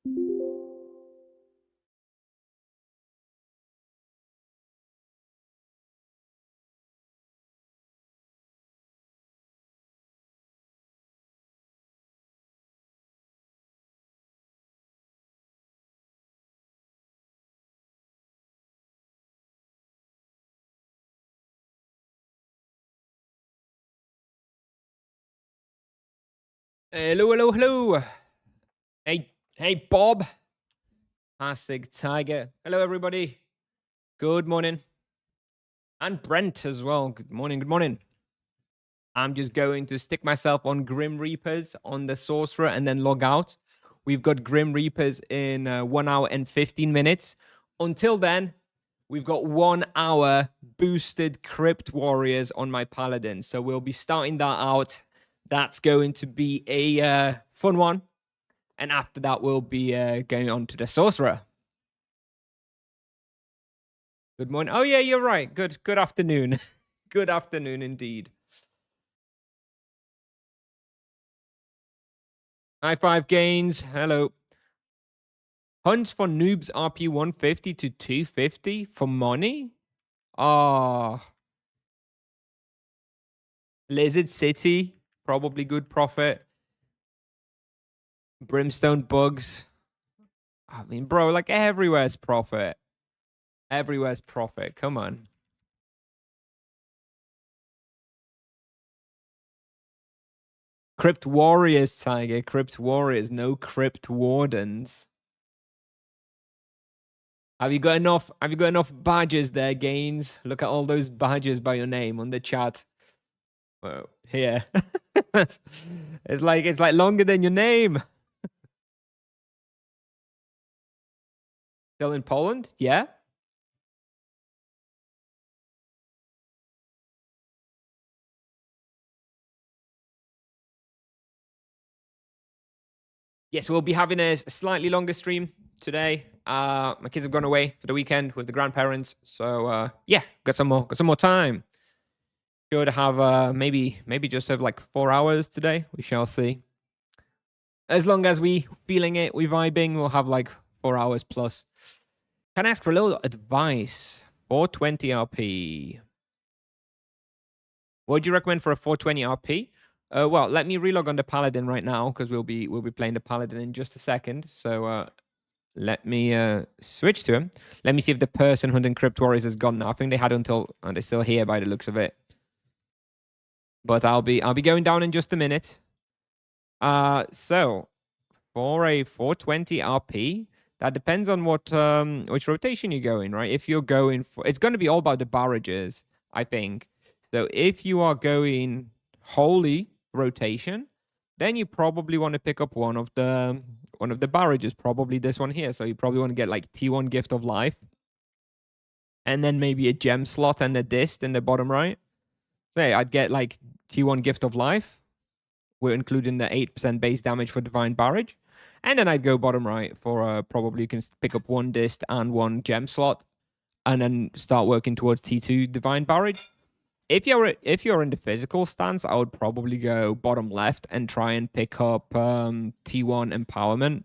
Hello, hello, hello. Hey, Bob. Classic Tiger. Hello, everybody. Good morning. And Brent as well. Good morning, good morning. I'm just going to stick myself on Grim Reapers on the Sorcerer and then log out. We've got Grim Reapers in 1 hour and 15 minutes. Until then, we've got 1 hour boosted Crypt Warriors on my Paladin. So we'll be starting that out. That's going to be a fun one. And after that, we'll be going on to the Sorcerer. Good morning. Oh, yeah, you're right. Good afternoon. Good afternoon indeed. High five, Gains. Hello. Hunts for noobs RP 150 to 250 for money? Ah. Lizard City. Probably good profit. Brimstone bugs. I mean, bro, like everywhere's profit. Everywhere's profit. Come on. Crypt Warriors, Tiger. Crypt Warriors. No Crypt Wardens. Have you got enough? Have you got enough badges there, Gains? Look at all those badges by your name on the chat. Whoa, here. it's like longer than your name. Still in Poland? Yeah. Yes, we'll be having a slightly longer stream today. My kids have gone away for the weekend with the grandparents, so yeah, got some more time. Should have maybe just have like 4 hours today. We shall see. As long as we feeling it, we vibing, we'll have like 4 hours plus. Can I ask for a little advice? 420 RP. What would you recommend for a 420 RP? Well, let me relog on the Paladin right now because we'll be playing the Paladin in just a second. So let me switch to him. Let me see if the person hunting Crypt Warriors is gone now. I think they had until they're still here by the looks of it. But I'll be going down in just a minute. So for a 420 RP, that depends on what which rotation you go in, right? If you're going for, it's going to be all about the barrages, I think. So if you are going holy rotation, then you probably want to pick up one of the barrages, probably this one here. So you probably want to get like T1 Gift of Life, and then maybe a gem slot and a disc in the bottom right. So yeah, I'd get like T1 Gift of Life. We're including the 8% base damage for Divine Barrage. And then I'd go bottom right for probably you can pick up one disc and one gem slot, and then start working towards T2 Divine Barrage. If you're in the physical stance, I would probably go bottom left and try and pick up T1 Empowerment,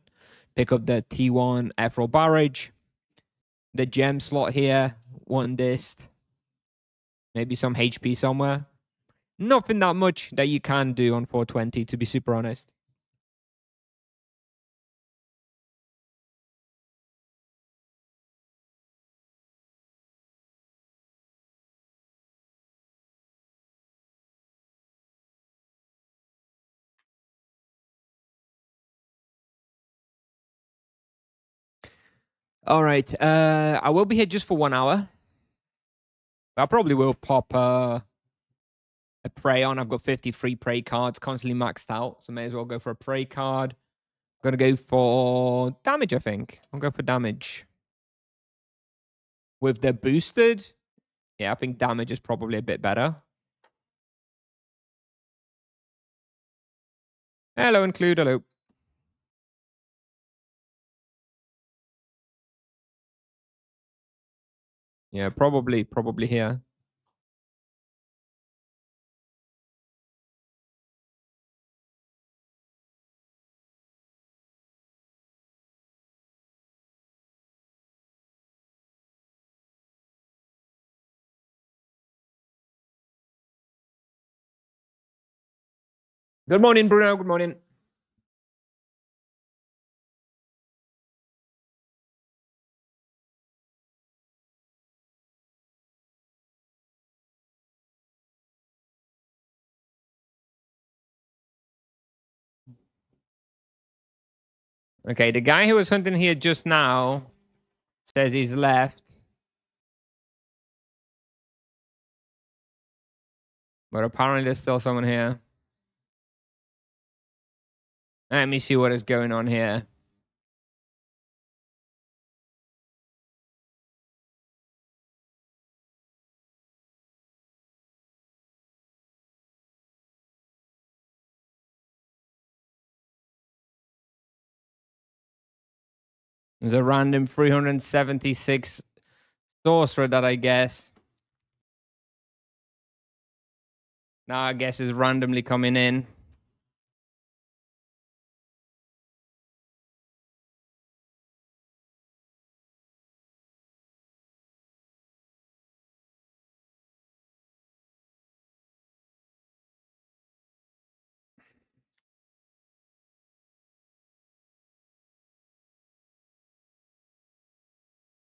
pick up the T1 Ethereal Barrage, the gem slot here, one disc, maybe some HP somewhere. Nothing that much that you can do on 420, to be super honest. All right. I will be here just for 1 hour. I probably will pop a prey on. I've got 53 prey cards constantly maxed out, so may as well go for a prey card. I'm gonna go for damage, I think. I'll go for damage. With the boosted, yeah, I think damage is probably a bit better. Hello, include, hello. Yeah, probably here. Good morning, Bruno. Good morning. Okay, the guy who was hunting here just now says he's left. But apparently there's still someone here. Let me see what is going on here. There's a random 376 sorcerer that I guess. Now I guess is randomly coming in.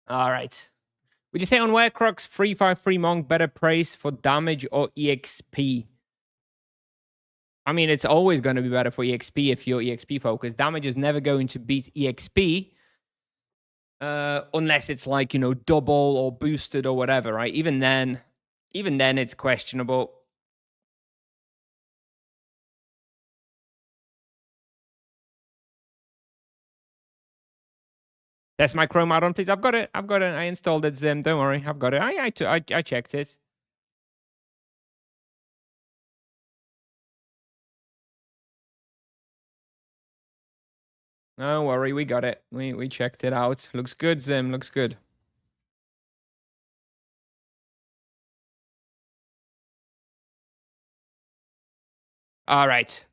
All right. Would you say on Werecrux 353 Monk better praise for damage or EXP? I mean, it's always going to be better for EXP if you're EXP focused. Damage is never going to beat EXP unless it's like, you know, double or boosted or whatever, right? Even then it's questionable. That's my Chrome add-on, please. I've got it. I installed it, Zim. Don't worry. I've got it. I checked it. Don't worry. We got it. We checked it out. Looks good, Zim. Looks good. All right.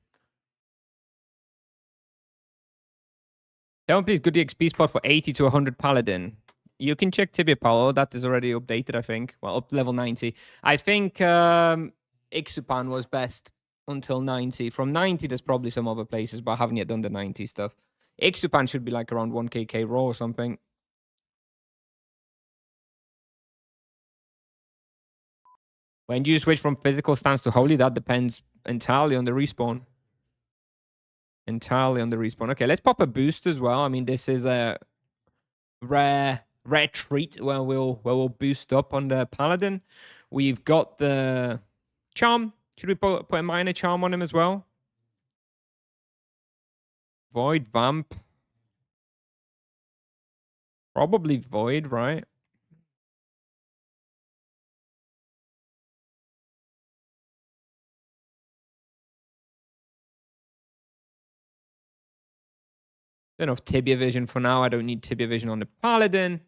Don't please go to the XP spot for 80 to 100 Paladin. You can check Tibia Palo. That is already updated, I think. Well, up to level 90. I think Ixupan was best until 90. From 90, there's probably some other places, but I haven't yet done the 90 stuff. Ixupan should be like around 1kk raw or something. When do you switch from physical stance to holy? That depends entirely on the respawn. Entirely on the respawn. Okay, let's pop a boost as well. I mean, this is a rare treat where we'll boost up on the paladin. We've got the charm. Should we put a minor charm on him as well? Void vamp. Probably void, right? Don't have Tibia vision for now. I don't need Tibia vision on the paladin.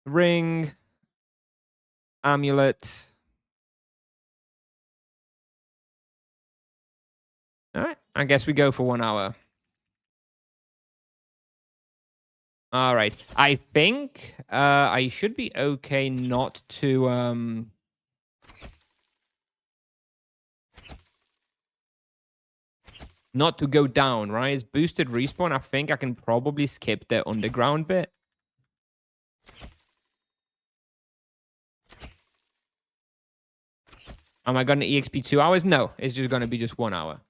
Ring. Amulet. All right. I guess we go for 1 hour. All right. I think I should be okay not to go down, right? It's boosted respawn. I think I can probably skip the underground bit. Am I going to EXP 2 hours? No, it's just going to be just 1 hour.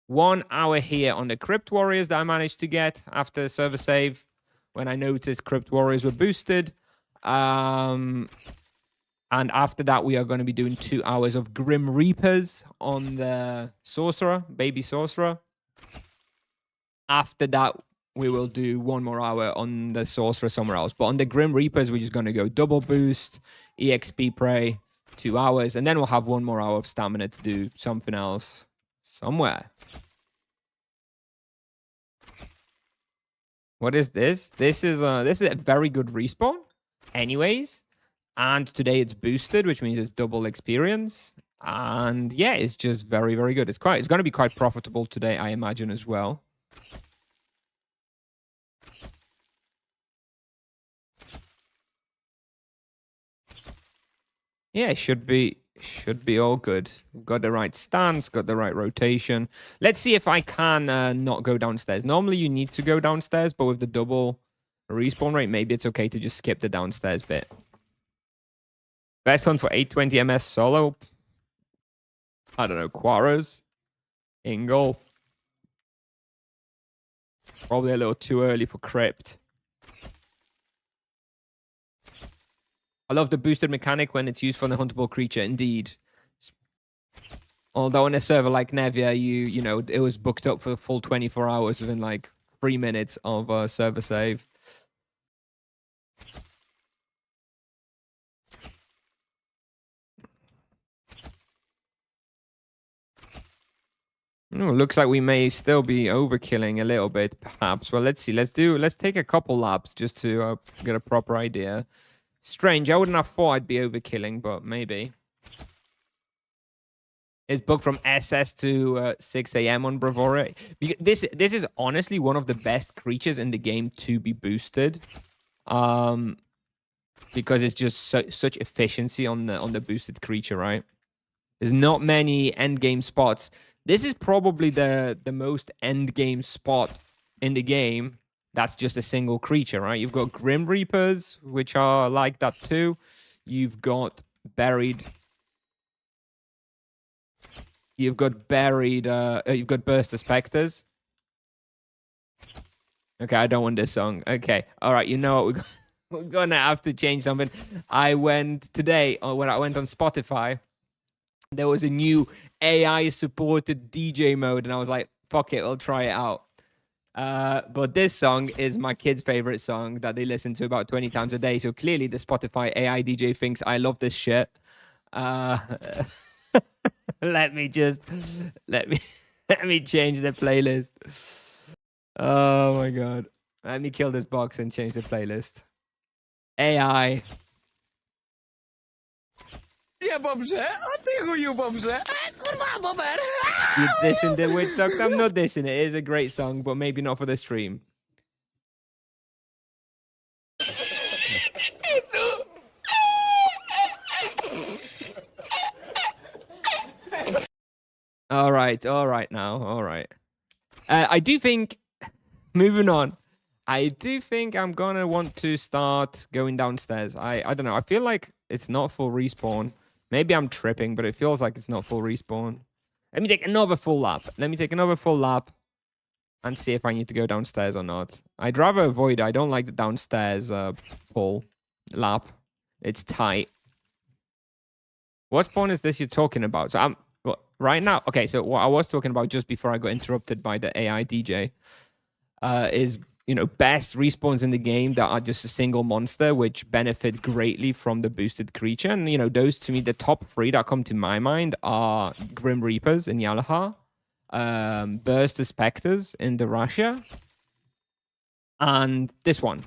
1 hour here on the Crypt Warriors that I managed to get after server save when I noticed Crypt Warriors were boosted. And after that, we are going to be doing 2 hours of Grim Reapers on the Sorcerer, Baby Sorcerer. After that, we will do 1 more hour on the Sorcerer somewhere else. But on the Grim Reapers, we're just going to go double boost, EXP Prey, 2 hours, and then we'll have 1 more hour of stamina to do something else somewhere. What is this? This is a very good respawn anyways. And today it's boosted, which means it's double experience. And yeah, it's just very, very good. It's going to be quite profitable today, I imagine, as well. Yeah, it should be Should be all good. Got the right stance, got the right rotation. Let's see if I can not go downstairs. Normally you need to go downstairs, but with the double respawn rate, maybe it's okay to just skip the downstairs bit. Best one for 820 MS solo. I don't know, Quarras, Ingle. Probably a little too early for Crypt. I love the boosted mechanic when it's used for the huntable creature, indeed. Although on a server like Nevia, you know, it was booked up for the full 24 hours within like 3 minutes of server save. Looks like we may still be overkilling a little bit, perhaps. Well, let's see. Let's take a couple laps just to get a proper idea. Strange. I wouldn't have thought I'd be overkilling, but maybe. It's booked from SS to 6 a.m. on Bravura. This is honestly one of the best creatures in the game to be boosted, because it's just such efficiency on the boosted creature, right? There's not many end game spots. This is probably the most end game spot in the game. That's just a single creature, right? You've got Grim Reapers, which are like that too. You've got buried. You've got Burst of Spectres. Okay, I don't want this song. Okay, all right. You know what? We're gonna have to change something. I went today when I went on Spotify. There was a new AI-supported DJ mode, and I was like, fuck it, I'll try it out. But this song is my kid's favorite song that they listen to about 20 times a day. So clearly the Spotify AI DJ thinks I love this shit. let me change the playlist. Oh my god. Let me kill this box and change the playlist. AI. You're dissing the Witch Doctor? I'm not dissing it. It is a great song, but maybe not for the stream. All right now. All right. I do think, moving on, I do think I'm gonna want to start going downstairs. I don't know. I feel like it's not full respawn. Maybe I'm tripping, but it feels like it's not full respawn. Let me take another full lap. And see if I need to go downstairs or not. I'd rather avoid it. I don't like the downstairs pull lap. It's tight. What spawn is this you're talking about? So right now. Okay, so what I was talking about just before I got interrupted by the AI DJ is, you know, best respawns in the game that are just a single monster, which benefit greatly from the boosted creature. And, you know, those to me, the top 3 that come to my mind are Grim Reapers in Yalahar, Burst of Spectres in the Russia, and this one.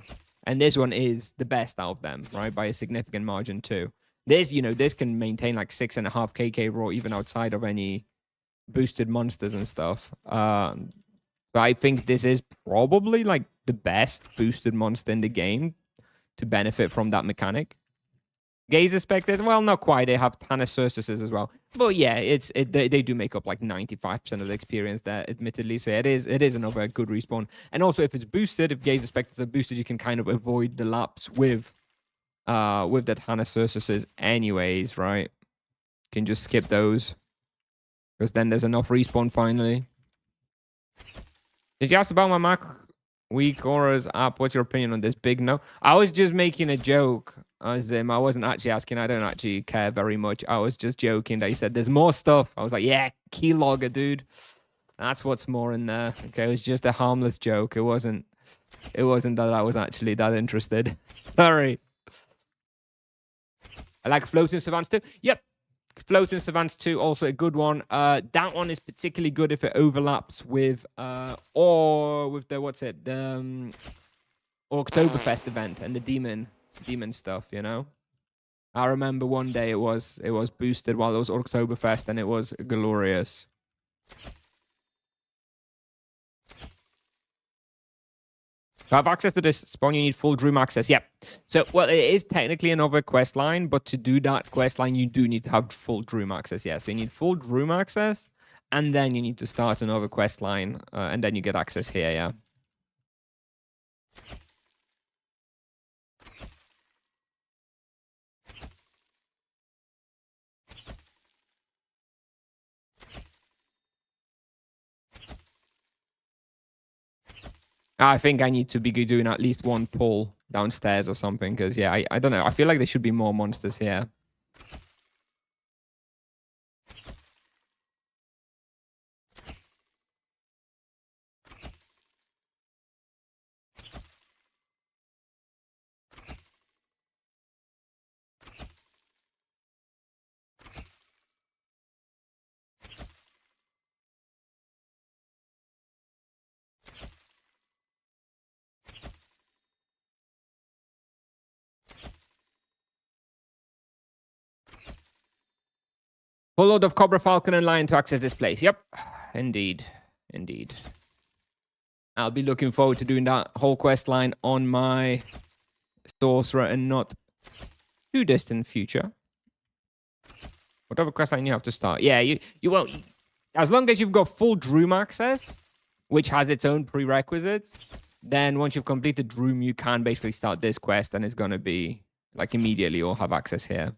And this one is the best out of them, right? By a significant margin too. This, you know, this can maintain like 6.5 KK raw even outside of any boosted monsters and stuff. But I think this is probably like the best boosted monster in the game to benefit from that mechanic. Gazer Spectres, well, not quite. They have Thanacersuses as well. But yeah, they do make up like 95% of the experience there, admittedly. So it is another good respawn. And also, if it's boosted, if Gazer Spectres are boosted, you can kind of avoid the laps with the Thanacersuses anyways, right? You can just skip those. Because then there's enough respawn finally. Did you ask about my Mac Week Auras app? What's your opinion on this? Big no. I was just making a joke. I wasn't actually asking. I don't actually care very much. I was just joking that he said there's more stuff. I was like, yeah, keylogger, dude. That's what's more in there. Okay, it was just a harmless joke. It wasn't that I was actually that interested. Sorry. I like floating savants too. Yep. Floating Savants 2, also a good one. That one is particularly good if it overlaps with or with the Oktoberfest event and the demon stuff, you know. I remember one day it was boosted while it was Oktoberfest and it was glorious. To have access to this spawn, you need full Dream access. Yep. So, well, it is technically another quest line, but to do that quest line, you do need to have full Dream access. Yeah, so you need full Dream access, and then you need to start another quest line, and then you get access here, yeah. I think I need to be doing at least one pull downstairs or something, because, yeah, I don't know. I feel like there should be more monsters here. Full load of Cobra, Falcon, and Lion to access this place. Yep. Indeed. Indeed. I'll be looking forward to doing that whole quest line on my Sorcerer and not too distant future. Whatever quest line you have to start. Yeah, you won't. As long as you've got full Droom access, which has its own prerequisites, then once you've completed Droom, you can basically start this quest, and it's going to be like immediately you'll have access here.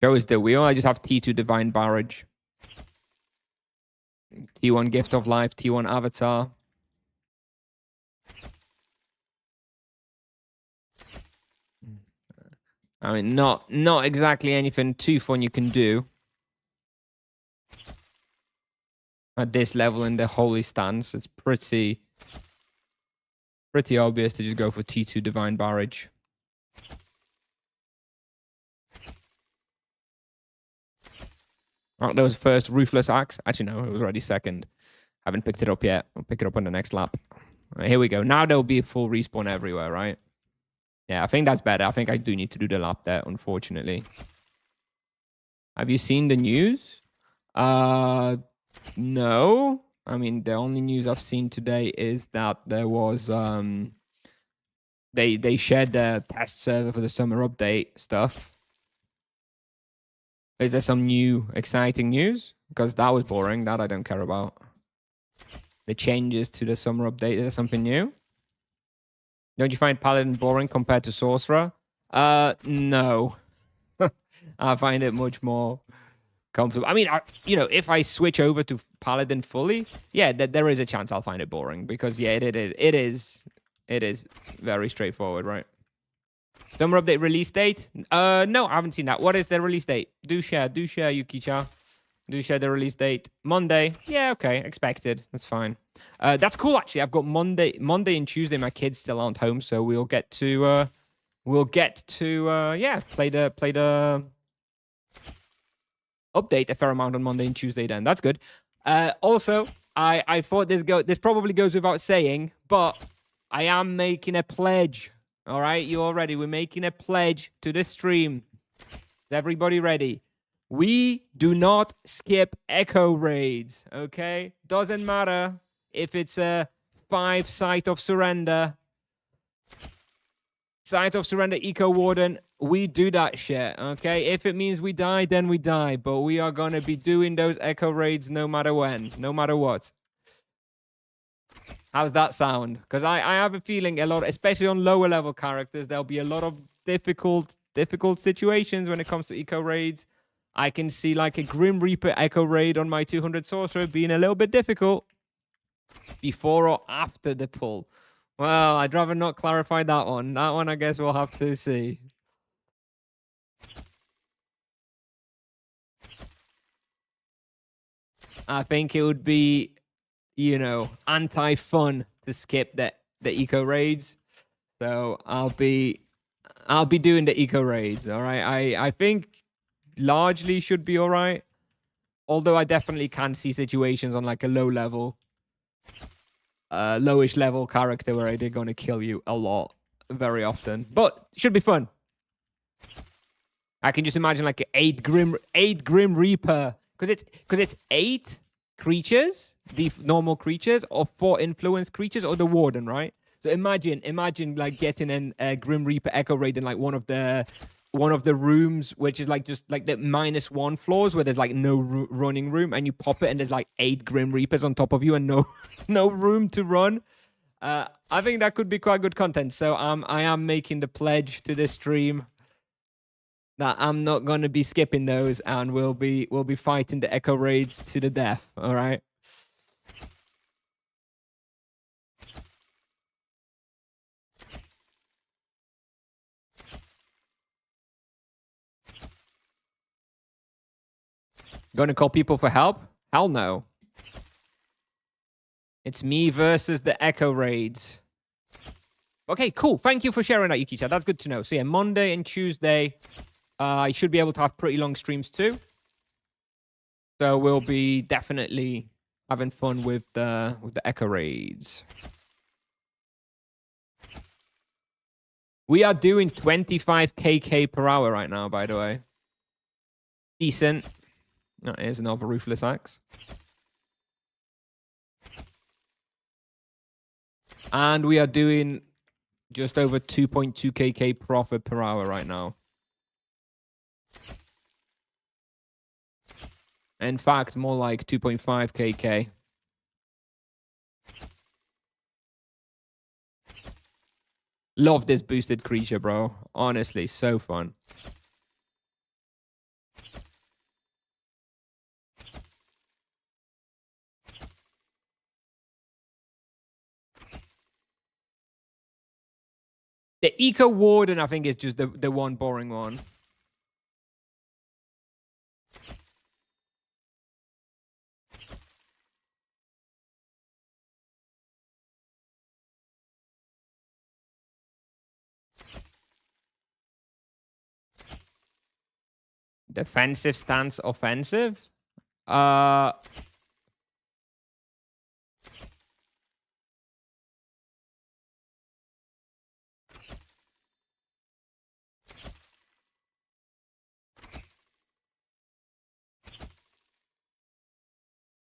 Show is the wheel. I just have T2 Divine Barrage. T1 Gift of Life, T1 Avatar. I mean, not exactly anything too fun you can do at this level in the Holy Stance. It's pretty obvious to just go for T2 Divine Barrage. Oh, that was first Ruthless Axe. Actually, no, it was already second. Haven't picked it up yet. I'll pick it up on the next lap. Right, here we go. Now there'll be a full respawn everywhere, right? Yeah, I think that's better. I think I do need to do the lap there, unfortunately. Have you seen the news? No. I mean, the only news I've seen today is that there was they shared the test server for the summer update stuff. Is there some new exciting news? Because that was boring. That I don't care about. The changes to the summer update. Is there something new? Don't you find Paladin boring compared to Sorcerer? No. I find it much more comfortable. I mean, if I switch over to Paladin fully, yeah, there is a chance I'll find it boring. Because, yeah, it is very straightforward, right? Summer update release date? No, I haven't seen that. What is the release date? Do share, Yuki-cha. Do share the release date. Monday. Yeah, okay, expected. That's fine. That's cool, actually. I've got Monday and Tuesday. My kids still aren't home, so we'll get to yeah, play the update a fair amount on Monday and Tuesday. Then that's good. Also, I thought this probably goes without saying, but I am making a pledge. All right, you all ready? We're making a pledge to the stream. Is everybody ready? We do not skip echo raids, okay? Doesn't matter if it's a 5 Site of Surrender. Site of Surrender Eco Warden, we do that shit, okay? If it means we die, then we die. But we are going to be doing those echo raids no matter when, no matter what. How's that sound? Because I have a feeling a lot, especially on lower level characters, there'll be a lot of difficult situations when it comes to eco raids. I can see like a Grim Reaper echo raid on my 200 Sorcerer being a little bit difficult before or after the pull. Well, I'd rather not clarify that one. That one, I guess we'll have to see. I think it would be, anti-fun to skip the eco raids. So I'll be doing the eco raids. All right. I think largely should be all right. Although I definitely can see situations on like a low level lowish level character where they're gonna kill you a lot, very often. But should be fun. I can just imagine like eight grim reaper, because it's 8 creatures, the normal creatures, or 4 influence creatures, or the warden, right? So imagine like getting a grim reaper echo raid in like one of the rooms, which is like just like the -1 floors where there's like no running room, and you pop it and there's like 8 grim reapers on top of you and no room to run. I think that could be quite good content. So I am making the pledge to this stream that I'm not going to be skipping those, and we'll be fighting the echo raids to the death. All right. Gonna call people for help? Hell no. It's me versus the echo raids. Okay, cool. Thank you for sharing that, Yukisha. That's good to know. So yeah, Monday and Tuesday, I should be able to have pretty long streams too. So we'll be definitely having fun with the echo raids. We are doing 25 kk per hour right now, by the way. Decent. Oh, here's another ruthless axe. And we are doing just over 2.2 kk profit per hour right now. In fact, more like 2.5 kk. Love this boosted creature, bro. Honestly, so fun. The Eco Warden, I think, is just the one boring one. Defensive stance, offensive?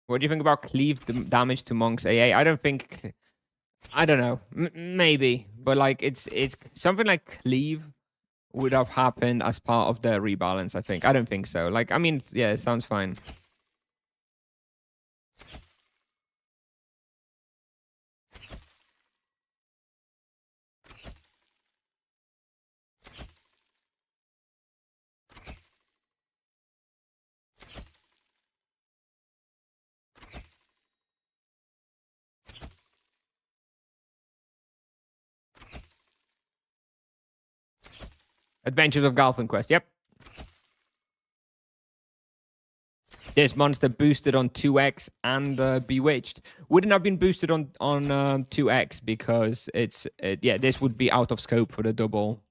What do you think about cleave damage to monks AA? I don't think... I don't know. Maybe. But like, it's something like cleave would have happened as part of the rebalance, I think. I don't think so. Like, I mean, yeah, it sounds fine. Adventures of Galfin Quest, yep. This monster boosted on 2x and Bewitched. Wouldn't have been boosted on 2x because this would be out of scope for the double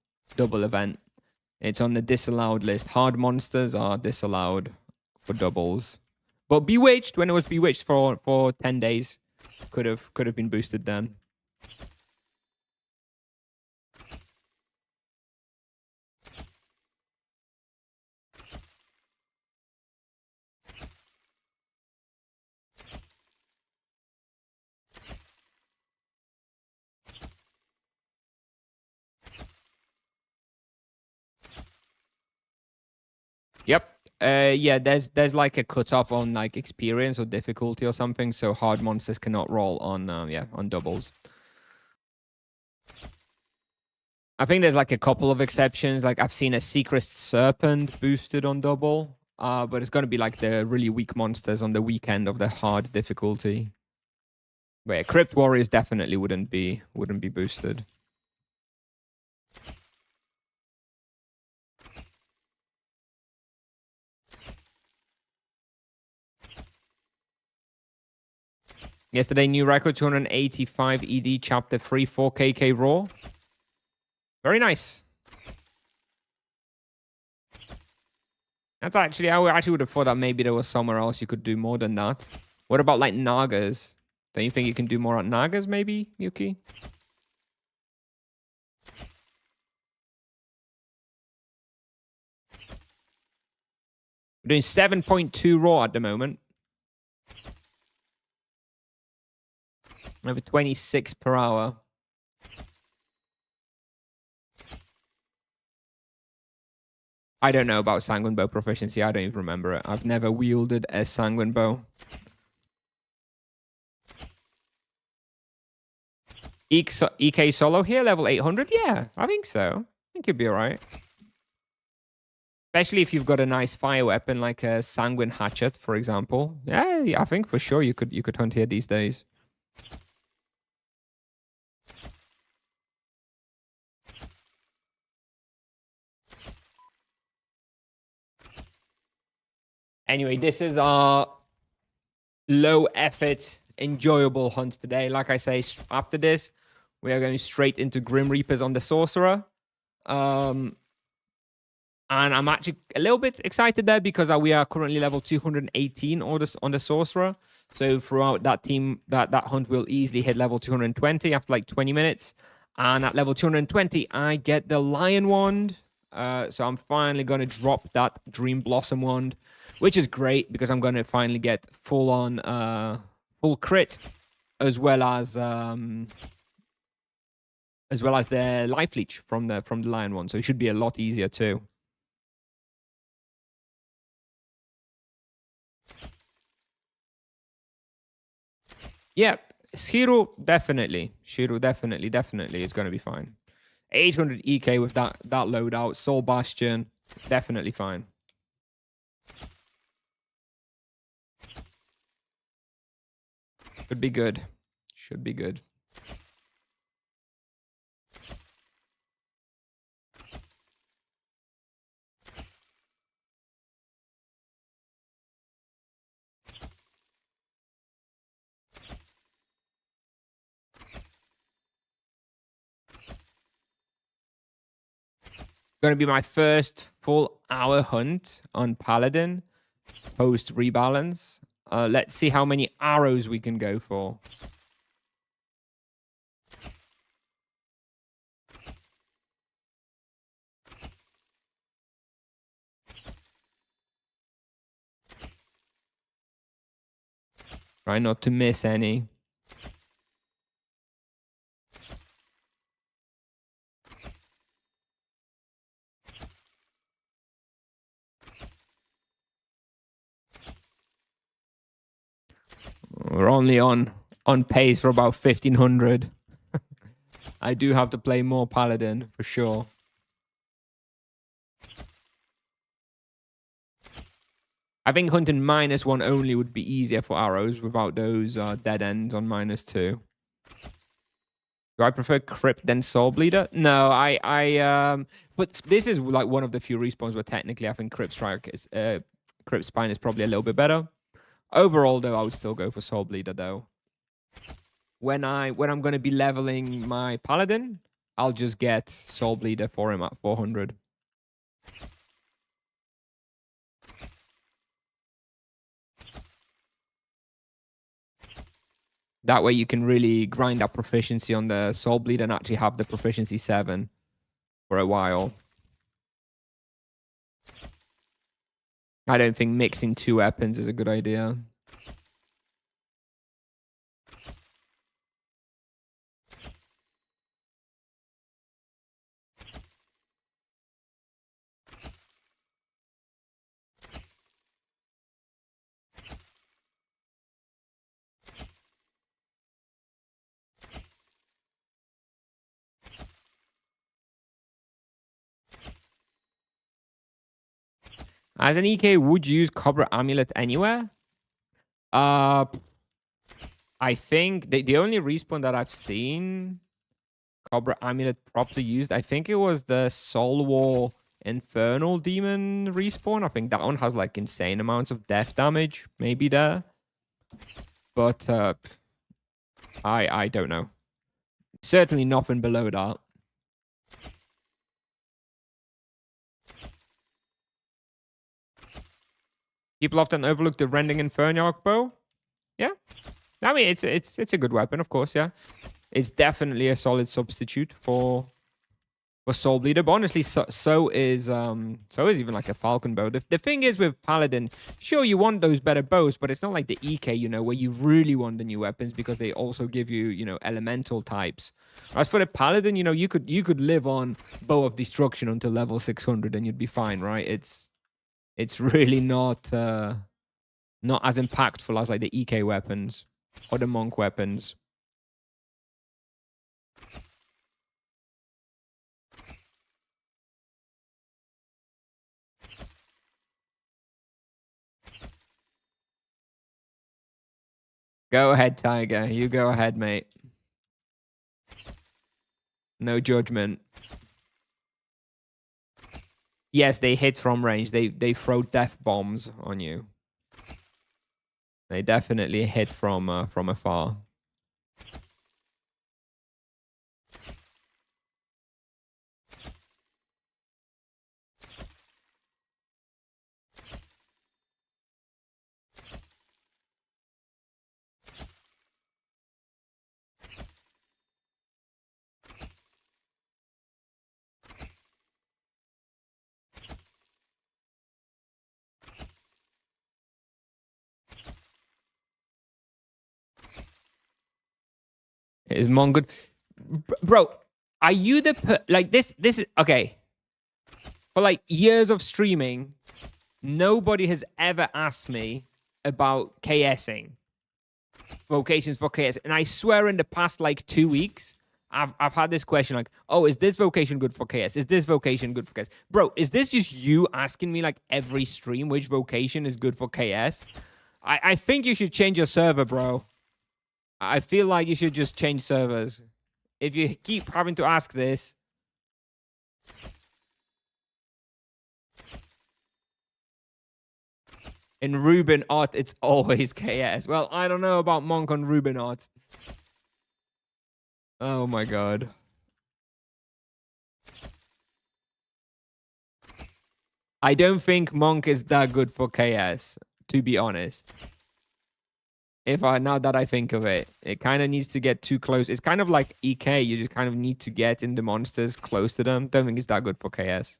event. It's on the disallowed list. Hard monsters are disallowed for doubles. But Bewitched, when it was Bewitched for 10 days, could have been boosted then. Yep. Yeah, there's like a cutoff on like experience or difficulty or something, so hard monsters cannot roll on on doubles. I think there's like a couple of exceptions. Like I've seen a Secret Serpent boosted on double, but it's gonna be like the really weak monsters on the weekend of the hard difficulty. But yeah, Crypt Warriors definitely wouldn't be boosted. Yesterday, new record 285 ED chapter 3 4KK raw. Very nice. That's actually, I actually would have thought that maybe there was somewhere else you could do more than that. What about like Nagas? Don't you think you can do more at Nagas, maybe, Yuki? We're doing 7.2 raw at the moment. Over 26 per hour. I don't know about Sanguine Bow proficiency. I don't even remember it. I've never wielded a Sanguine Bow. EK solo here, level 800? Yeah, I think so. I think you'd be alright. Especially if you've got a nice fire weapon like a Sanguine Hatchet, for example. Yeah, I think for sure you could hunt here these days. Anyway, this is our low effort, enjoyable hunt today. Like I say, after this, we are going straight into Grim Reapers on the Sorcerer. And I'm actually a little bit excited there because we are currently level 218 on the Sorcerer. So throughout that hunt will easily hit level 220 after like 20 minutes. And at level 220, I get the Lion Wand. So I'm finally going to drop that Dream Blossom Wand, which is great because I'm going to finally get full crit, as well as the Life Leech from the Lion Wand. So it should be a lot easier too. Yep, Shiro definitely is going to be fine. 800 EK with that loadout. Soul Bastion, definitely fine. Should be good. Should be good. Going to be my first full hour hunt on Paladin post rebalance. Let's see how many arrows we can go for. Try not to miss any. We're only on pace for about 1500. I do have to play more Paladin for sure. I think hunting -1 only would be easier for arrows without those dead ends on -2. Do I prefer Crypt than Soul Bleeder? No, but this is like one of the few respawns where technically I think Crypt Spine is probably a little bit better. Overall, though, I would still go for Soul Bleeder, though. When I'm going to be leveling my Paladin, I'll just get Soul Bleeder for him at 400. That way you can really grind up proficiency on the Soul Bleeder and actually have the proficiency 7 for a while. I don't think mixing 2 weapons is a good idea. As an EK, would you use Cobra Amulet anywhere? I think the only respawn that I've seen Cobra Amulet properly used, I think it was the Soul War Infernal Demon respawn. I think that one has like insane amounts of death damage, maybe there. But I don't know. Certainly nothing below that. People often overlook the Rending Inferno bow. Yeah, I mean, it's a good weapon, of course. Yeah, it's definitely a solid substitute for Soul Bleeder. But honestly, so is even like a Falcon bow. The thing is with Paladin, sure you want those better bows, but it's not like the EK, where you really want the new weapons because they also give you, elemental types. As for the Paladin, you could live on Bow of Destruction until level 600 and you'd be fine, right? It's really not as impactful as like the EK weapons or the monk weapons. Go ahead, Tiger. You go ahead, mate. No judgment. Yes, they hit from range. They throw death bombs on you. They definitely hit from afar. Is Mon good? Bro, are you like this is okay. For like years of streaming, nobody has ever asked me about KSing. Vocations for KS. And I swear in the past like 2 weeks, I've had this question like, oh, is this vocation good for KS? Is this vocation good for KS? Bro, is this just you asking me like every stream which vocation is good for KS? I think you should change your server, bro. I feel like you should just change servers. If you keep having to ask this. In Ruben art, it's always KS. Well, I don't know about Monk on Ruben art. Oh my god. I don't think Monk is that good for KS, to be honest. Now that I think of it, it kind of needs to get too close. It's kind of like EK. You just kind of need to get in the monsters close to them. Don't think it's that good for KS.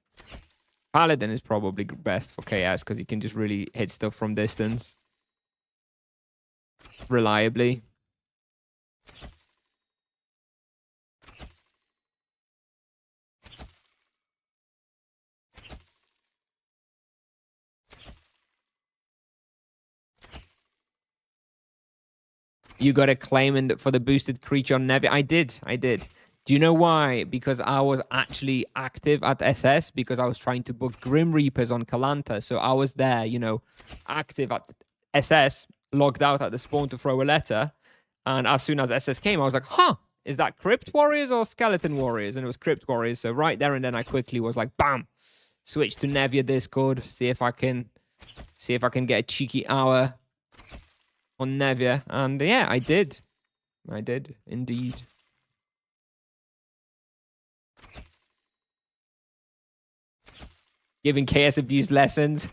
Paladin is probably best for KS because he can just really hit stuff from distance reliably. You got a claim for the boosted creature on Nevi. I did. Do you know why? Because I was actually active at SS because I was trying to book Grim Reapers on Kalanta. So I was there, active at SS, logged out at the spawn to throw a letter. And as soon as SS came, I was like, huh, is that Crypt Warriors or Skeleton Warriors? And it was Crypt Warriors. So right there and then I quickly was like, bam, switch to Nevia Discord, see if I can get a cheeky hour on Nevia. And yeah, I did. I did, indeed. Giving KS abuse lessons.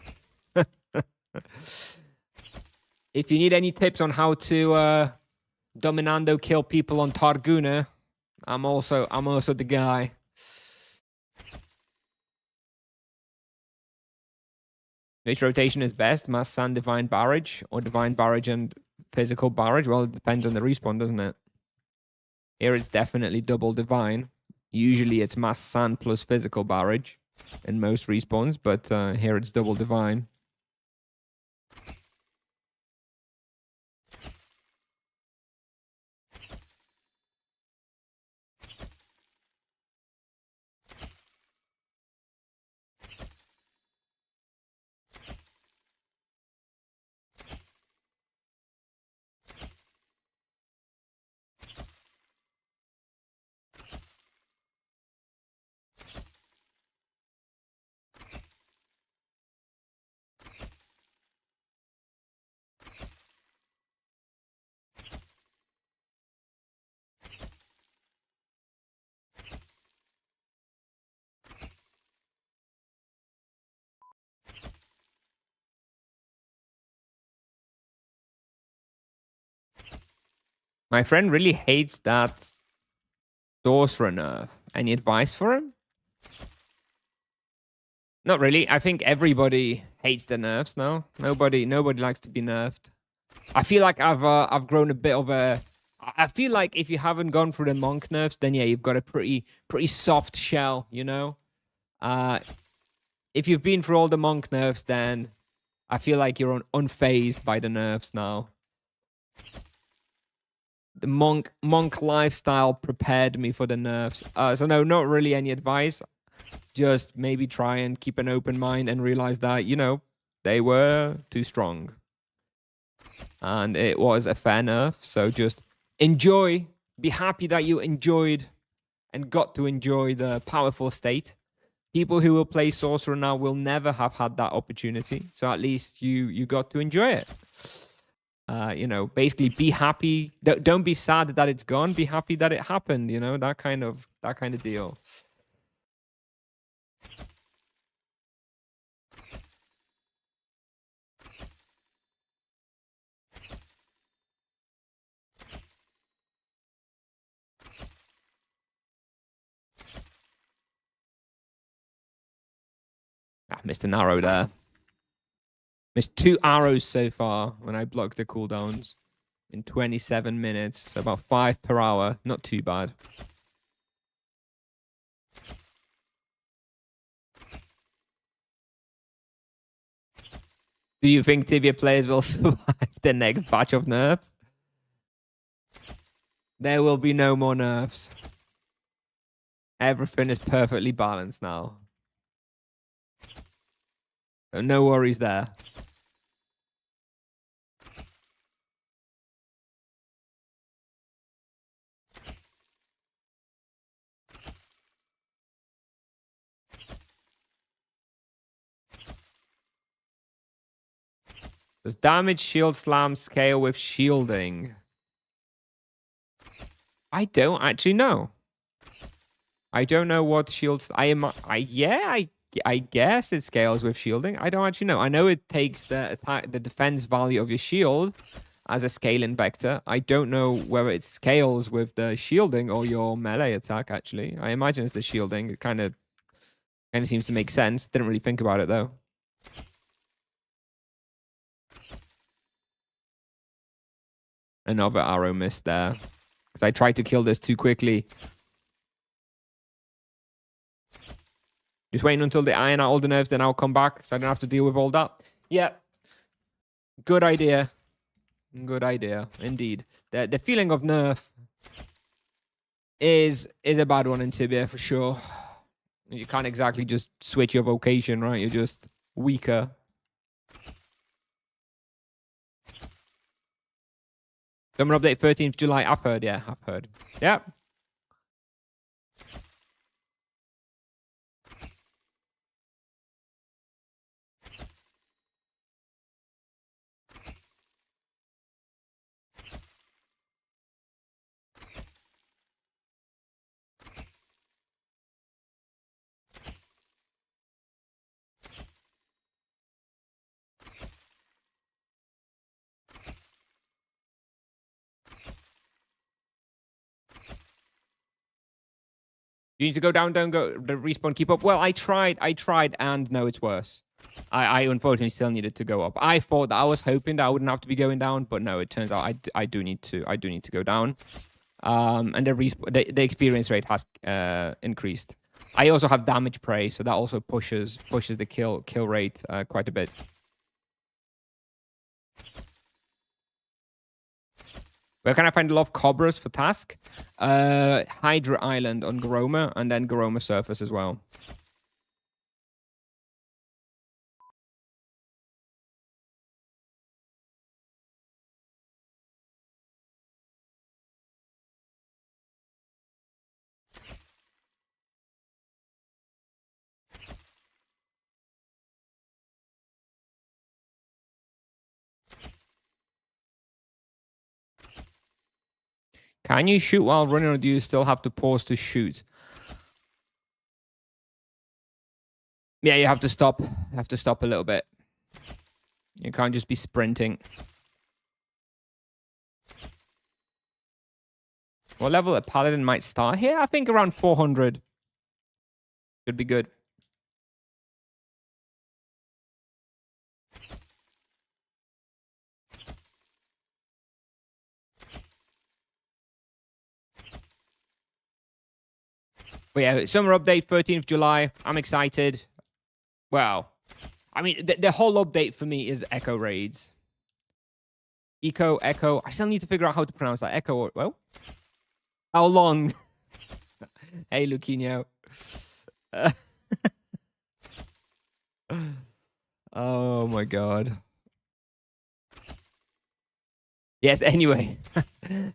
If you need any tips on how to Dominando kill people on Targuna, I'm also the guy. Which rotation is best? Mass Sand, Divine Barrage, or Divine Barrage and Physical Barrage? Well, it depends on the respawn, doesn't it? Here it's definitely double Divine. Usually it's Mass Sand plus Physical Barrage in most respawns, but here it's double Divine. My friend really hates that sorcerer nerf. Any advice for him? Not really. I think everybody hates the nerfs now. Nobody likes to be nerfed. I feel like I've grown a bit of a. I feel like if you haven't gone through the monk nerfs, then yeah, you've got a pretty soft shell, you know. If you've been through all the monk nerfs, then I feel like you're unfazed by the nerfs now. The monk lifestyle prepared me for the nerfs. So no, not really any advice. Just maybe try and keep an open mind and realize that, you know, they were too strong. And it was a fair nerf. So just enjoy. Be happy that you enjoyed and got to enjoy the powerful state. People who will play Sorcerer now will never have had that opportunity. So at least you got to enjoy it. You know, basically be happy. Don't be sad that it's gone. Be happy that it happened. You know, that kind of deal. Missed an arrow there. Missed 2 arrows so far when I blocked the cooldowns in 27 minutes. So about 5 per hour. Not too bad. Do you think Tibia players will survive the next batch of nerfs? There will be no more nerfs. Everything is perfectly balanced now. So no worries there. Does damage, shield, slam scale with shielding? I don't actually know. I don't know what shields. I guess it scales with shielding. I don't actually know. I know it takes the defense value of your shield as a scaling vector. I don't know whether it scales with the shielding or your melee attack. Actually, I imagine it's the shielding. It kind of seems to make sense. Didn't really think about it though. Another arrow missed there because I tried to kill this too quickly. Just waiting until they iron out all the nerves, then I'll come back so I don't have to deal with all that. Yeah. Good idea. Good idea, indeed. The feeling of nerf is a bad one in Tibia for sure. You can't exactly just switch your vocation, right? You're just weaker. Summer update 13th July. I've heard, yeah, I've heard. Yeah. You need to go down, don't go the respawn, keep up. Well, I tried, and no, it's worse. I unfortunately still needed to go up. I thought that I was hoping that I wouldn't have to be going down, but no, it turns out I do need to go down. And the experience rate has increased. I also have damage prey, so that also pushes the kill rate quite a bit. Where can I find a lot of cobras for task? Hydra Island on Garoma, and then Garoma Surface as well. Can you shoot while running, or do you still have to pause to shoot? Yeah, you have to stop. You have to stop a little bit. You can't just be sprinting. What level a paladin might start here? I think around 400 should be good. But yeah, summer update, 13th July. I'm excited. Well, I mean, the whole update for me is Echo raids. Echo. I still need to figure out how to pronounce that. Echo, well, how long? Hey, Luquinho. Oh my god. Yes, anyway.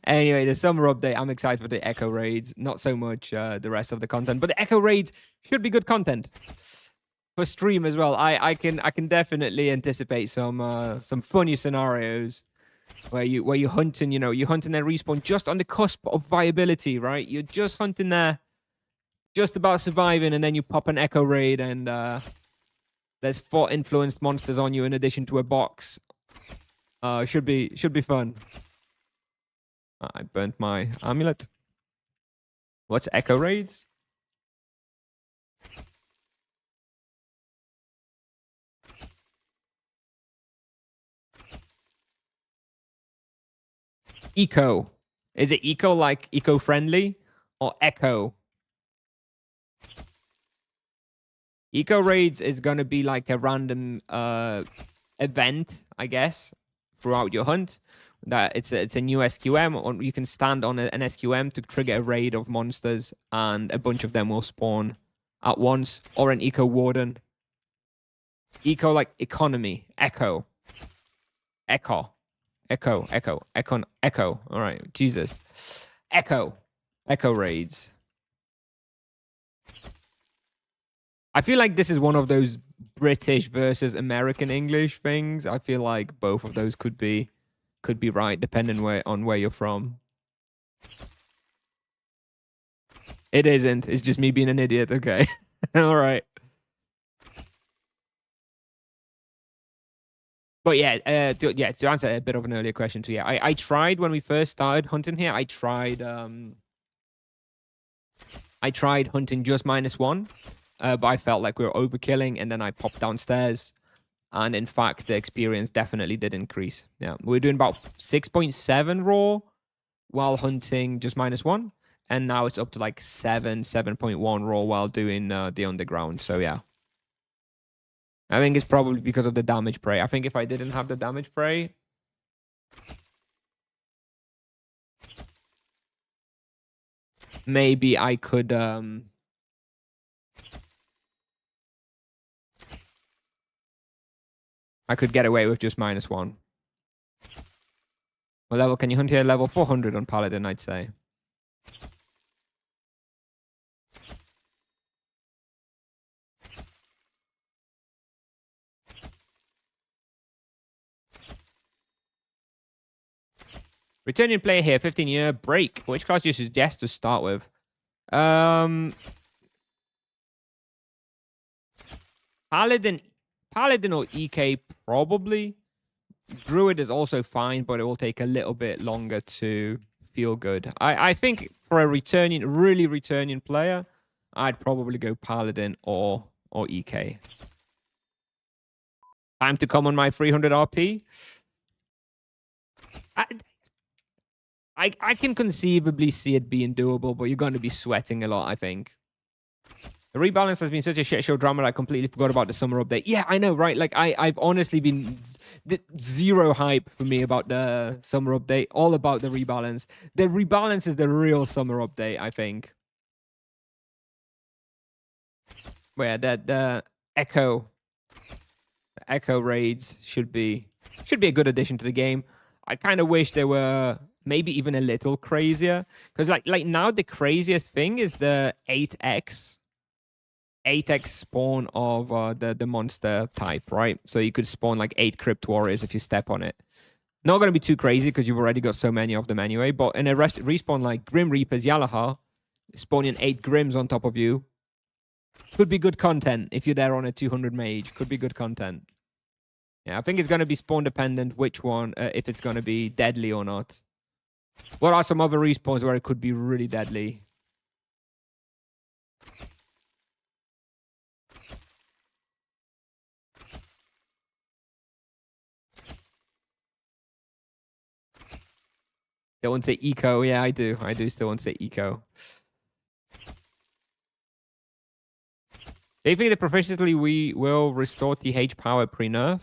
Anyway, the summer update. I'm excited for the Echo raids. Not so much the rest of the content. But the Echo raids should be good content. For stream as well. I can definitely anticipate some funny scenarios where you're hunting, you're hunting their respawn just on the cusp of viability, right? You're just hunting there, just about surviving, and then you pop an Echo raid and there's 4 influenced monsters on you in addition to a box. Should be fun. I burnt my amulet. What's Echo raids? Eco. Is it eco like eco-friendly or echo? Eco raids is going to be like a random event, I guess, throughout your hunt. That it's a new SQM, or you can stand on an SQM to trigger a raid of monsters, and a bunch of them will spawn at once, or an eco warden. Eco like economy, echo. All right, Jesus. Echo raids. I feel like this is one of those British versus American English things. I feel like both of those could be right, depending on where you're from. It isn't. It's just me being an idiot. Okay. All right. But yeah, to answer a bit of an earlier question too. Yeah, I tried when we first started hunting here. I tried hunting just -1, but I felt like we were overkilling, and then I popped downstairs. And in fact, the experience definitely did increase. Yeah, we were doing about 6.7 raw while hunting just -1. And now it's up to like 7.1 raw while doing the underground. So yeah. I think it's probably because of the damage prey. I think if I didn't have the damage prey, maybe I could get away with just -1. What level can you hunt here? Level 400 on Paladin, I'd say. Returning player here, 15-year break. Which class do you suggest to start with? Paladin or EK probably. Druid is also fine, but it will take a little bit longer to feel good. I think for a really returning player, I'd probably go Paladin or EK. Time to come on my 300 RP. I can conceivably see it being doable, but you're going to be sweating a lot, I think. The rebalance has been such a shit show drama that I completely forgot about the summer update. Yeah, I know, right? Like, I've honestly been zero hype for me about the summer update. All about the rebalance. The rebalance is the real summer update, I think. Where the Echo raids should be a good addition to the game. I kind of wish they were maybe even a little crazier, because like now the craziest thing is the 8x spawn of the monster type, right? So you could spawn like 8 crypt warriors if you step on it. Not going to be too crazy because you've already got so many of them anyway, but in a respawn like Grim Reapers Yalahar, spawning 8 Grims on top of you could be good content if you're there on a 200 mage. Could be good content. Yeah, I think it's going to be spawn dependent which one, if it's going to be deadly or not. What are some other respawns where it could be really deadly? Still want to say eco. Yeah, I do. I do still want to say eco. Do you think the proficiency we will restore TH power pre-nerf?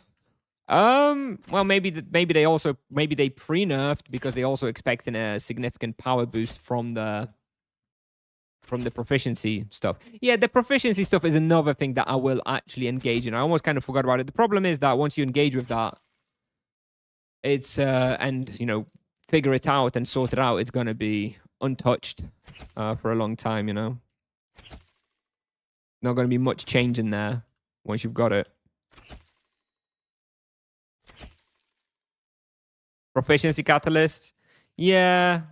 Well, maybe they pre-nerfed because they also expecting a significant power boost from the proficiency stuff. Yeah, the proficiency stuff is another thing that I will actually engage in. I almost kind of forgot about it. The problem is that once you engage with that, it's and you know, figure it out and sort it out, it's gonna be untouched for a long time, you know. Not gonna be much change in there once you've got it. Proficiency catalyst. Yeah,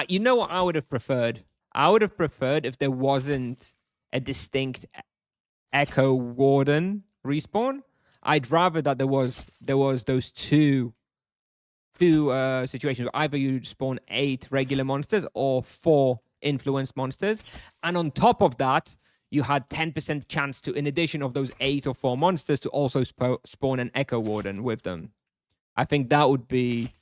you know what I would have preferred? I would have preferred if there wasn't a distinct Echo Warden respawn. I'd rather that there was those two situations. Either you spawn 8 regular monsters or 4 influenced monsters, and on top of that, you had 10% chance to, in addition of those 8 or 4 monsters, to also spawn an Echo Warden with them. I think that would be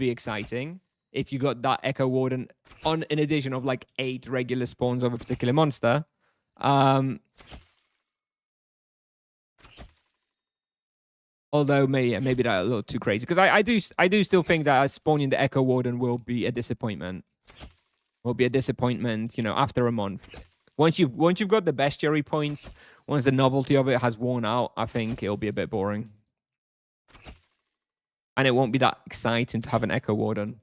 exciting if you got that Echo Warden on in addition of like 8 regular spawns of a particular monster. Although maybe that's a little too crazy, because I do still think that spawning the Echo Warden will be a disappointment. Will be a disappointment, you know, after a month. Once you've got the bestiary points, once the novelty of it has worn out, I think it'll be a bit boring. And it won't be that exciting to have an Echo Warden.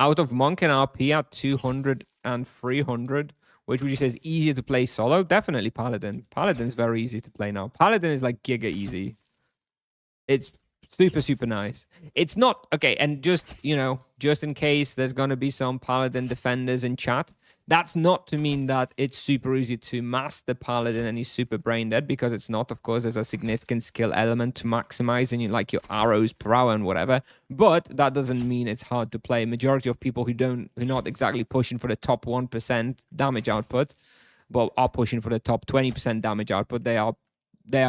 Out of Monk and RP at 200 and 300, which would you say is easier to play solo? Definitely Paladin. Paladin's very easy to play now. Paladin is like giga easy. It's super, super nice. It's not, okay, and just, you know, just in case there's going to be some Paladin defenders in chat, that's not to mean that it's super easy to master Paladin and he's super brain dead, because it's not. Of course, there's a significant skill element to maximizing you, like your arrows per hour and whatever, but that doesn't mean it's hard to play. Majority of people who are not exactly pushing for the top 1% damage output, but are pushing for the top 20% damage output, they are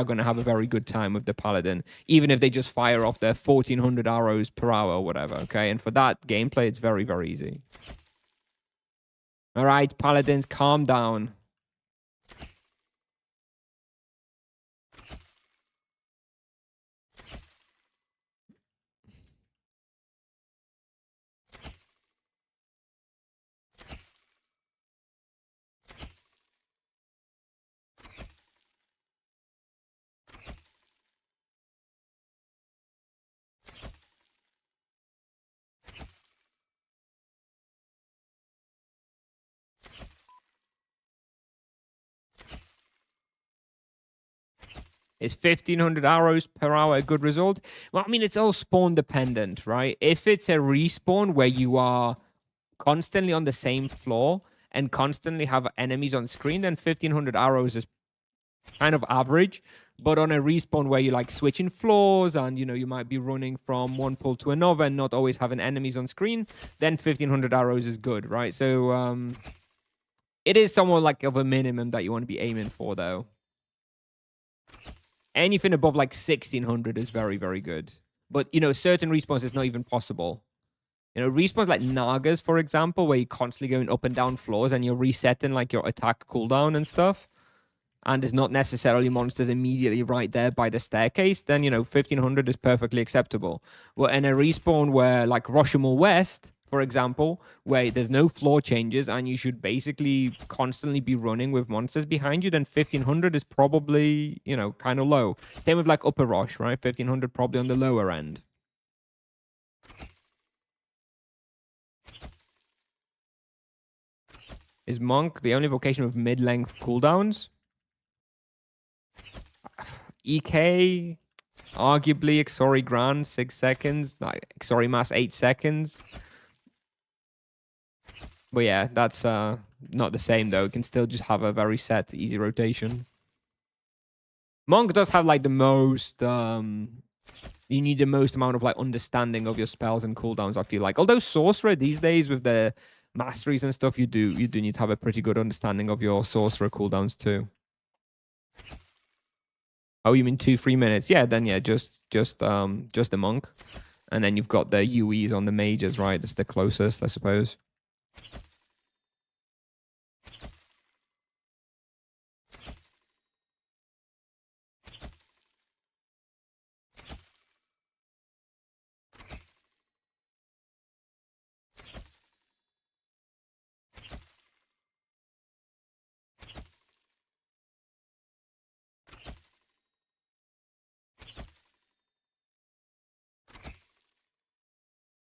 going to have a very good time with the Paladin, even if they just fire off their 1400 arrows per hour or whatever, okay? And for that gameplay, it's very, very easy. All right, Paladins, calm down. Is 1500 arrows per hour a good result? Well, I mean, it's all spawn dependent, right? If it's a respawn where you are constantly on the same floor and constantly have enemies on screen, then 1500 arrows is kind of average. But on a respawn where you're like switching floors and, you know, you might be running from one pool to another and not always having enemies on screen, then 1500 arrows is good, right? So it is somewhat like of a minimum that you want to be aiming for, though. Anything above like 1600 is very, very good. But, you know, certain respawns is not even possible. You know, respawns like Nagas, for example, where you're constantly going up and down floors and you're resetting like your attack cooldown and stuff, and there's not necessarily monsters immediately right there by the staircase, then, you know, 1500 is perfectly acceptable. Well, in a respawn where like Roshamore West, for example, where there's no floor changes and you should basically constantly be running with monsters behind you, then 1500 is probably, you know, kind of low. Same with like Upper Rosh, right? 1500 probably on the lower end. Is Monk the only vocation with mid-length cooldowns? EK, arguably Exori Grand, 6 seconds. Exori Mass, 8 seconds. But yeah, that's not the same, though. It can still just have a very set, easy rotation. Monk does have like the most you need the most amount of like understanding of your spells and cooldowns, I feel like. Although sorcerer these days with the masteries and stuff, you do need to have a pretty good understanding of your sorcerer cooldowns too. Oh, you mean 2-3 minutes? Yeah, then yeah, just the monk. And then you've got the UEs on the mages, right? That's the closest, I suppose.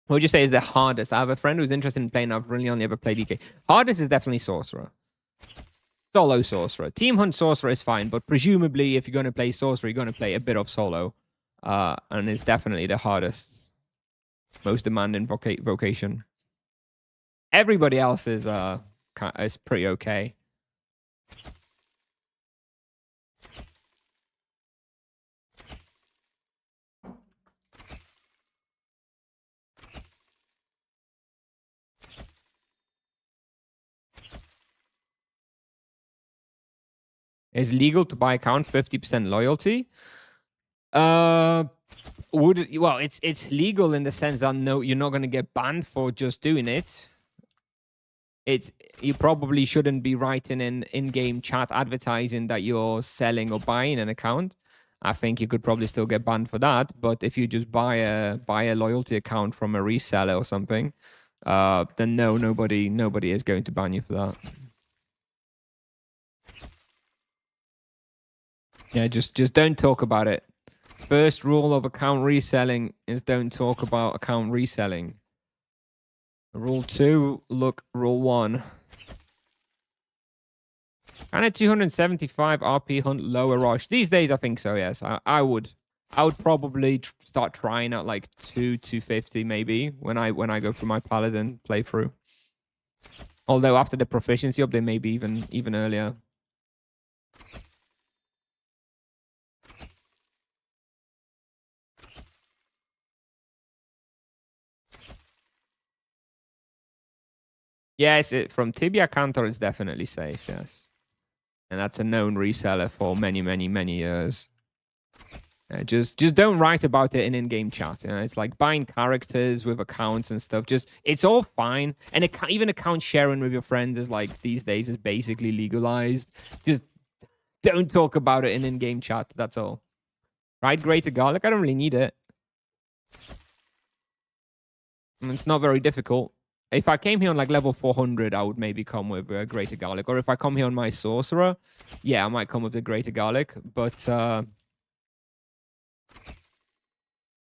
What would you say is the hardest? I have a friend who's interested in playing. I've really only ever played EK. Hardest is definitely Sorcerer. Solo Sorcerer. Team Hunt Sorcerer is fine, but presumably if you're going to play Sorcerer, you're going to play a bit of Solo. And it's definitely the hardest, most demanding vocation. Everybody else is pretty okay. Is legal to buy account 50% loyalty? Well, it's legal in the sense that no, you're not going to get banned for just doing it. You probably shouldn't be writing in-game chat advertising that you're selling or buying an account. I think you could probably still get banned for that. But if you just buy a loyalty account from a reseller or something, then no, nobody is going to ban you for that. Yeah, just don't talk about it. First rule of account reselling is don't talk about account reselling. Rule 2, look, rule 1. And a 275 RP hunt lower rush. These days, I think so, yes. I would probably start trying at like 250 maybe when I go through my Paladin playthrough. Although after the proficiency up, they may be even earlier. Yes, from Tibia Cantor is definitely safe, yes. And that's a known reseller for many, many, many years. Just don't write about it in in-game chat. You know? It's like buying characters with accounts and stuff. It's all fine. And even account sharing with your friends is like these days is basically legalized. Just don't talk about it in in-game chat. That's all. Right? Greater Garlic. I don't really need it. It's not very difficult. If I came here on like level 400, I would maybe come with Greater Garlic. Or if I come here on my Sorcerer, yeah, I might come with the Greater Garlic. But on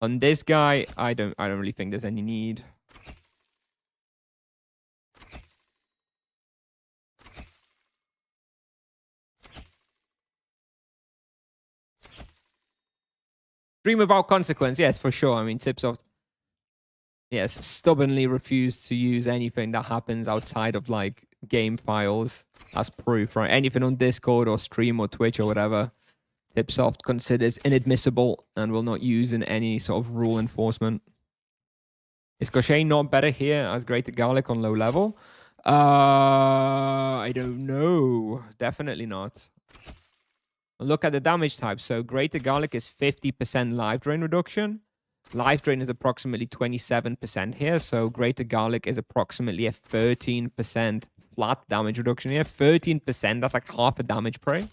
this guy, I don't really think there's any need. Dream without consequence, yes, for sure. I mean, Tipsoft, yes, stubbornly refused to use anything that happens outside of like game files as proof, right? Anything on Discord or stream or Twitch or whatever, Tipsoft considers inadmissible and will not use in any sort of rule enforcement. Is Gaucher not better here as Greater Garlic on low level? I don't know. Definitely not. Look at the damage type. So Greater Garlic is 50% life drain reduction. Life drain is approximately 27% here. So Greater Garlic is approximately a 13% flat damage reduction here. 13%, that's like half a damage prey.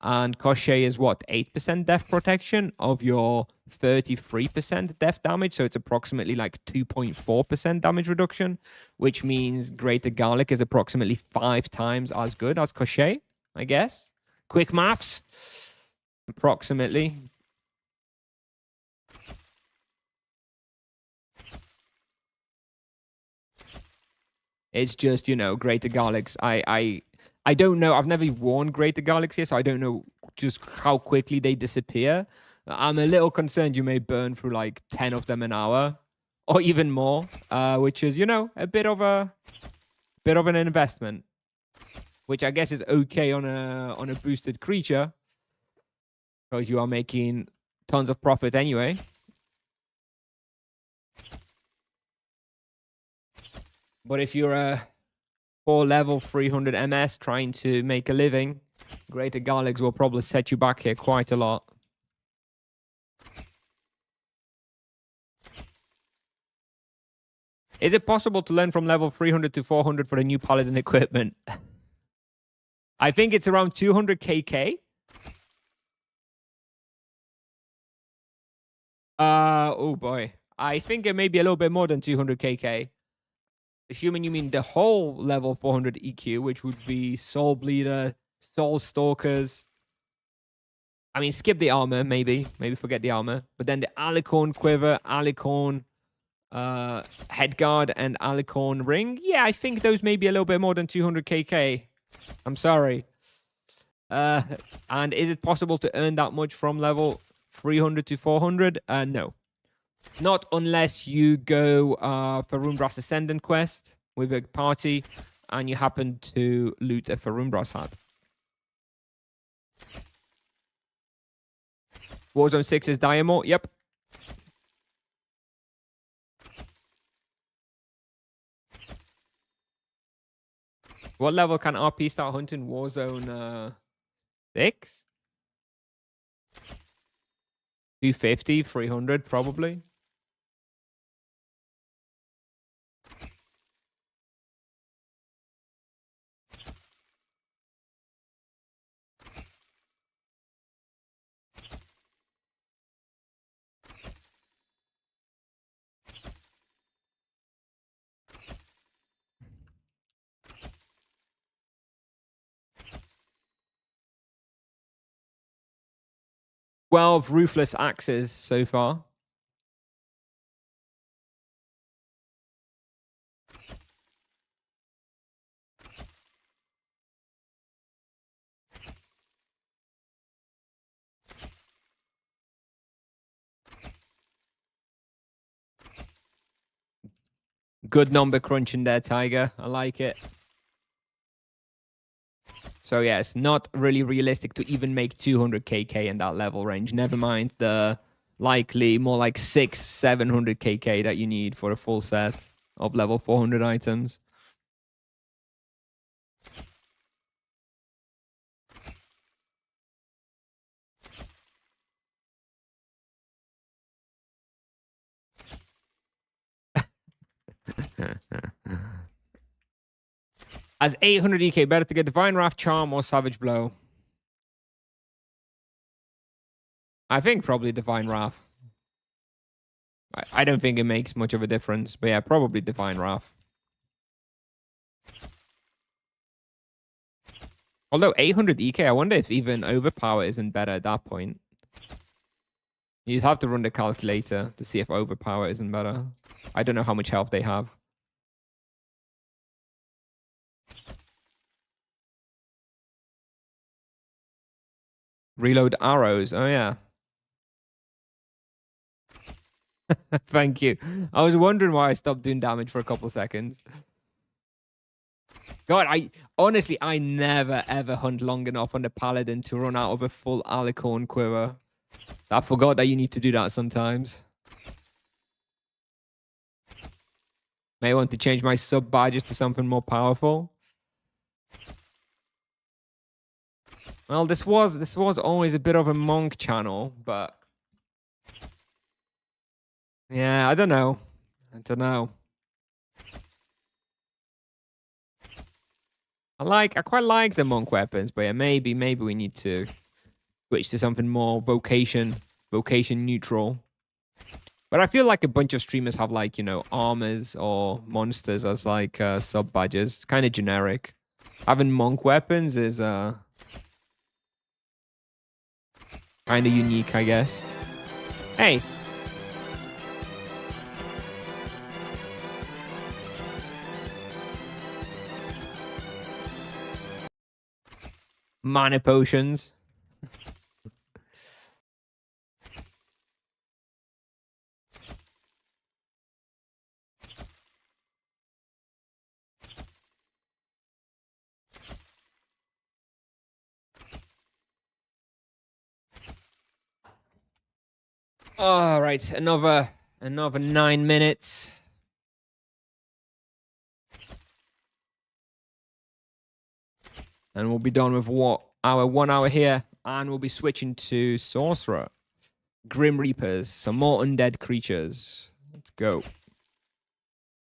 And Crochet is what? 8% death protection of your 33% death damage. So it's approximately like 2.4% damage reduction, which means Greater Garlic is approximately 5 times as good as Crochet, I guess. Quick maths. Approximately. It's just, you know, Greater Garlics. I don't know. I've never worn Greater Garlics here, so I don't know just how quickly they disappear. I'm a little concerned you may burn through like 10 of them an hour or even more, which is, you know, a bit of an investment, which I guess is okay on a boosted creature. because you are making tons of profit anyway. But if you're a 4-level 300 MS trying to make a living, Greater Galax will probably set you back here quite a lot. Is it possible to learn from level 300 to 400 for the new Paladin equipment? I think it's around 200 KK. Oh boy. I think it may be a little bit more than 200 KK. Assuming you mean the whole level 400 EQ, which would be Soul Bleeder, Soul Stalkers. I mean, skip the armor, maybe. Maybe forget the armor. But then the Alicorn Quiver, Alicorn Headguard, and Alicorn Ring. Yeah, I think those may be a little bit more than 200 KK. I'm sorry. And is it possible to earn that much from level 300 to 400? No. Not unless you go Farumbras Ascendant quest with a party and you happen to loot a Farumbras hat. Warzone 6 is Diamond. Yep. What level can RP start hunting Warzone 6? 250, 300 probably. Well, ruthless axes so far. Good number crunching there, Tiger. I like it. So yeah, it's not really realistic to even make 200 KK in that level range. Never mind the likely more like 600-700 KK that you need for a full set of level 400 items. As 800 EK, better to get Divine Wrath, Charm, or Savage Blow? I think probably Divine Wrath. I don't think it makes much of a difference, but yeah, probably Divine Wrath. Although 800 EK, I wonder if even Overpower isn't better at that point. You'd have to run the calculator to see if Overpower isn't better. I don't know how much health they have. Reload arrows. Oh, yeah. Thank you. I was wondering why I stopped doing damage for a couple of seconds. God, I never ever hunt long enough on the Paladin to run out of a full Alicorn Quiver. I forgot that you need to do that sometimes. May want to change my sub badges to something more powerful. Well, this was always a bit of a monk channel, but yeah, I don't know. I quite like the monk weapons, but yeah, maybe we need to switch to something more vocation neutral. But I feel like a bunch of streamers have like, you know, armors or monsters as like sub badges. It's kind of generic. Having monk weapons is kind of unique, I guess. Hey. Mana potions. All right, another 9 minutes. And we'll be done with our 1 hour here. And we'll be switching to Sorcerer. Grim Reapers, some more undead creatures. Let's go. I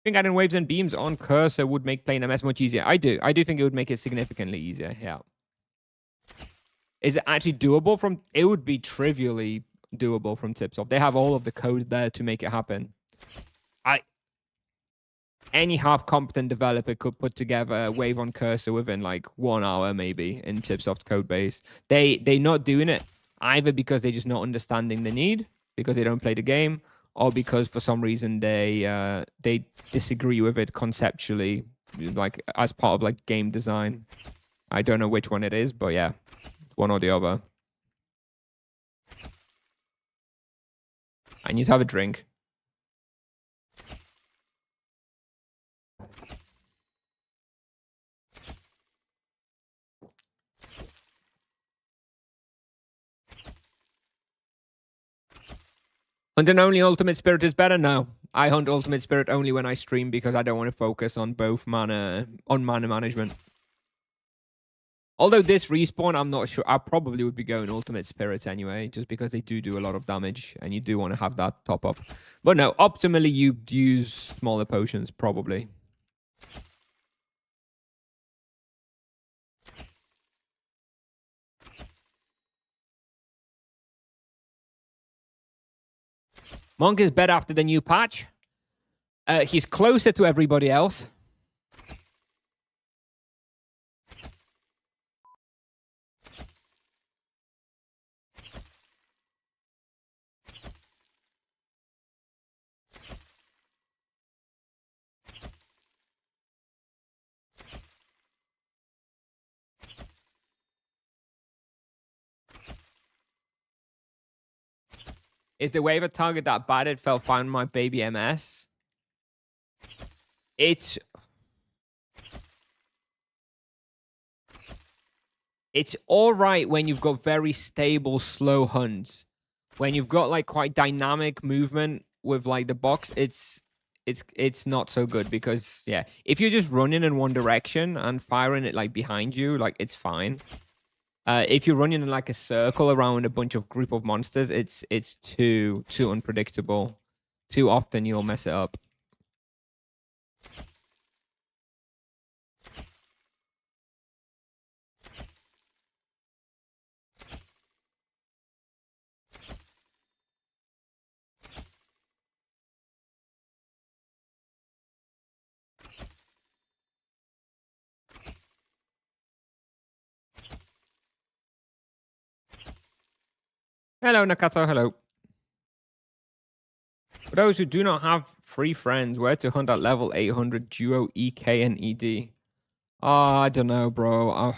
think adding waves and beams on Cursor would make playing MS much easier. I do think it would make it significantly easier, yeah. Is it actually doable from... It would be trivially doable from Tipsoft. They have all of the code there to make it happen. Any half-competent developer could put together a wave on Cursor within like 1 hour, maybe, in Tipsoft code base. They're not doing it either because they're just not understanding the need, because they don't play the game, or because for some reason they disagree with it conceptually, like as part of like game design. I don't know which one it is, but yeah, one or the other. I need to have a drink. Hunting only Ultimate Spirit is better? No. I hunt Ultimate Spirit only when I stream because I don't want to focus on both mana management. Although this respawn, I'm not sure. I probably would be going Ultimate Spirit anyway, just because they do a lot of damage, and you do want to have that top up. But no, optimally, you'd use smaller potions, probably. Monk is better after the new patch. He's closer to everybody else. Is the waiver target that bad it fell found my baby MS? It's all right when you've got very stable, slow hunts. When you've got like quite dynamic movement with like the box, it's not so good because yeah, if you're just running in one direction and firing it like behind you, like it's fine. If you're running in like a circle around a bunch of group of monsters, it's too unpredictable. Too often you'll mess it up. Hello, Nakato. Hello. For those who do not have free friends, where to hunt at level 800 duo EK and ED? Oh, I don't know, bro.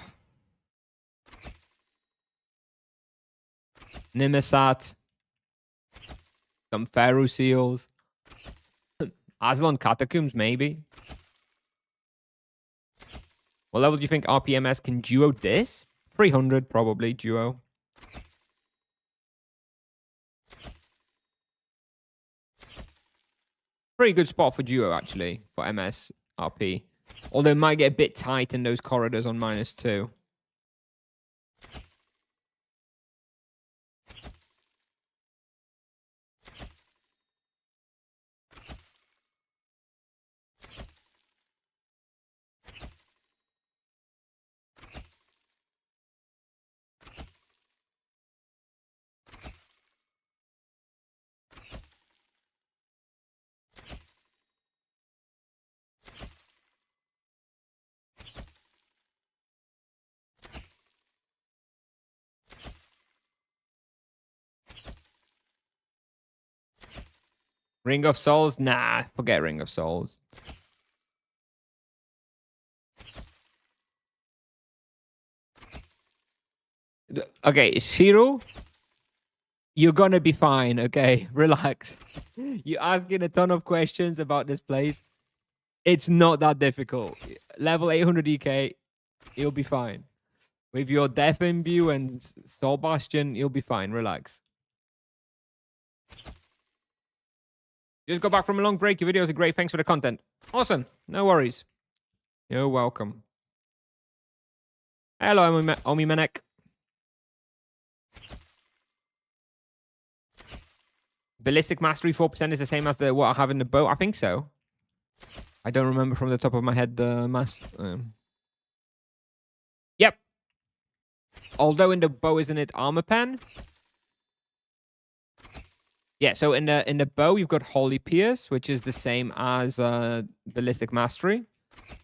Nimisat. Some Pharaoh Seals. Aslan Catacombs, maybe. What level do you think RPMS can duo this? 300, probably, duo. Pretty good spot for duo, actually, for MS RP. Although it might get a bit tight in those corridors on -2. Ring of Souls? Nah, forget Ring of Souls. Okay, Shiro, you're gonna be fine, okay? Relax. You're asking a ton of questions about this place. It's not that difficult. Level 800 EK, you'll be fine. With your Death Imbue and Soul Bastion, you'll be fine. Relax. Just got back from a long break. Your videos are great. Thanks for the content. Awesome. No worries. You're welcome. Hello, Omi Menek. Ballistic Mastery 4% is the same as what I have in the bow. I think so. I don't remember from the top of my head the mass. Yep. Although in the bow, isn't it armor pen? Yeah, so in the bow, you've got Holy Pierce, which is the same as Ballistic Mastery.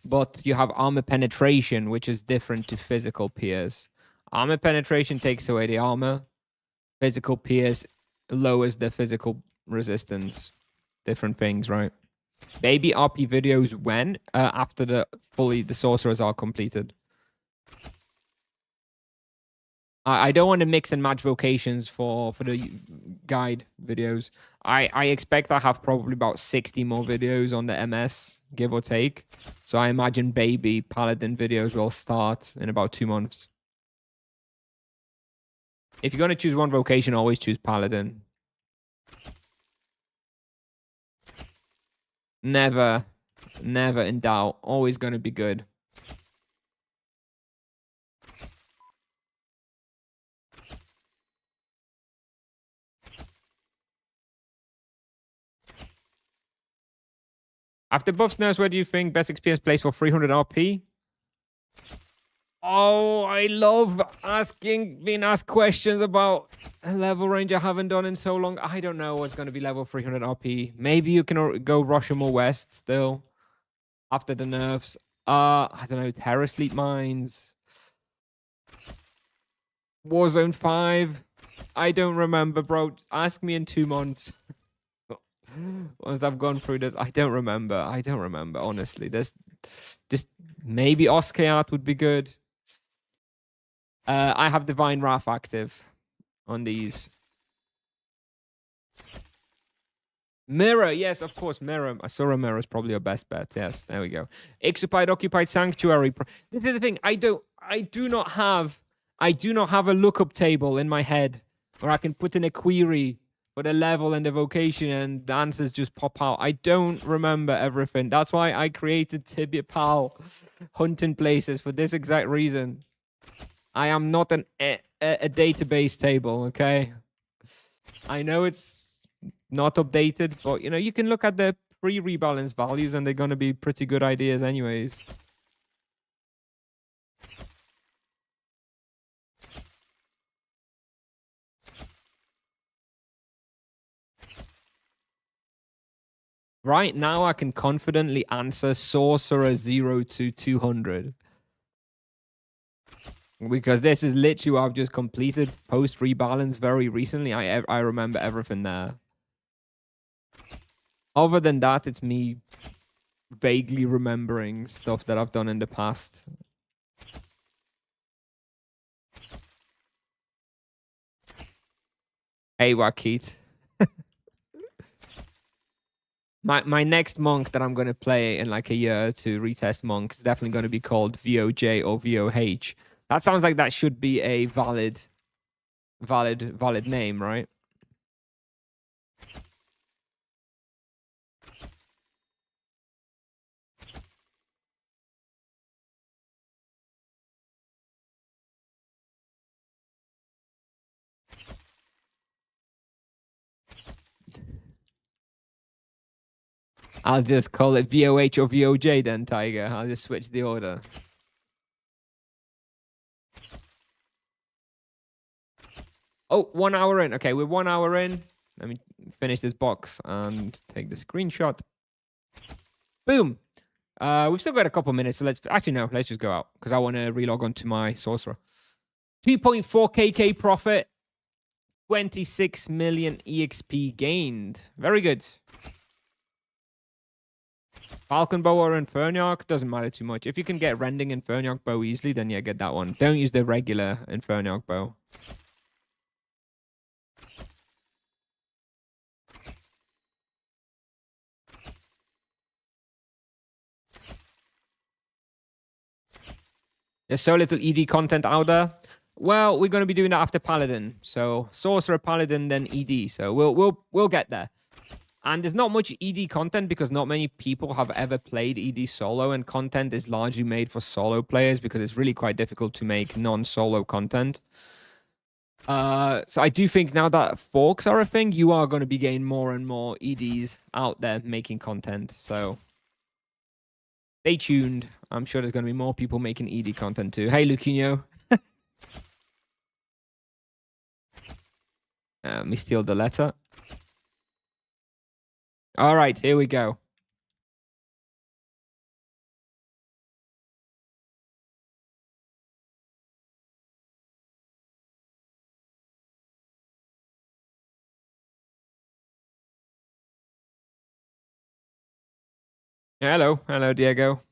But you have armor penetration, which is different to physical pierce. Armor penetration takes away the armor. Physical pierce lowers the physical resistance. Different things, right? Baby RP videos when? After the sorcerers are completed. I don't want to mix and match vocations for the guide videos. I expect I have probably about 60 more videos on the MS, give or take. So I imagine baby paladin videos will start in about 2 months. If you're going to choose one vocation, always choose paladin. Never in doubt. Always going to be good. After buffs nerfs, where do you think best experience place for 300 RP? Oh, I love being asked questions about a level range I haven't done in so long. I don't know what's going to be level 300 RP. Maybe you can go Rashomon West still after the nerfs. I don't know, Terror Sleep Mines. Warzone 5. I don't remember, bro. Ask me in 2 months. Once I've gone through this, I don't remember, honestly. There's just maybe Oscar art would be good. I have Divine Wrath active on these. Mirror, yes, of course, Mirror. Asura Mirror is probably your best bet. Yes, there we go. Occupied Sanctuary. This is the thing. I do not have a lookup table in my head where I can put in a query for the level and the vocation and the answers just pop out. I don't remember everything. That's why I created Tibia Pal hunting places for this exact reason. I am not a database table, okay? I know it's not updated, but you can look at the pre-rebalance values and they're going to be pretty good ideas anyways. Right now I can confidently answer Sorcerer 0 to 200. Because this is literally what I've just completed post rebalance very recently. I remember everything there. Other than that, it's me vaguely remembering stuff that I've done in the past. Hey, Wakit. My next monk that I'm going to play in like a year to retest monk is definitely going to be called VOJ or VOH. That sounds like that should be a valid name, right? I'll just call it VOH or VOJ then, Tiger. I'll just switch the order. Oh, 1 hour in. Okay, we're 1 hour in. Let me finish this box and take the screenshot. Boom. We've still got a couple minutes, so let's just go out because I want to relog onto my sorcerer. 2.4 KK profit, 26 million EXP gained. Very good. Falcon Bow or Inferniarch doesn't matter too much. If you can get Rending Inferniarch Bow easily, then yeah, get that one. Don't use the regular Inferniarch Bow. There's so little ED content out there. Well, we're going to be doing that after Paladin. So Sorcerer, Paladin, then ED. So we'll get there. And there's not much ED content because not many people have ever played ED solo, and content is largely made for solo players because it's really quite difficult to make non-solo content. So I do think now that forks are a thing, you are going to be getting more and more EDs out there making content. So stay tuned. I'm sure there's going to be more people making ED content too. Hey, Luquinho. Let me steal the letter. All right, here we go. Hello. Hello, Diego.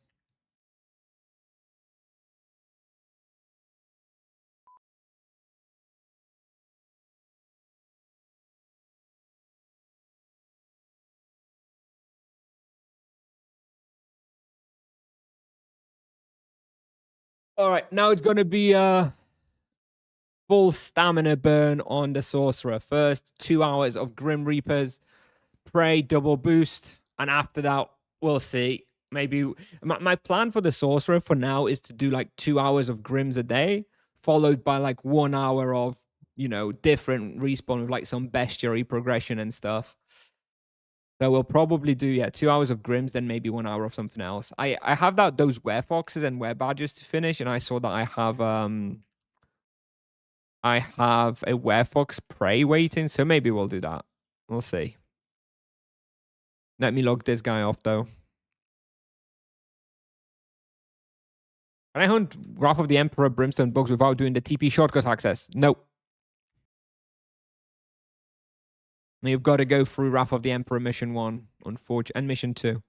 All right, now it's going to be a full stamina burn on the Sorcerer. First 2 hours of Grim Reapers, Prey, double boost, and after that, we'll see. Maybe my plan for the Sorcerer for now is to do like 2 hours of Grims a day, followed by like 1 hour of, different respawn with like some bestiary progression and stuff. So we'll probably do 2 hours of Grims, then maybe 1 hour of something else. I have those Werefoxes and Werebadgers to finish, and I saw that I have a Werefox Prey waiting, so maybe we'll do that. We'll see. Let me log this guy off though. Can I hunt Wrath of the Emperor Brimstone bugs without doing the TP shortcut access? No. You've got to go through Wrath of the Emperor mission 1, unfortunately, and mission 2.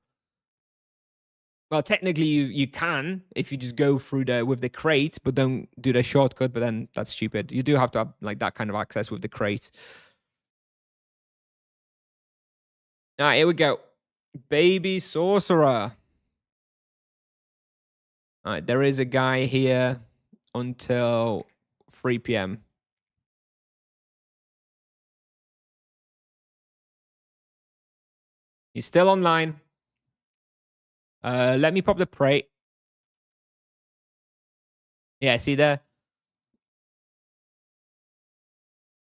Well, technically you can if you just go through with the crate, but don't do the shortcut, but then that's stupid. You do have to have like that kind of access with the crate. All right, here we go. Baby Sorcerer. All right, there is a guy here until 3 p.m. He's still online. Let me pop the Prey. Yeah, see there?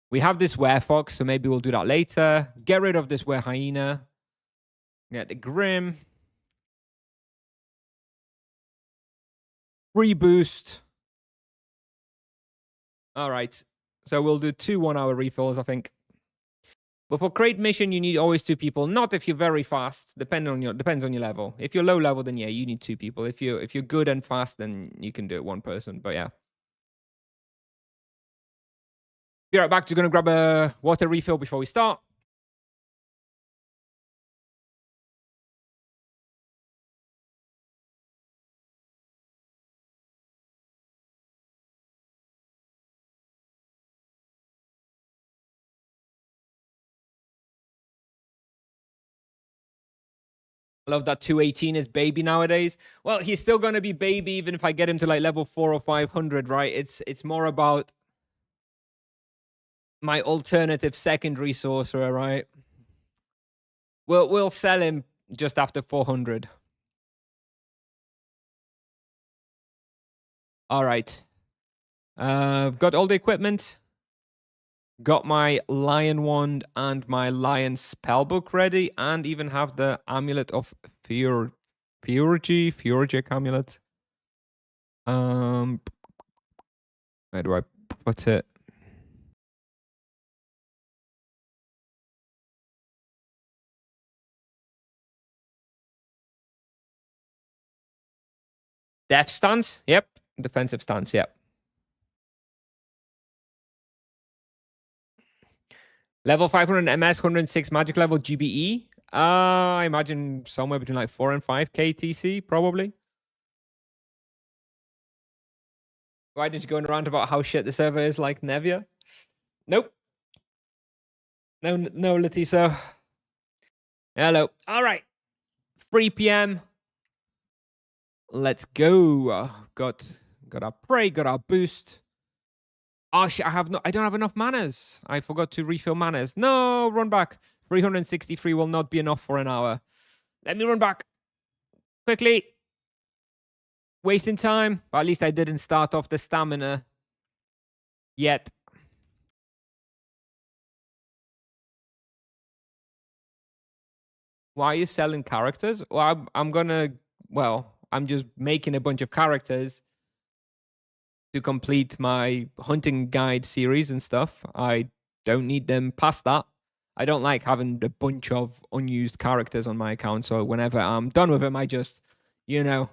We have this Werefox, so maybe we'll do that later. Get rid of this Werehyena. Get the Grim. Free boost. All right. So we'll do 2 1-hour refills, I think. But for crate mission, you need always 2 people. Not if you're very fast. Depends on your level. If you're low level, then yeah, you need 2 people. If you're good and fast, then you can do it 1 person. But yeah. Be right back. Just gonna grab a water refill before we start. I love that 218 is baby nowadays. Well, he's still gonna be baby even if I get him to like level 4 or 500, right? It's more about my alternative secondary sorcerer, right? We'll sell him just after 400. All right. Got all the equipment. Got my Lion Wand and my Lion Spellbook ready, and even have the Amulet of Purgy Amulet. Where do I put it? Death stance. Yep. Defensive stance. Yep. Level 500 MS, 106 magic level GBE. I imagine somewhere between like 4 and 5 KTC, probably. Why did you go around about how shit the server is like Nevia? Nope. No, Letiso. Hello. All right. 3 p.m. Let's go. Got our Prey, got our boost. Oh shit! I don't have enough manners. I forgot to refill manners. No, run back. 363 will not be enough for an hour. Let me run back quickly. Wasting time. But at least I didn't start off the stamina yet. Why are you selling characters? Well, I'm gonna. Well, I'm just making a bunch of characters to complete my hunting guide series and stuff. I don't need them past that. I don't like having a bunch of unused characters on my account. So whenever I'm done with them, I just, I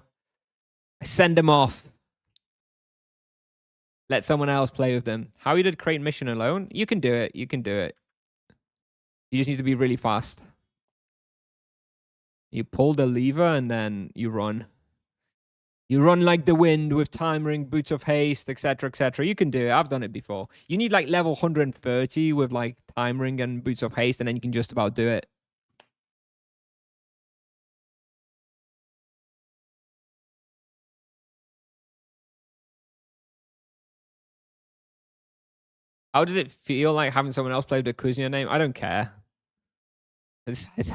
send them off. Let someone else play with them. How you did create mission alone? You can do it. You can do it. You just need to be really fast. You pull the lever and then you run. You run like the wind with time ring, boots of haste, etc., etc. You can do it. I've done it before. You need like level 130 with like time ring and boots of haste, and then you can just about do it. How does it feel like having someone else play the Kuznia name? I don't care.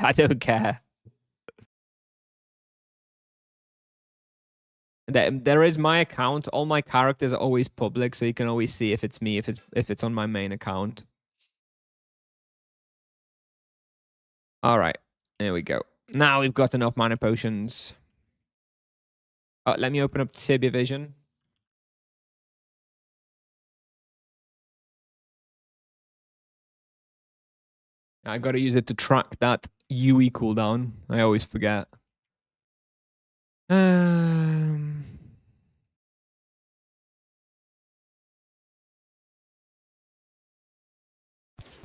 I don't care. There is my account. All my characters are always public, so you can always see if it's me, if it's on my main account. All right, there we go. Now we've got enough mana potions. Let me open up Tibia Vision. I got to use it to track that UE cooldown. I always forget.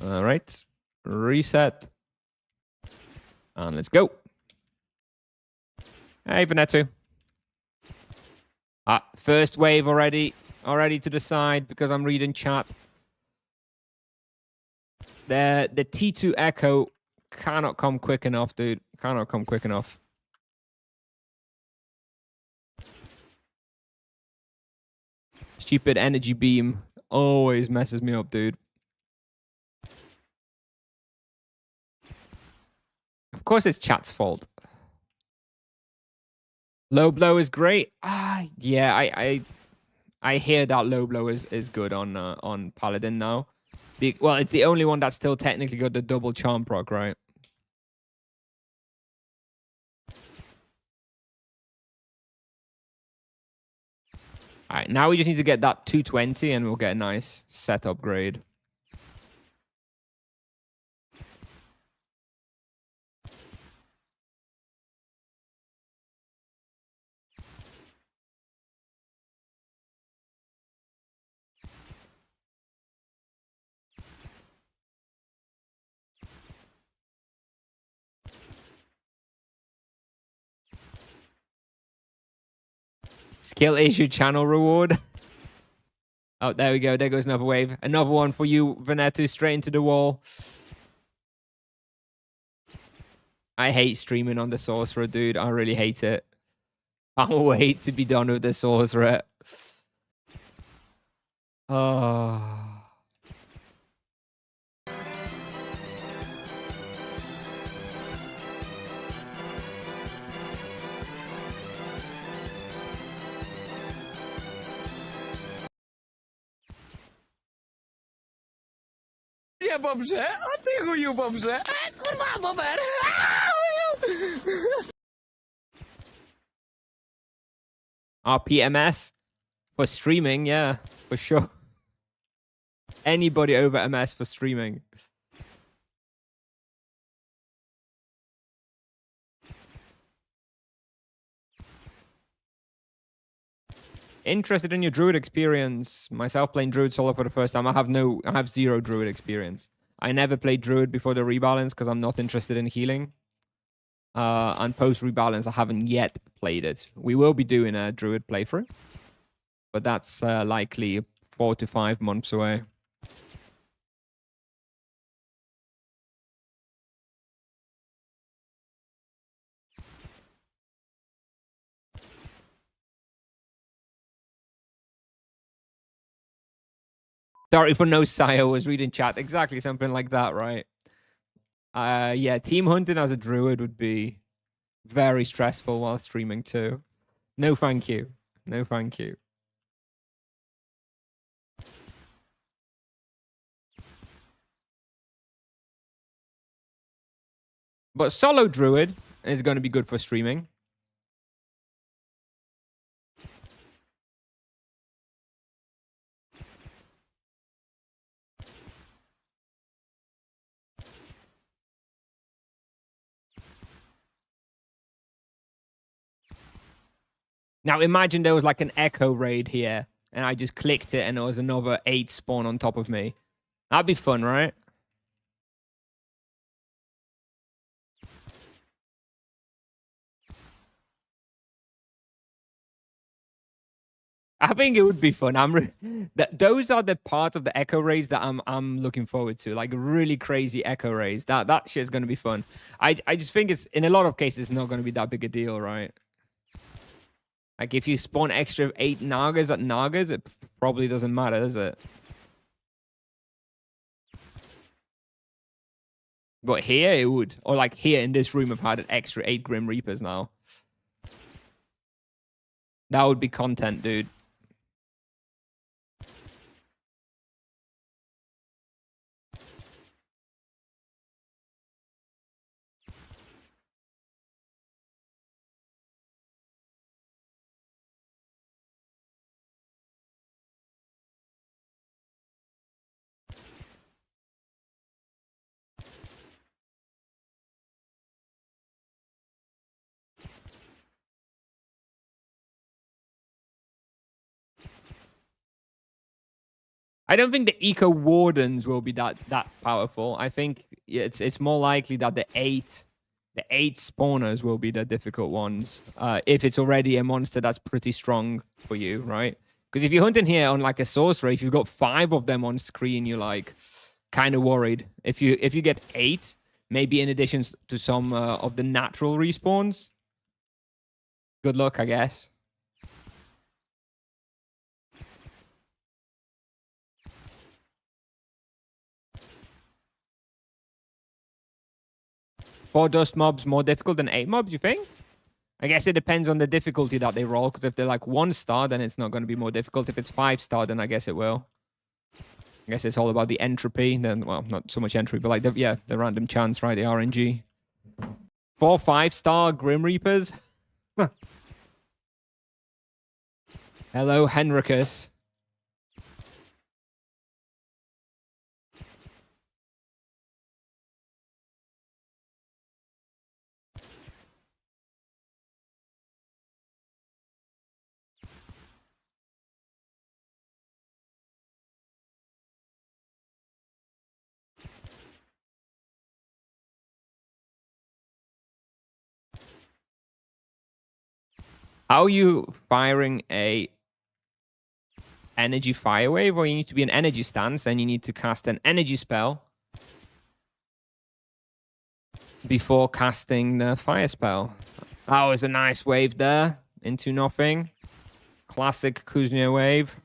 All right. Reset. And let's go. Hey, Veneto. First wave already. Already to the side because I'm reading chat. The T2 Echo cannot come quick enough, dude. Cannot come quick enough. Stupid energy beam always messes me up, dude. Of course it's chat's fault. Low blow is great. Yeah, I hear that low blow is good on Paladin now. Well, it's the only one that's still technically got the double charm proc, right? All right, now we just need to get that 220 and we'll get a nice set upgrade. Skill issue channel reward. Oh, there we go. There goes another wave. Another one for you, Veneto, straight into the wall. I hate streaming on the Sorcerer, dude. I really hate it. Can't wait to be done with the Sorcerer. Oh. Nie dobrze, a ty chuju dobrze. Kurwa, bober. RPMS for streaming, yeah, for sure. Anybody over MS for streaming. Interested in your druid experience? Myself playing druid solo for the first time. I have zero druid experience. I never played druid before the rebalance because I'm not interested in healing. And post rebalance, I haven't yet played it. We will be doing a druid playthrough, but that's likely 4 to 5 months away. Sorry for no Sire was reading chat. Exactly, something like that, right? Yeah, team hunting as a druid would be very stressful while streaming too. No, thank you. No, thank you. But solo druid is going to be good for streaming. Now imagine there was like an echo raid here and I just clicked it and there was another 8 spawn on top of me. That'd be fun, right? I think it would be fun. Those are the parts of the echo rays that I'm looking forward to. Like really crazy echo rays. That shit's gonna be fun. I just think it's in a lot of cases it's not gonna be that big a deal, right? Like if you spawn extra 8 Nagas at Nagas, it probably doesn't matter, does it? But here it would. Or like here in this room I've had an extra 8 Grim Reapers now. That would be content, dude. I don't think the Eco Wardens will be that powerful. I think it's more likely that the eight spawners will be the difficult ones. If it's already a monster that's pretty strong for you, right? Because if you're hunting here on like a sorcerer, if you've got 5 of them on screen, you're like kind of worried. If you get 8, maybe in addition to some of the natural respawns, good luck, I guess. Four dust mobs more difficult than 8 mobs, you think? I guess it depends on the difficulty that they roll, because if they're like 1 star, then it's not going to be more difficult. If it's 5 star, then I guess it will. I guess it's all about the entropy. Then, well, not so much entropy, but like, the random chance, right? The RNG. 4 5-star Grim Reapers. Hello, Henricus. How are you firing a energy fire wave? Or you need to be an energy stance, and you need to cast an energy spell before casting the fire spell. That was a nice wave there into nothing. Classic Kuznia wave.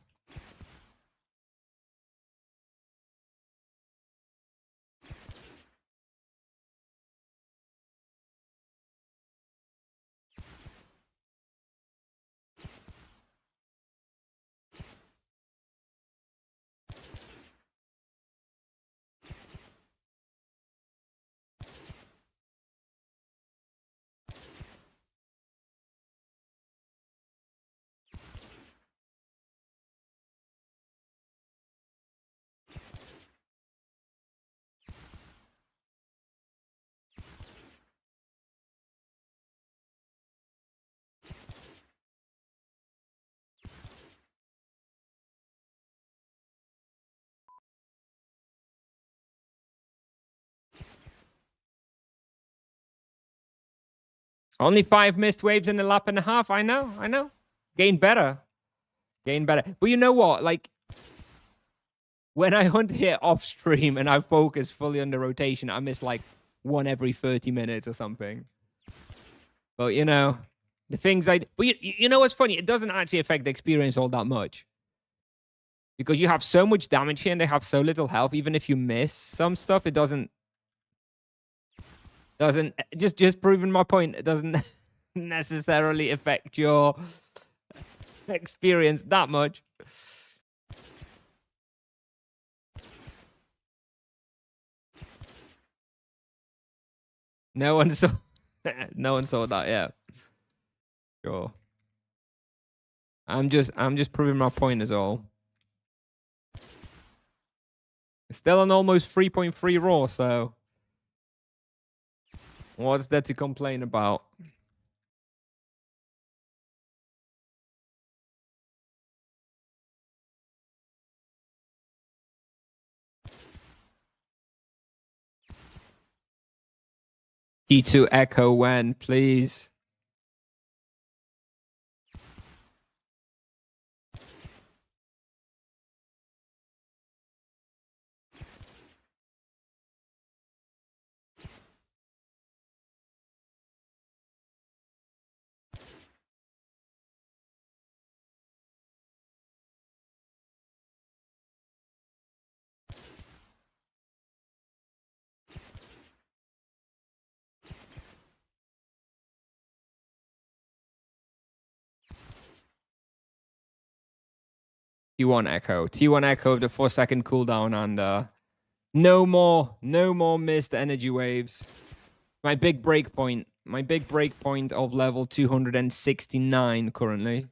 Only 5 missed waves in a lap and a half. I know. Gain better. But you know what? Like, when I hunt here off stream and I focus fully on the rotation, I miss like 1 every 30 minutes or something. But you know, the things but you know what's funny? It doesn't actually affect the experience all that much. Because you have so much damage here and they have so little health. Even if you miss some stuff, it doesn't just proving my point. It doesn't necessarily affect your experience that much. No one saw no one saw that, yeah. Sure. I'm just proving my point is all. It's still an almost 3.3 raw, so what's there to complain about? T2 echo when, please. T1 echo. T1 echo of the 4-second cooldown and no more missed energy waves. My big break point of level 269 currently.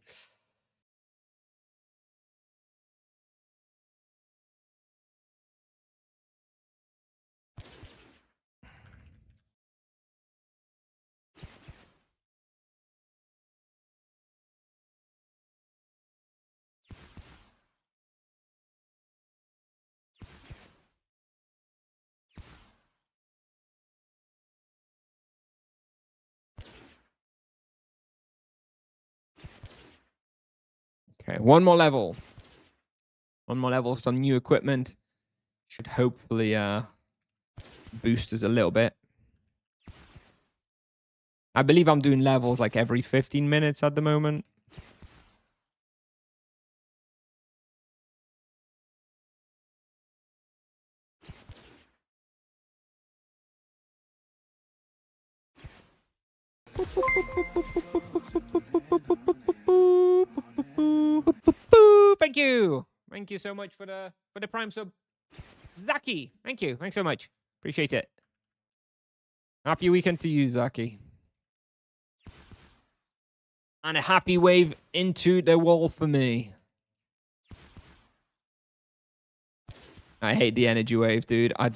Okay, one more level. One more level, some new equipment. Should hopefully boost us a little bit. I believe I'm doing levels like every 15 minutes at the moment. Thank you. Thank you so much for the prime sub. Zaki, thank you. Thanks so much. Appreciate it. Happy weekend to you, Zaki. And a happy wave into the wall for me. I hate the energy wave, dude. I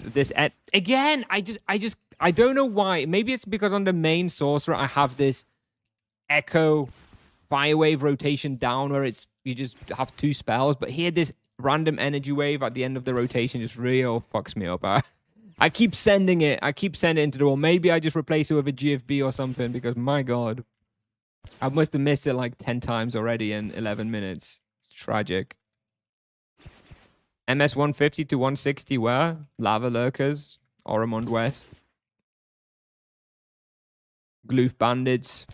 don't know why. Maybe it's because on the main sorcerer I have this echo fire wave rotation down where you just have 2 spells, but here this random energy wave at the end of the rotation just real fucks me up. I keep sending it. I keep sending it into the wall. Maybe I just replace it with a GFB or something because my god. I must have missed it like 10 times already in 11 minutes. It's tragic. MS 150 to 160 where? Lava Lurkers, Oromond West. Gloof Bandits,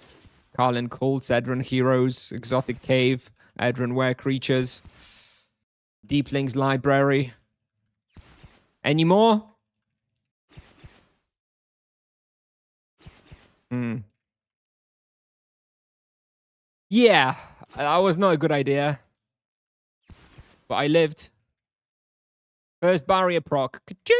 Carlin Cults, Edron Heroes, Exotic Cave, Edron Ware Creatures, Deeplings Library. Any more? Yeah, that was not a good idea. But I lived. First barrier proc. Ka-ching!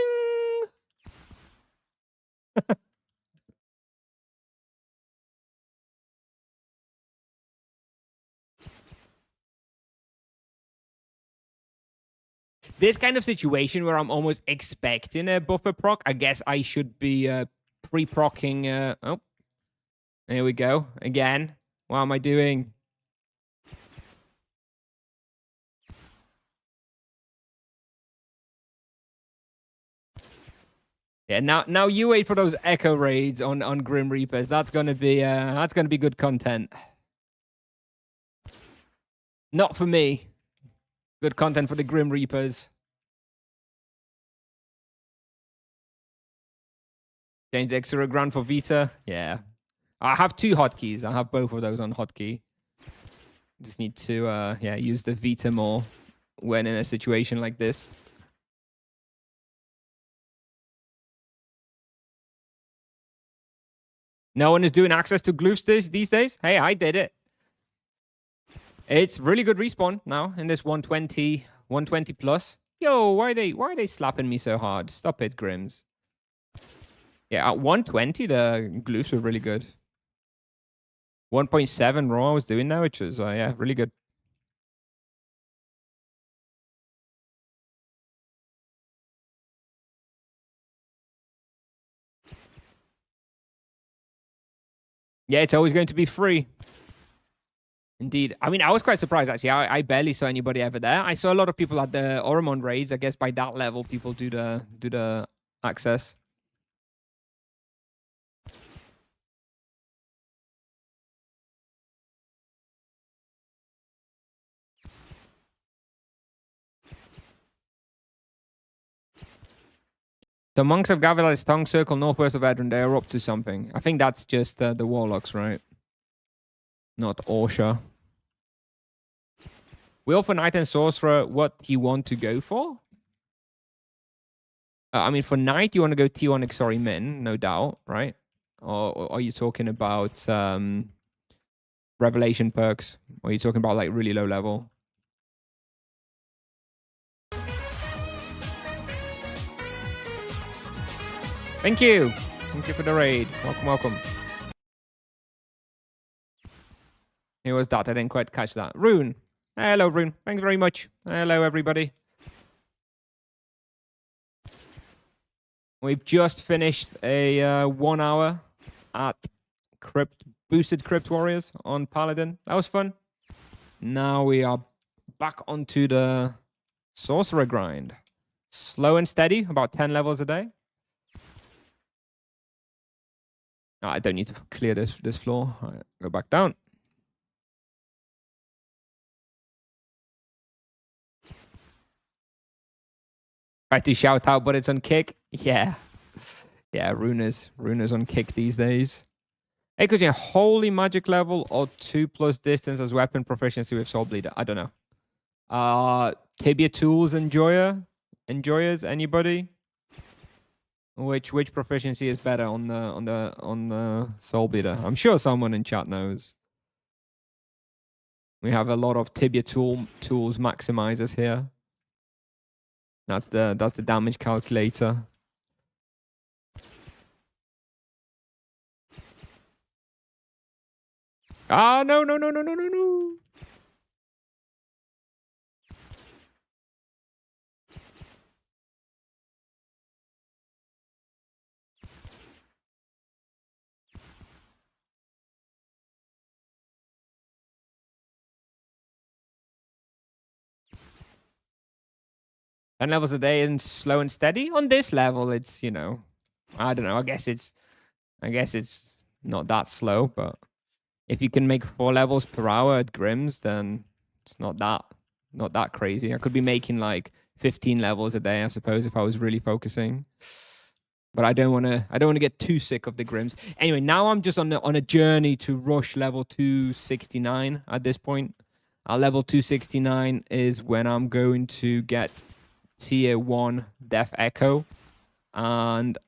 This kind of situation where I'm almost expecting a buffer proc, I guess I should be pre-procking. Oh, there we go. Again. What am I doing? Yeah, now you wait for those echo raids on Grim Reapers. That's gonna be good content. Not for me. Good content for the Grim Reapers. Change Extra Grand for Vita. Yeah. I have 2 hotkeys. I have both of those on hotkey. Just need to use the Vita more. when in a situation like this. No one is doing access to glyphs these days. Hey, I did it. It's really good respawn now in this 120 plus. Yo, why are they slapping me so hard? Stop it, Grims. Yeah, at 120 the glyphs were really good. 1.7 raw I was doing now, which was yeah, really good. Yeah, it's always going to be free. Indeed. I mean, I was quite surprised, actually. I barely saw anybody ever there. I saw a lot of people at the Oromon raids. I guess by that level, people do the access. The monks have gathered at a tongue circle northwest of Edron. They are up to something. I think that's just the warlocks, right? Not Orsha. Will for Knight and Sorcerer, what you want to go for? I mean, for Knight, you want to go T1 Exori Min, no doubt, right? Or are you talking about Revelation perks? Or are you talking about like really low level? Thank you. Thank you for the raid. Welcome, welcome. Who was that? I didn't quite catch that. Rune. Hello, Rune. Thanks very much. Hello, everybody. We've just finished a 1 hour at boosted Crypt Warriors on Paladin. That was fun. Now we are back onto the Sorcerer grind. Slow and steady, about 10 levels a day. Oh, I don't need to clear this floor. All right, go back down. Right to shout out, but it's on kick. Yeah. Yeah, Runa's on kick these days. Hey, could you holy magic level or 2+ distance as weapon proficiency with Soul Bleeder? I don't know. Tibia tools enjoyers, anybody? Which proficiency is better on the Soul Bleeder? I'm sure someone in chat knows. We have a lot of Tibia tools maximizers here. That's the damage calculator. Ah, no. 10 levels a day and slow and steady. On this level, it's, you know, I don't know. I guess it's not that slow, but if you can make 4 levels per hour at Grims, then it's not that crazy. I could be making like 15 levels a day, I suppose, if I was really focusing. But I don't want to get too sick of the Grims. Anyway, now I'm just on a journey to rush level 269 at this point. Level 269 is when I'm going to get tier 1 Death Echo, and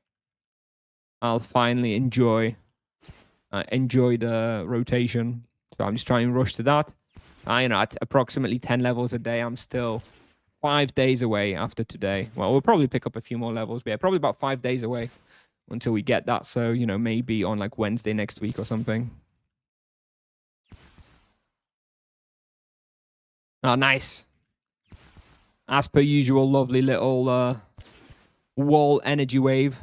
I'll finally enjoy the rotation. So I'm just trying to rush to that. You know, at approximately 10 levels a day, I'm still 5 days away after today. Well, we'll probably pick up a few more levels, but yeah, probably about 5 days away until we get that. So, you know, maybe on like Wednesday next week or something. Oh, nice. As per usual, lovely little wall energy wave.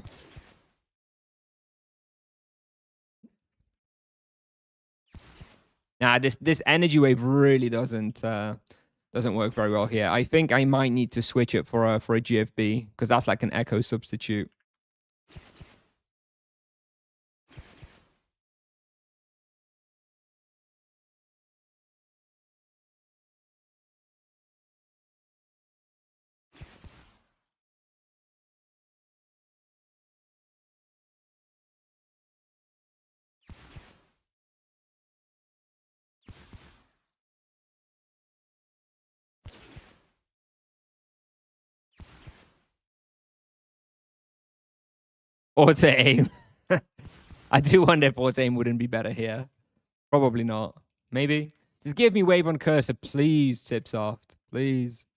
Nah, this energy wave really doesn't work very well here. I think I might need to switch it for a GFB because that's like an echo substitute. Auto aim. I do wonder if auto aim wouldn't be better here. Probably not. Maybe. Just give me wave on cursor, please, Tipsoft. Please.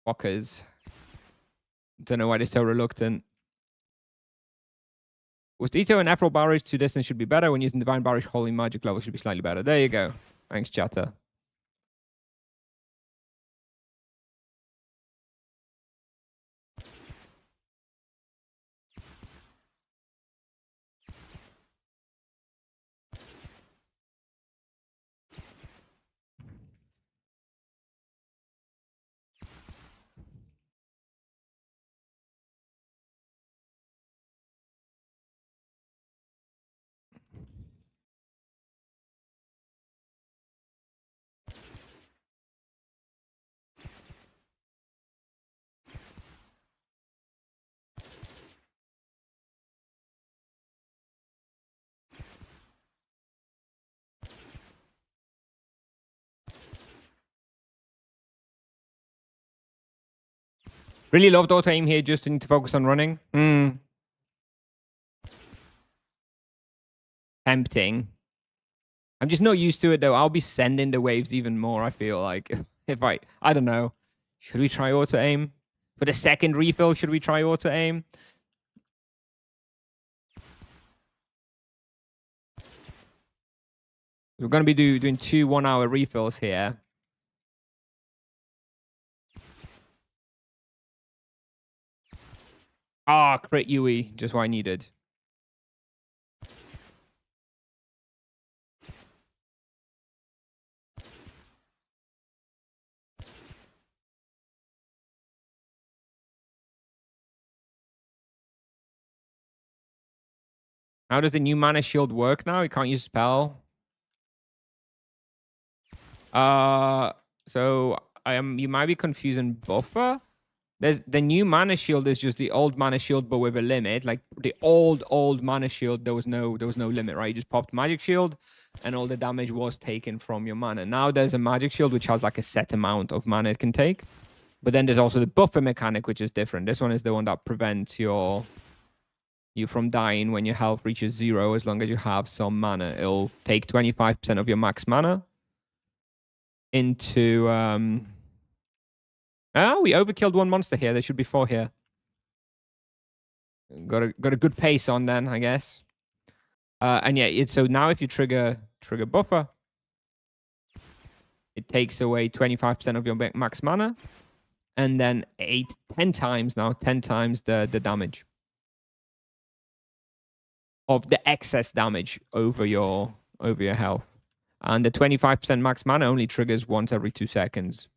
Fuckers. Don't know why they're so reluctant. With Ito and Ephral barrage, 2 distance should be better. When using Divine Barrage, Holy Magic level should be slightly better. There you go. Thanks, chatter. Really loved auto aim here, just need to focus on running. Tempting. I'm just not used to it though. I'll be sending the waves even more, I feel like. If I don't know. Should we try auto aim? For the second refill, should we try auto aim? We're going to be doing 2 1-hour refills here. Ah, crit Yui, just what I needed. How does the new mana shield work now? You can't use spell. So you might be confusing buffer. There's the new mana shield is just the old mana shield, but with a limit. Like the old mana shield, there was no limit, right? You just popped magic shield, and all the damage was taken from your mana. Now there's a magic shield which has like a set amount of mana it can take, but then there's also the buffer mechanic, which is different. This one is the one that prevents you from dying when your health reaches 0. As long as you have some mana, it'll take 25% of your max mana into Oh, we overkilled 1 monster here. There should be 4 here. Got a good pace on then, I guess. And yeah, so now if you trigger buffer, it takes away 25% of your max mana, and then 10 times the damage of the excess damage over your health. And the 25% max mana only triggers once every 2 seconds.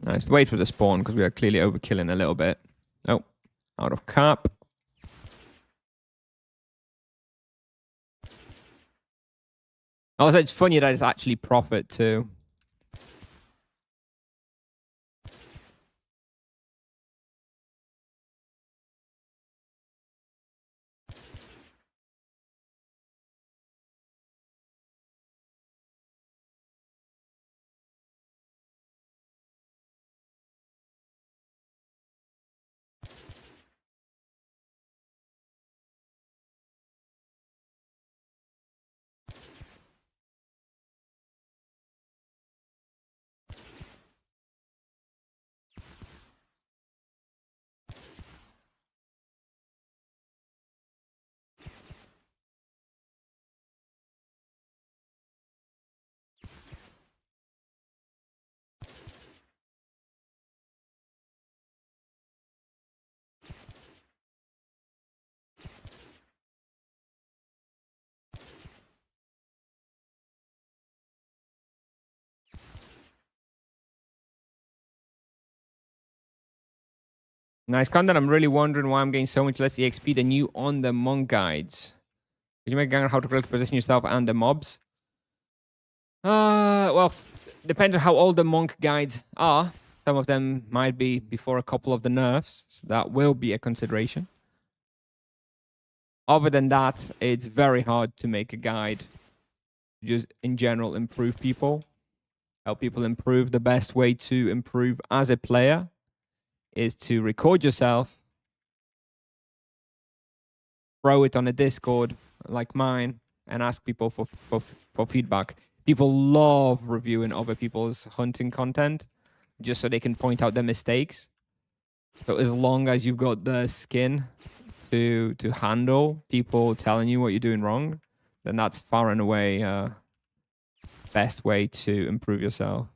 Nice. Wait for the spawn because we are clearly overkilling a little bit. Oh, out of cap. Also, it's funny that it's actually profit too. Nice content. I'm really wondering why I'm getting so much less EXP than you on the monk guides. Did you make a gang on how to correctly position yourself and the mobs? Well, depends on how old the monk guides are. Some of them might be before a couple of the nerfs, so that will be a consideration. Other than that, it's very hard to make a guide to just in general improve people, help people improve. The best way to improve as a player is to record yourself, throw it on a Discord like mine, and ask people for feedback. People love reviewing other people's hunting content just so they can point out their mistakes. So as long as you've got the skin to handle people telling you what you're doing wrong, then that's far and away best way to improve yourself.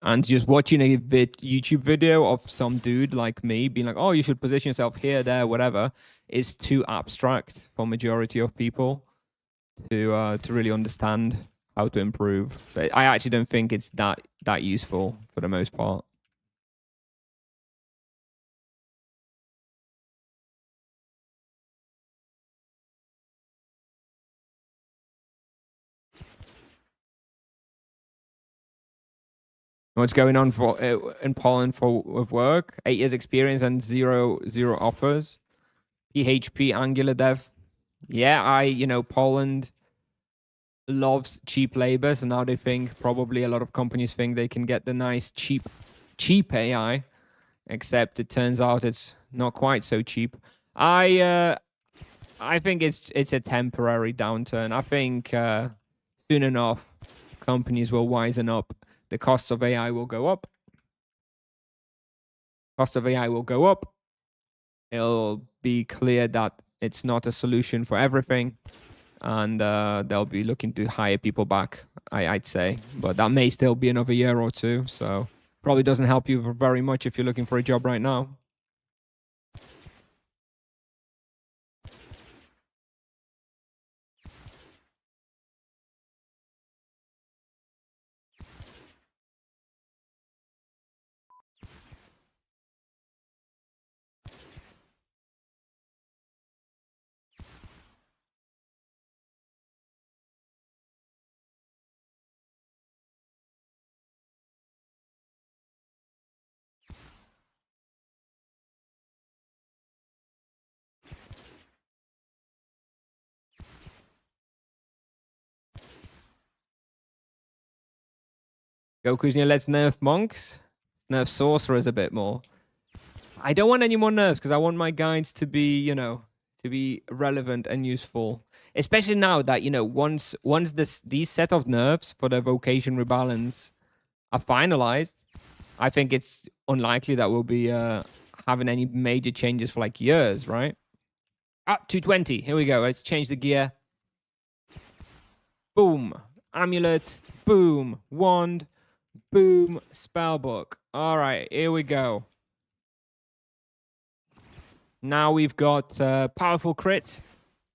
And just watching a YouTube video of some dude like me being like, oh, you should position yourself here, there, whatever, is too abstract for majority of people to really understand how to improve. So I actually don't think it's that useful for the most part. What's going on for in Poland with work? 8 years experience and zero offers. PHP Angular dev. Yeah, Poland loves cheap labor, so now they think probably a lot of companies think they can get the nice cheap AI, except it turns out it's not quite so cheap. I think it's a temporary downturn. I think soon enough companies will wisen up. The costs of AI will go up. Cost of AI will go up. It'll be clear that it's not a solution for everything, and they'll be looking to hire people back, I'd say. But that may still be another year or two, so probably doesn't help you very much if you're looking for a job right now. Goku's let's nerf monks. Let's nerf sorcerers a bit more. I don't want any more nerfs because I want my guides to be, to be relevant and useful. Especially now that, once these set of nerfs for the vocation rebalance are finalized, I think it's unlikely that we'll be having any major changes for like years, right? 220. Here we go. Let's change the gear. Boom. Amulet. Boom. Wand. Boom. Spellbook. All right. Here we go. Now we've got powerful crit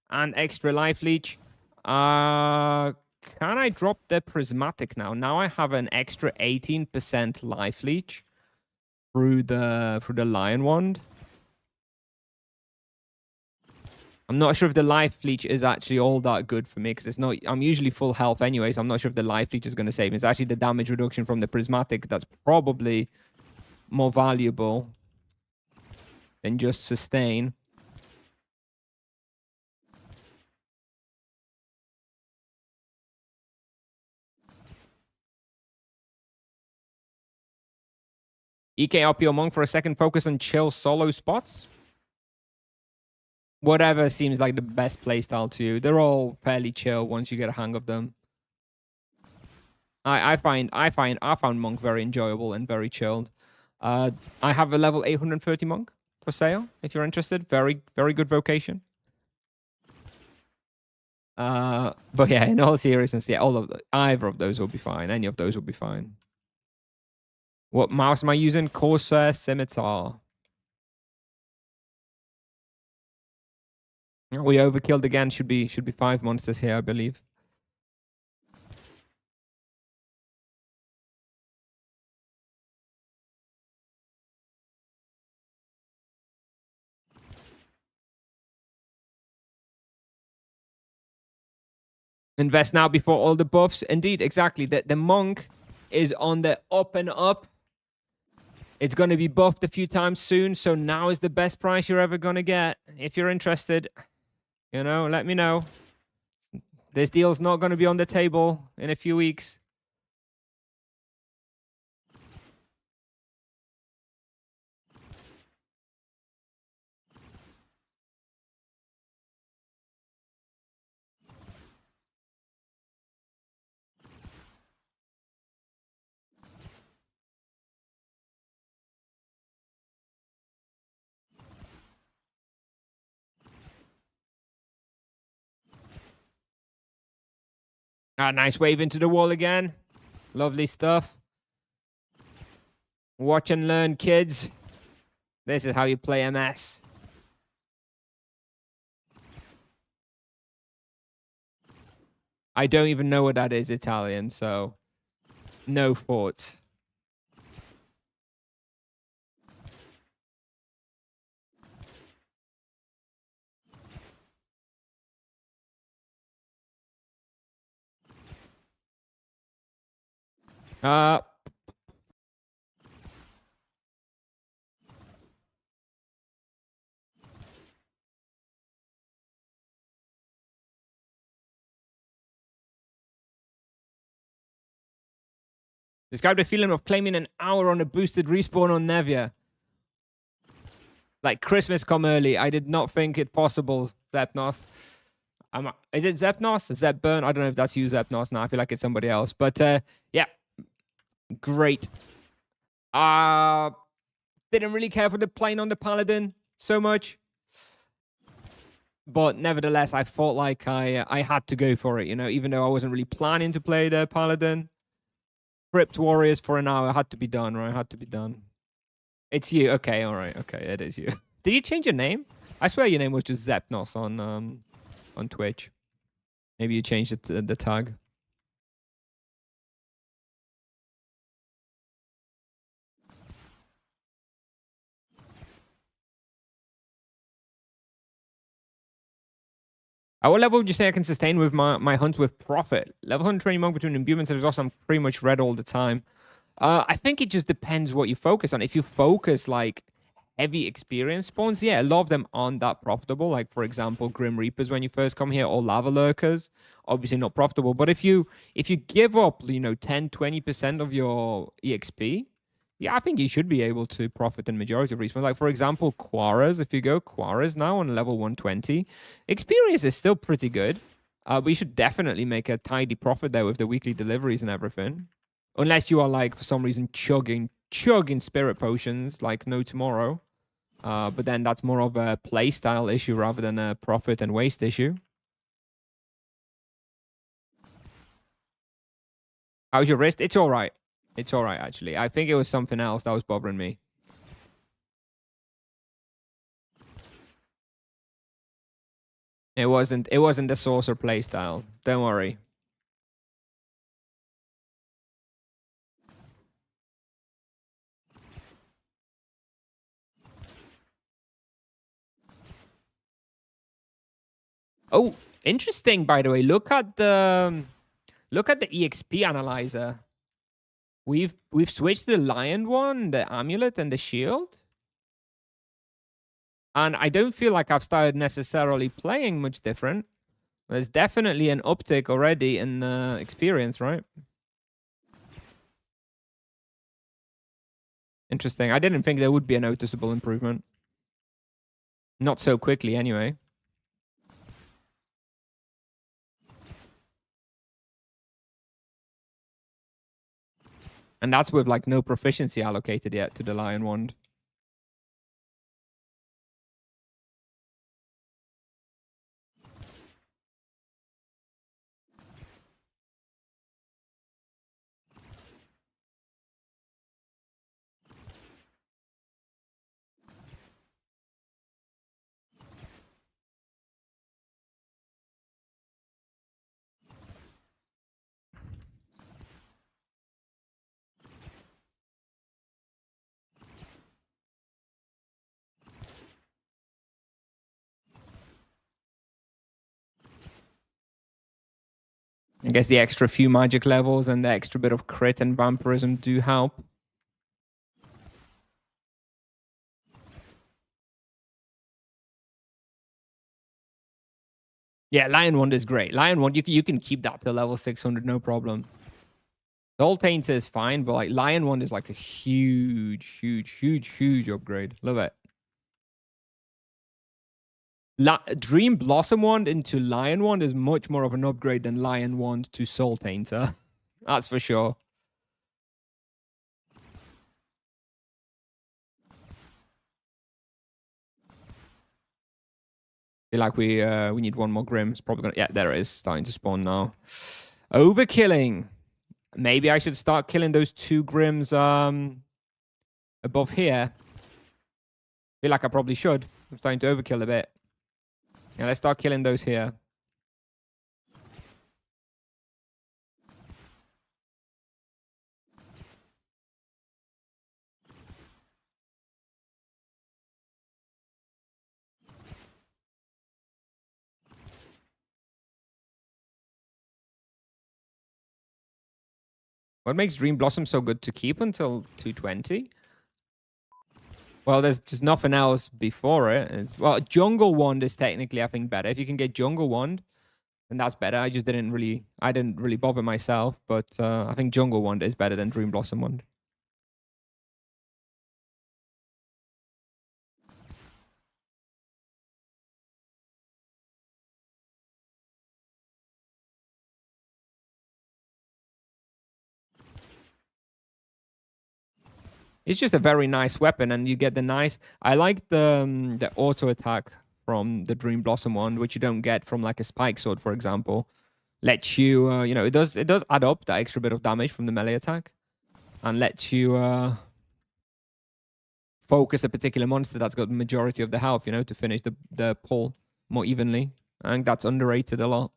and extra life leech. Can I drop the prismatic now? Now I have an extra 18% life leech through the lion wand. I'm not sure if the life leech is actually all that good for me because it's not. I'm usually full health anyway, so I'm not sure if the life leech is going to save me. It's actually the damage reduction from the prismatic that's probably more valuable than just sustain. EK RPO Monk for a second. Focus on chill solo spots. Whatever seems like the best playstyle to you. They're all fairly chill once you get a hang of them. I found Monk very enjoyable and very chilled. I have a level 830 Monk for sale if you're interested. Very good vocation. But yeah, in all seriousness, yeah, either of those will be fine. Any of those will be fine. What mouse am I using? Corsair Scimitar. We overkilled again. Should be 5 monsters here, I believe. Invest now before all the buffs. Indeed, exactly. The monk is on the up and up. It's going to be buffed a few times soon, so now is the best price you're ever going to get. If you're interested, you know, let me know. This deal's not going to be on the table in a few weeks. Ah, nice wave into the wall again. Lovely stuff. Watch and learn, kids. This is how you play MS. I don't even know what that is Italian, so no thoughts. Describe the feeling of claiming an hour on a boosted respawn on Nevia. Like Christmas come early. I did not think it possible, Zepnos. Is it Zepnos? Zepburn? I don't know if that's you, Zepnos. Now I feel like it's somebody else. But yeah, great. Didn't really care for the plane on the Paladin so much. But nevertheless, I felt like I had to go for it, you know, even though I wasn't really planning to play the Paladin. Crypt Warriors for an hour had to be done, right? Had to be done. It's you. Okay, all right. Okay, it is you. Did you change your name? I swear your name was just Zepnos on Twitch. Maybe you changed it to the tag. At what level would you say I can sustain with my hunt with profit? Level 120 monk between imbuements and exhaust, I'm pretty much red all the time. I think it just depends what you focus on. If you focus like heavy experience spawns, yeah, a lot of them aren't that profitable. Like for example, Grim Reapers when you first come here, or Lava Lurkers, obviously not profitable. But if you give up, you know, 10-20% of your EXP, yeah, I think you should be able to profit in majority of respawns. Like for example, Quaras, if you go Quaras now on level 120, experience is still pretty good. But you should definitely make a tidy profit there with the weekly deliveries and everything. Unless you are like for some reason chugging spirit potions like no tomorrow. But then that's more of a play style issue rather than a profit and waste issue. How's your wrist? It's all right. It's all right, actually. I think it was something else that was bothering me. It wasn't the saucer play style. Don't worry. Oh, interesting, by the way. Look at the EXP analyzer. We've switched to the lion one, the amulet and the shield. And I don't feel like I've started necessarily playing much different. There's definitely an uptick already in experience, right? Interesting. I didn't think there would be a noticeable improvement. Not so quickly, anyway. And that's with like no proficiency allocated yet to the Lion Wand. I guess the extra few magic levels and the extra bit of crit and vampirism do help. Yeah, Lion Wand is great. Lion Wand, you can keep that to level 600, no problem. Soul Tainter is fine, but like Lion Wand is like a huge, huge, huge, huge upgrade. Love it. Dream Blossom Wand into Lion Wand is much more of an upgrade than Lion Wand to Soul Tainter. That's for sure. Feel like we need one more Grim. It's probably gonna, yeah, there it is, starting to spawn now. Overkilling. Maybe I should start killing those 2 Grims above here. Feel like I probably should. I'm starting to overkill a bit. Yeah, let's start killing those here. What makes Dream Blossom so good to keep until 220? Well, there's just nothing else before it. Well, Jungle Wand is technically, I think, better. If you can get Jungle Wand, then that's better. I didn't really bother myself, but I think Jungle Wand is better than Dream Blossom Wand. It's just a very nice weapon, and you get the nice. I like the auto attack from the Dream Blossom Wand, which you don't get from like a Spike Sword, for example. Lets you, it does add up that extra bit of damage from the melee attack, and lets you focus a particular monster that's got the majority of the health, to finish the pull more evenly. I think that's underrated a lot.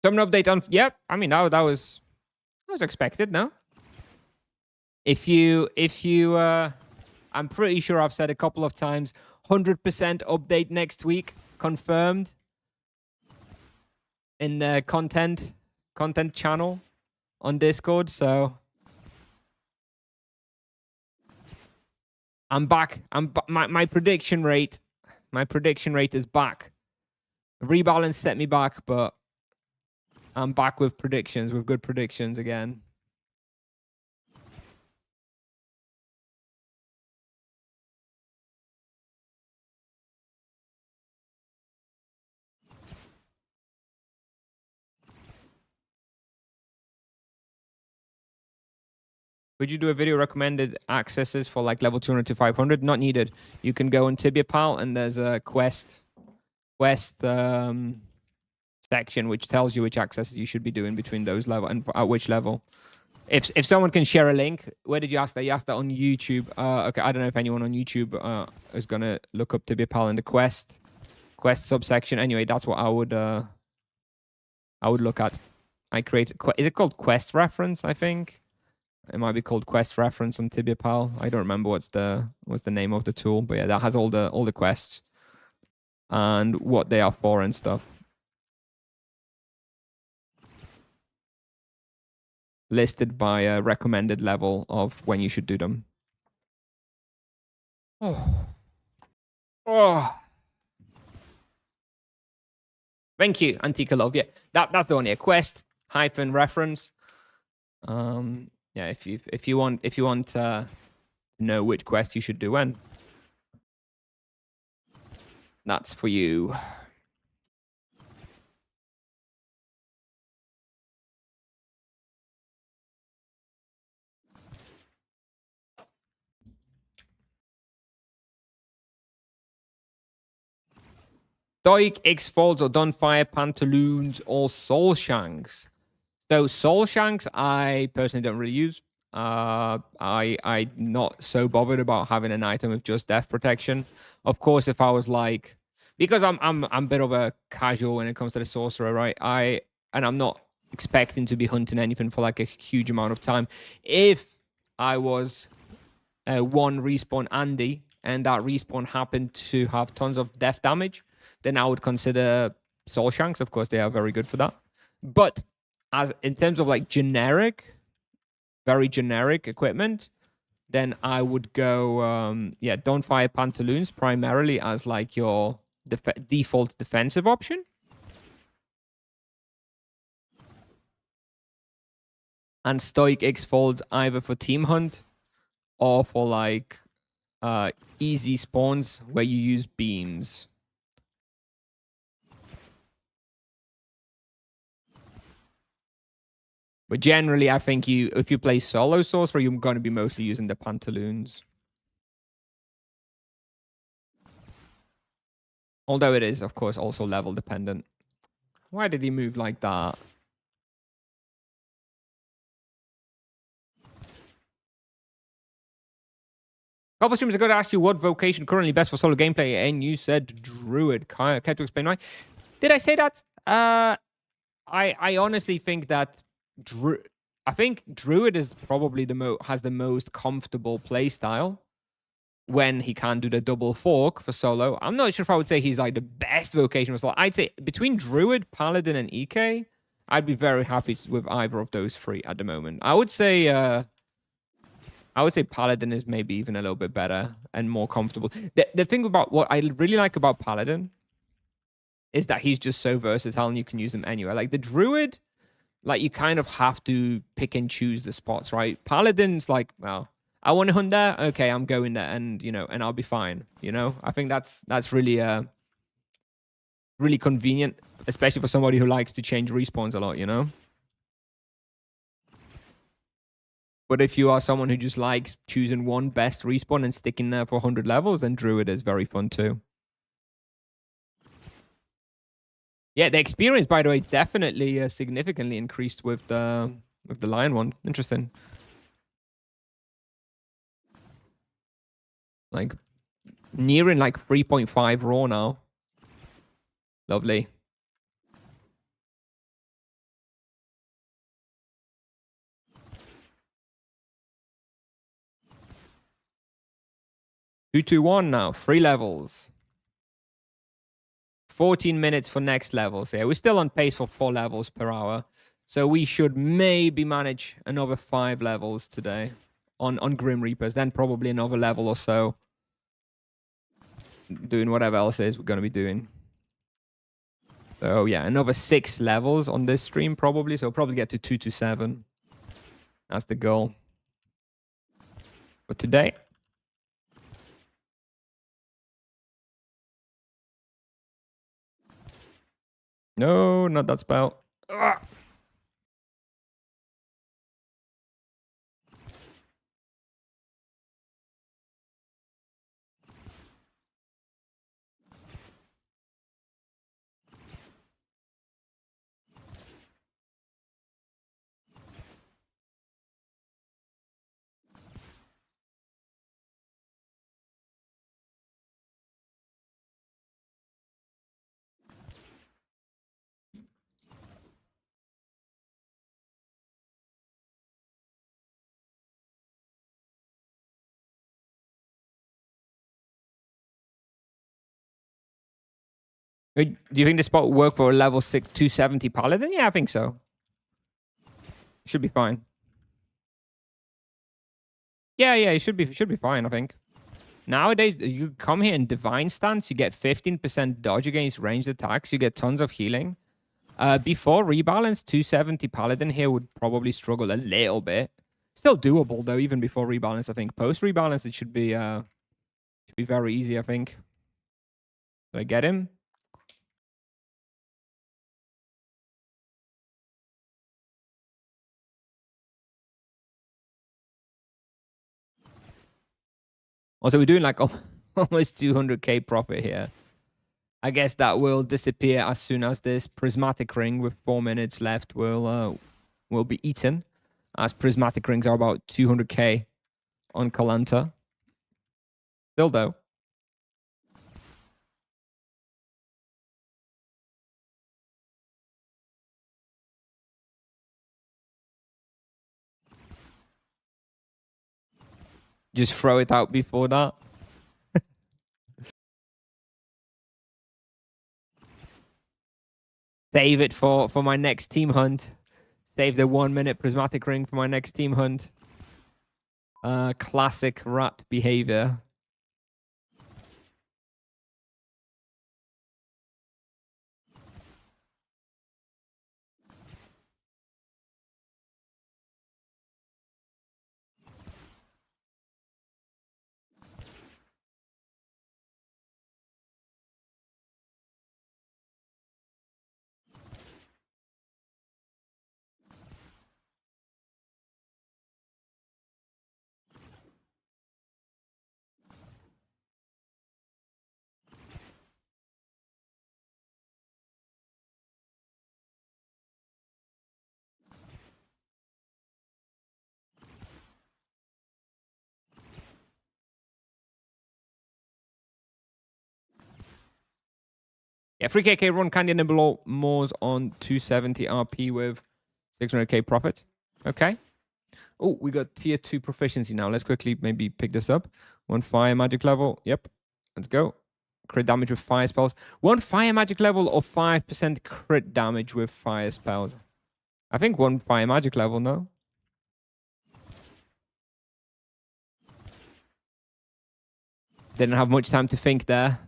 Summon update on, yeah. I mean, that was expected. No, if you, I'm pretty sure I've said a couple of times, 100% update next week confirmed in the content channel on Discord. So I'm back. My prediction rate. My prediction rate is back. Rebalance set me back, but I'm back with predictions, with good predictions again. Would you do a video recommended accesses for like level 200 to 500? Not needed. You can go on Tibia Pal and there's a quest section which tells you which accesses you should be doing between those level and at which level. If someone can share a link, where did you ask that? You asked that on YouTube. Okay, I don't know if anyone on YouTube is gonna look up Tibia Pal in the quest subsection. Anyway, that's what I would look at. I created. Is it called quest reference? I think it might be called quest reference on Tibia Pal. I don't remember what's the name of the tool, but yeah, that has all the quests and what they are for and stuff. Listed by a recommended level of when you should do them. Oh. Thank you, Antika Love. Yeah, that's the one here. Quest hyphen reference. Yeah, if you want to know which quest you should do when, that's for you. Stoic, X-Folds, or Dunfire, Pantaloons, or Soul Shanks. So Soul Shanks, I personally don't really use. I'm not so bothered about having an item with just death protection. Of course, if I was like because I'm a bit of a casual when it comes to the sorcerer, right? I'm not expecting to be hunting anything for like a huge amount of time. If I was one respawn Andy and that respawn happened to have tons of death damage, then I would consider soul shanks. Of course, they are very good for that. But as in terms of like generic, very generic equipment, then I would go, don't fire pantaloons primarily as like your default defensive option. And Stoic X folds either for team hunt or for like easy spawns where you use beams. But generally, I think if you play solo sorcerer, you're going to be mostly using the pantaloons. Although it is, of course, also level dependent. Why did he move like that? A couple of streamers ago to ask you what vocation currently best for solo gameplay, and you said Druid. Care to explain why? Did I say that? I honestly think that I think Druid is probably has the most comfortable playstyle when he can do the double fork for solo. I'm not sure if I would say he's like the best vocation for solo. I'd say between Druid, Paladin, and EK, I'd be very happy with either of those three at the moment. I would say Paladin is maybe even a little bit better and more comfortable. The thing about what I really like about Paladin is that he's just so versatile and you can use him anywhere. Like the Druid, like you kind of have to pick and choose the spots, right? Paladin's like, well, I want to hunt there. Okay, I'm going there, and and I'll be fine. I think that's really really convenient, especially for somebody who likes to change respawns a lot. But if you are someone who just likes choosing one best respawn and sticking there for 100 levels, then Druid is very fun too. Yeah, the experience, by the way, definitely significantly increased with the Lion one. Interesting. Like nearing like 3.5 raw now. Lovely. Two, 2-1 now. 3 levels. 14 minutes for next levels. Yeah, we're still on pace for 4 levels per hour. So we should maybe manage another 5 levels today on Grim Reapers. Then probably another level or so. Doing whatever else it is we're going to be doing. So yeah, another 6 levels on this stream probably. So we'll probably get to 2 to 7. That's the goal. But today... No, not that spell. Ugh. Do you think the spot will work for a level 6 270 Paladin? Yeah, I think so. Should be fine. Yeah, it should be fine, I think. Nowadays, you come here in Divine Stance, you get 15% dodge against ranged attacks, you get tons of healing. Before rebalance, 270 Paladin here would probably struggle a little bit. Still doable though, even before rebalance, I think. Post rebalance, it should be very easy, I think. Did I get him? Also, we're doing like almost 200k profit here. I guess that will disappear as soon as this prismatic ring with 4 minutes left will be eaten, as prismatic rings are about 200k on Kalanta. Still though, Just throw it out before that. Save it for my next team hunt. Save the 1 minute prismatic ring for my next team hunt. Classic rat behavior. Yeah, 3KK run Candy Nibble Moors on 270 RP with 600k profit. Okay. Oh, we got tier 2 proficiency now. Let's quickly maybe pick this up. 1 fire magic level. Yep. Let's go. Crit damage with fire spells. 1 fire magic level or 5% crit damage with fire spells. I think 1 fire magic level, no? Didn't have much time to think there.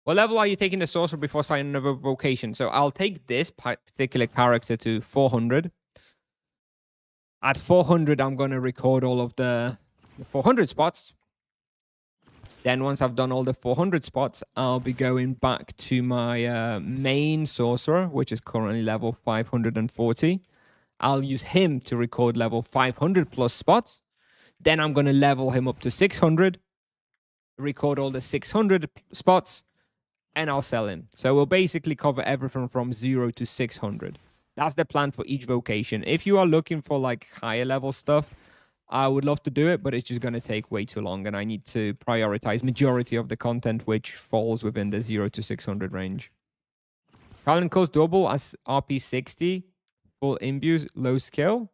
What level are you taking the sorcerer before signing another vocation? So I'll take this particular character to 400. At 400, I'm going to record all of the 400 spots. Then once I've done all the 400 spots, I'll be going back to my main sorcerer, which is currently level 540. I'll use him to record level 500 plus spots. Then I'm going to level him up to 600, record all the 600 spots, and I'll sell him. So we'll basically cover everything from 0 to 600. That's the plan for each vocation. If you are looking for like higher level stuff, I would love to do it, but it's just going to take way too long, and I need to prioritize majority of the content which falls within the 0 to 600 range. Calling Code's double as RP 60, full imbue, low skill.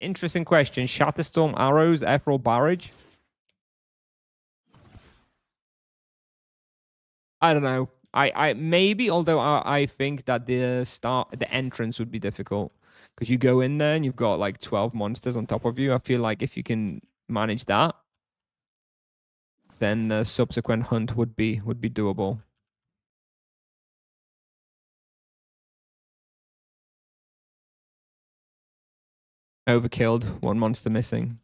Interesting question. Shatterstorm arrows, Ethereal barrage. I don't know. I maybe, although I think that the entrance would be difficult because you go in there and you've got like 12 monsters on top of you. I feel like if you can manage that, then the subsequent hunt would be doable. Overkilled, 1 monster missing.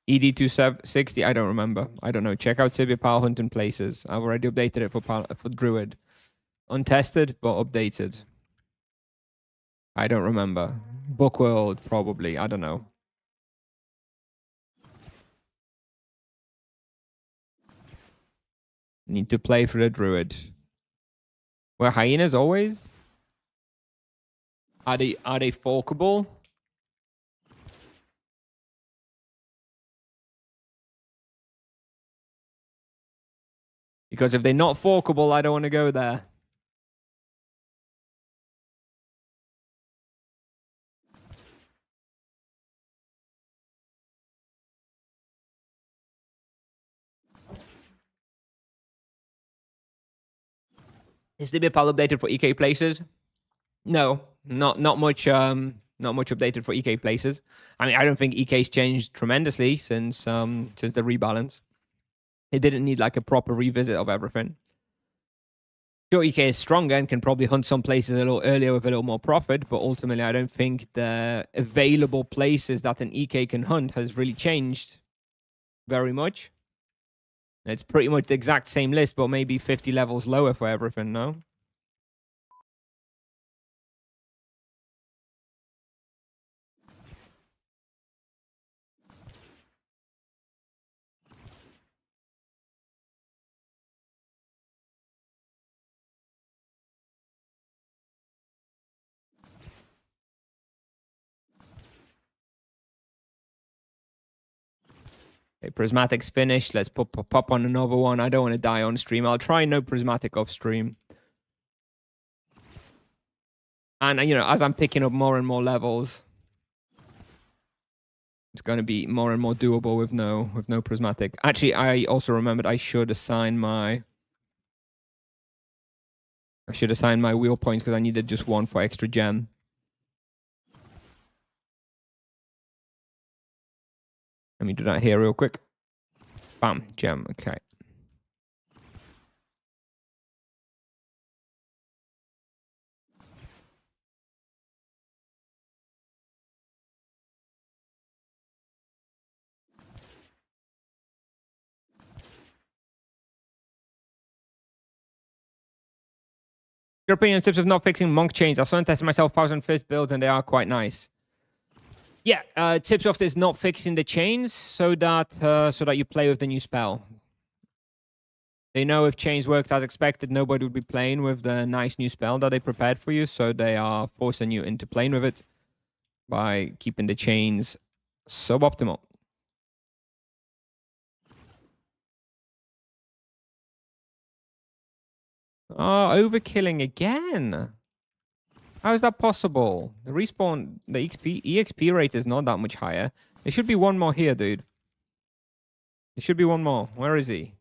ED 260, I don't remember. I don't know. Check out Tibia Power Hunt in places. I've already updated it for Druid. Untested, but updated. I don't remember. Bookworld, probably. I don't know. Need to play for the Druid. Were hyenas always? Are they forkable? Because if they're not forkable, I don't want to go there. Is the Bipal updated for EK places? No, not much. Not much updated for EK places. I mean, I don't think EK's changed tremendously since the rebalance. It didn't need like a proper revisit of everything. Sure, EK is stronger and can probably hunt some places a little earlier with a little more profit, but ultimately, I don't think the available places that an EK can hunt has really changed very much. It's pretty much the exact same list, but maybe 50 levels lower for everything, no? Okay, prismatic's finished. Let's pop on another one. I don't want to die on stream. I'll try no prismatic off stream. And as I'm picking up more and more levels, it's going to be more and more doable with no prismatic. Actually, I also remembered I should assign my wheel points because I needed just one for extra gem. Let me do that here real quick. Bam, gem. Okay. Your opinion on tips of not fixing monk chains? I saw and tested myself 1000 fist builds and they are quite nice. Yeah, tips of this not fixing the chains so that you play with the new spell. They know if chains worked as expected, nobody would be playing with the nice new spell that they prepared for you, so they are forcing you into playing with it by keeping the chains suboptimal. Oh, overkilling again. How is that possible? The respawn, the EXP rate is not that much higher. There should be one more here, dude. There should be one more. Where is he?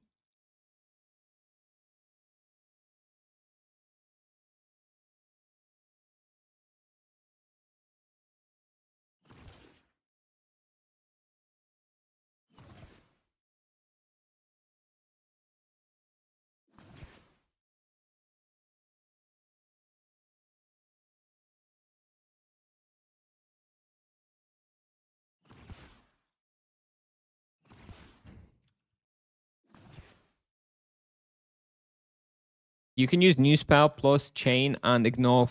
You can use new spell plus chain and ignore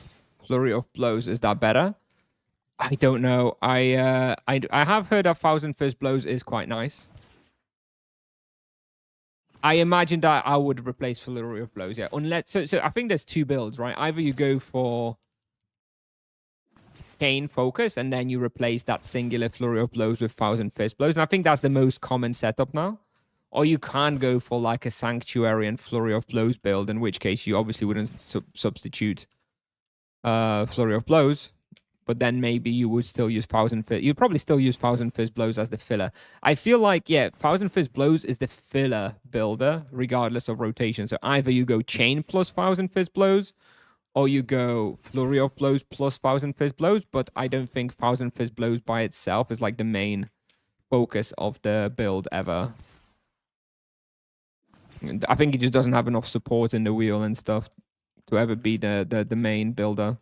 flurry of blows. Is that better? I don't know. I have heard that 1000 fist blows is quite nice. I imagine that I would replace flurry of blows. Yeah, unless so I think there's two builds, right? Either you go for chain focus and then you replace that singular flurry of blows with 1000 fist blows, and I think that's the most common setup now. Or you can go for like a sanctuary and flurry of blows build, in which case you obviously wouldn't substitute flurry of blows, but then maybe you would still use 1000 fist. You'd probably still use 1000 fist blows as the filler. I feel like 1000 fist blows is the filler builder regardless of rotation. So either you go chain plus 1000 fist blows, or you go flurry of blows plus 1000 fist blows. But I don't think 1000 fist blows by itself is like the main focus of the build ever. I think it just doesn't have enough support in the wheel and stuff to ever be the main builder.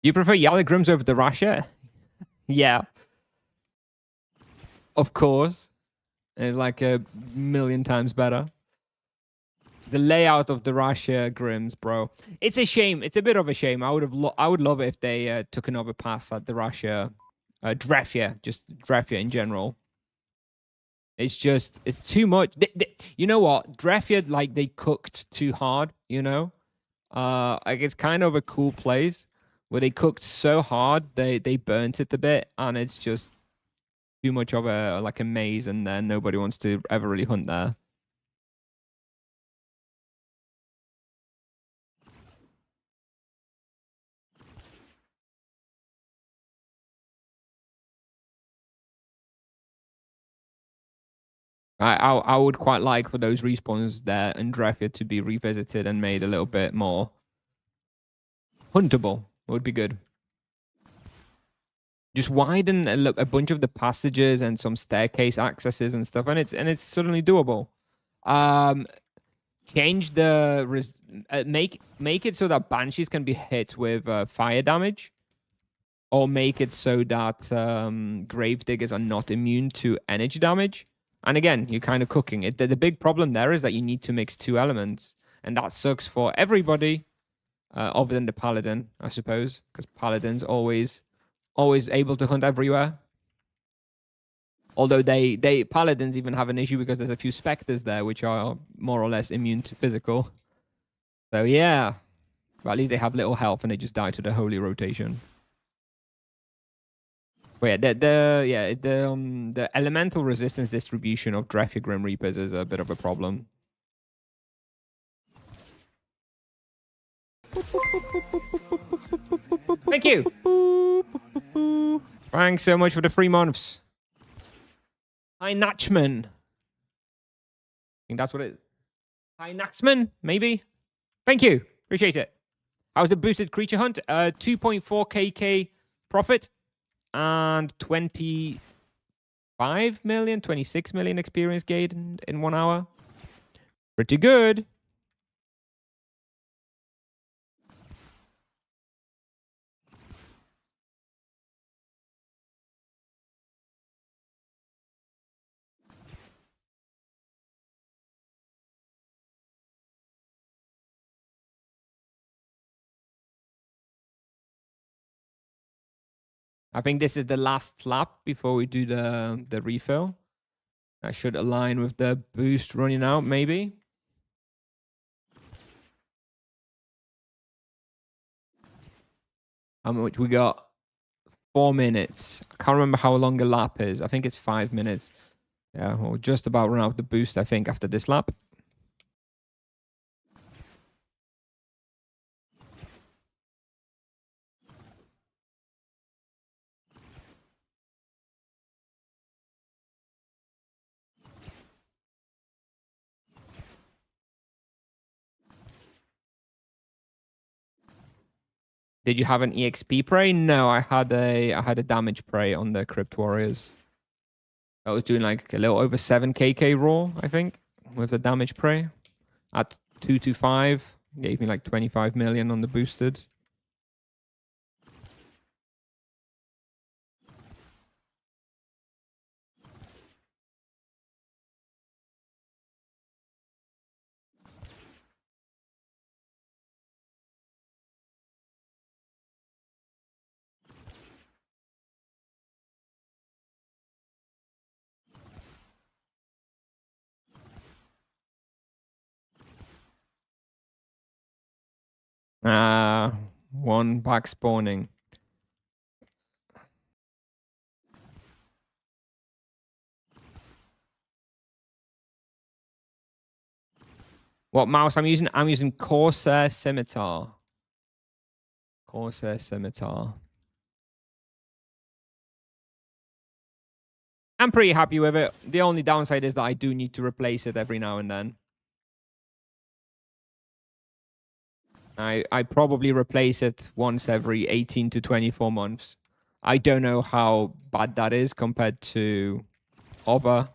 You prefer Yalagrims over the Rasha? Yeah. Of course. It's like a million times better. The layout of the Rasha Grims, bro. It's a shame. It's a bit of a shame. I would love it if they took another pass at the Rasha Drefia, just Drefia in general. It's too much. You know what? Drefia, like, they cooked too hard, you know? Like, it's kind of a cool place where they cooked so hard they burnt it a bit, and it's just too much of a maze, and then nobody wants to ever really hunt there. I would quite like for those respawns there and Drefia to be revisited and made a little bit more huntable. Would be good. Just widen a bunch of the passages and some staircase accesses and stuff, and it's suddenly doable. change the make it so that banshees can be hit with fire damage, or make it so that gravediggers are not immune to energy damage. And again, you're kind of cooking it. The big problem there is that you need to mix two elements, and that sucks for everybody, other than the paladin, I suppose, because paladin's always able to hunt everywhere. Although they paladins even have an issue because there's a few specters there which are more or less immune to physical. So yeah, but at least they have little health and they just die to the holy rotation. But yeah, the elemental resistance distribution of Drethia Grim Reapers is a bit of a problem. Thank you. Thanks so much for the 3 months. Hi, Natchman. I think that's what it is. Hi, Naxman, maybe? Thank you. Appreciate it. How's the boosted creature hunt? 2.4 KK profit and 25 million, 26 million experience gained in 1 hour. Pretty good. I think this is the last lap before we do the refill. That should align with the boost running out, maybe. How much we got? 4 minutes. I can't remember how long a lap is. I think it's 5 minutes. Yeah, we'll just about run out the boost, I think, after this lap. Did you have an EXP prey? No, I had a damage prey on the Crypt Warriors. I was doing like a little over 7 KK raw, I think, with the damage prey. At 225, gave me like 25 million on the boosted. One back spawning. What mouse I'm using? I'm using Corsair Scimitar. Corsair Scimitar. I'm pretty happy with it. The only downside is that I do need to replace it every now and then. I probably replace it once every 18 to 24 months. I don't know how bad that is compared to other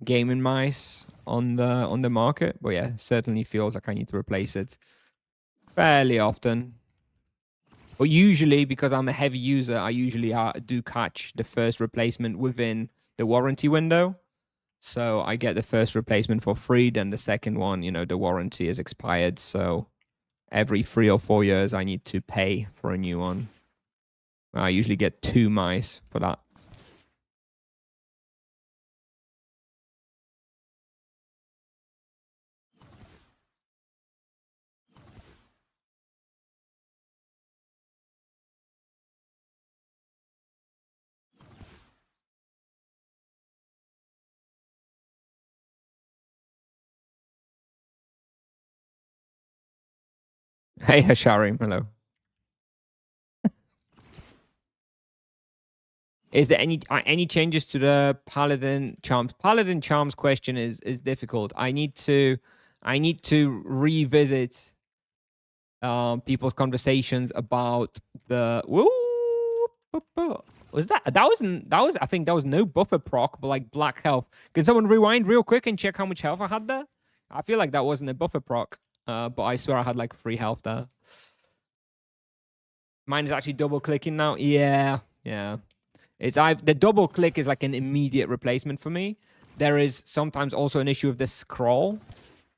gaming mice on the market, but yeah, certainly feels like I need to replace it fairly often. But usually, because I'm a heavy user, I usually do catch the first replacement within the warranty window. So I get the first replacement for free, then the second one, you know, the warranty is expired, so every 3 or 4 years, I need to pay for a new one. I usually get 2 mice for that. Hey, Hasharim, hello. Is there any changes to the Paladin Charms? Paladin Charms question is difficult. I need to revisit people's conversations about the was that was I think that was no buffer proc, but like black health. Can someone rewind real quick and check how much health I had there? I feel like that wasn't a buffer proc, but I swear I had like 3 health there. Mine is actually double clicking now. Yeah. The double click is like an immediate replacement for me. There is sometimes also an issue of the scroll,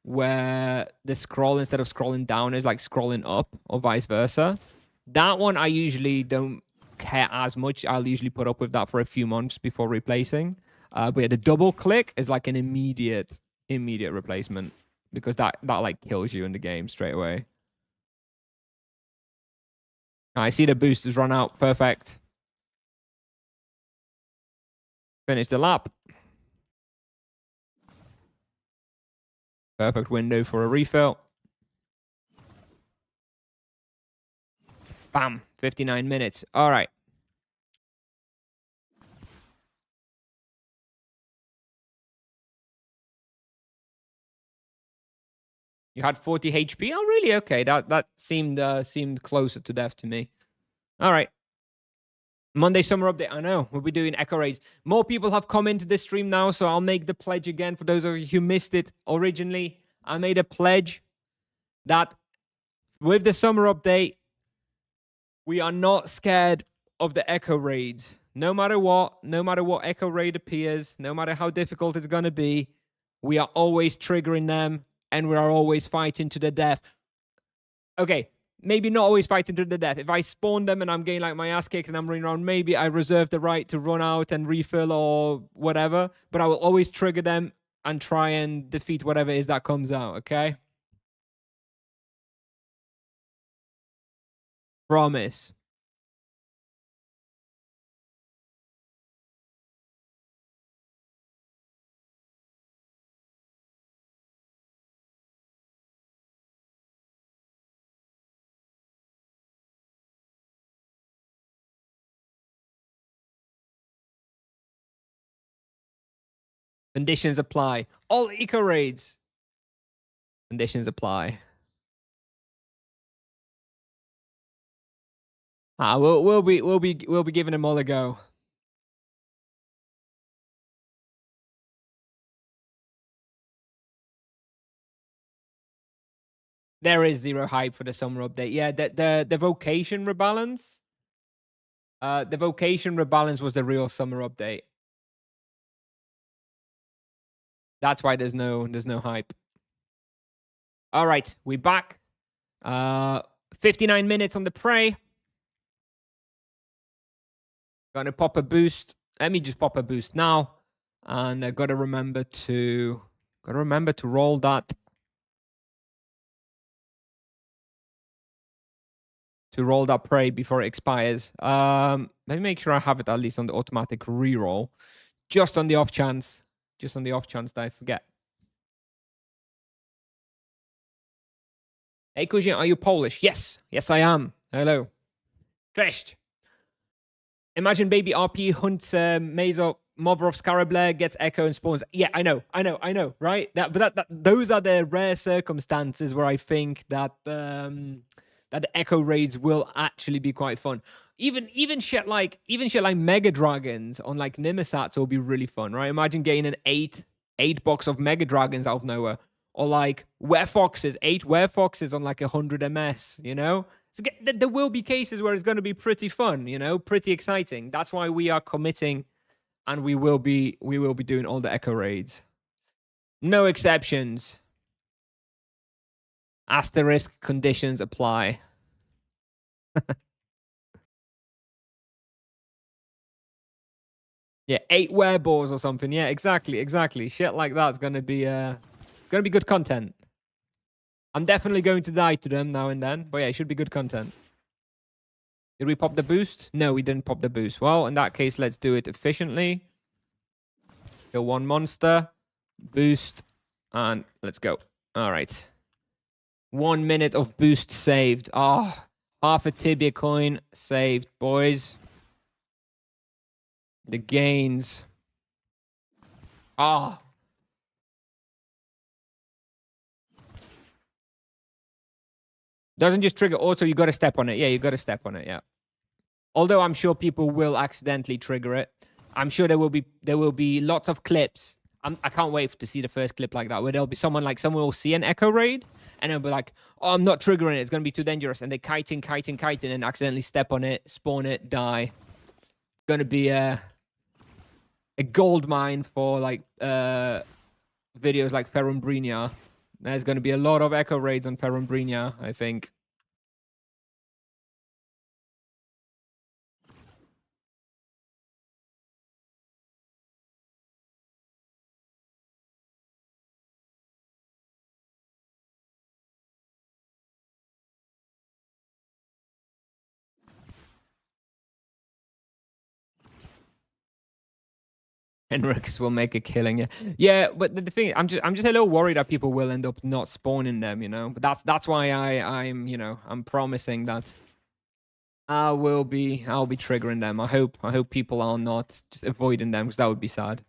where the scroll, instead of scrolling down, is like scrolling up, or vice versa. That one I usually don't care as much. I'll usually put up with that for a few months before replacing. But yeah, the double click is like an immediate replacement, because that like kills you in the game straight away. I see the boosters run out. Perfect. Finish the lap. Perfect window for a refill. Bam. 59 minutes. All right. You had 40 HP? Oh, really? Okay. That seemed closer to death to me. All right. Monday summer update. I know. We'll be doing echo raids. More people have come into this stream now, so I'll make the pledge again for those of you who missed it originally. I made a pledge that with the summer update, we are not scared of the echo raids. No matter what echo raid appears, no matter how difficult it's going to be, we are always triggering them, and we are always fighting to the death. Okay, maybe not always fighting to the death. If I spawn them and I'm getting like my ass kicked and I'm running around, maybe I reserve the right to run out and refill or whatever, but I will always trigger them and try and defeat whatever it is that comes out, okay? Promise. Conditions apply. All eco raids. Conditions apply. We'll be giving them all a go. There is 0 hype for the summer update. Yeah, the vocation rebalance. The vocation rebalance was the real summer update. That's why there's no hype. All right, we back. 59 minutes on the prey. Gonna pop a boost. Let me just pop a boost now, and I gotta remember to roll that. To roll that prey before it expires. Let me make sure I have it at least on the automatic reroll, just on the off chance. Just on the off chance that I forget. Hey, Kuzin, are you Polish? Yes. Yes, I am. Hello. Cześć. Imagine baby RP hunts Mazo, mother of Scarabler, gets Echo and spawns. Yeah, I know, right? Those are the rare circumstances where I think that that the Echo raids will actually be quite fun. Even shit like Mega Dragons on like Nimesats will be really fun, right? Imagine getting an 8 box of Mega Dragons out of nowhere, or like Werefoxes, 8 Werefoxes on like 100 MS. You know, there will be cases where it's going to be pretty fun. You know, pretty exciting. That's why we are committing, and we will be doing all the Echo raids. No exceptions. Asterisk conditions apply. Yeah, 8 wereballs or something. Yeah, exactly. Shit like that's gonna be it's gonna be good content. I'm definitely going to die to them now and then, but yeah, it should be good content. Did we pop the boost? No, we didn't pop the boost. Well, in that case, let's do it efficiently. Kill 1 monster, boost, and let's go. All right. 1 minute of boost saved. Oh, half a Tibia coin saved, boys. The gains. Ah. Doesn't just trigger. Also, you got to step on it. Yeah, you got to step on it. Yeah. Although I'm sure people will accidentally trigger it. I'm sure there will be lots of clips. I can't wait to see the first clip like that where there'll be someone will see an echo raid and they'll be like, oh, I'm not triggering it. It's going to be too dangerous. And they kiting, and accidentally step on it, spawn it, die. It's going to be a gold mine for like videos like Ferumbrinia. There's going to be a lot of echo raids on Ferumbrinia, I think. Henrix will make a killing. Yeah. But the thing, I'm just a little worried that people will end up not spawning them, you know. But that's why I'm promising that I'll be triggering them. I hope people are not just avoiding them because that would be sad.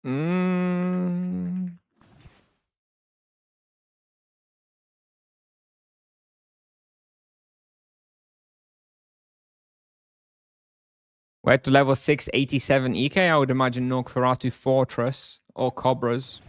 Mm. We're at to level 687 EK. I would imagine Nogferatu Fortress or Cobras.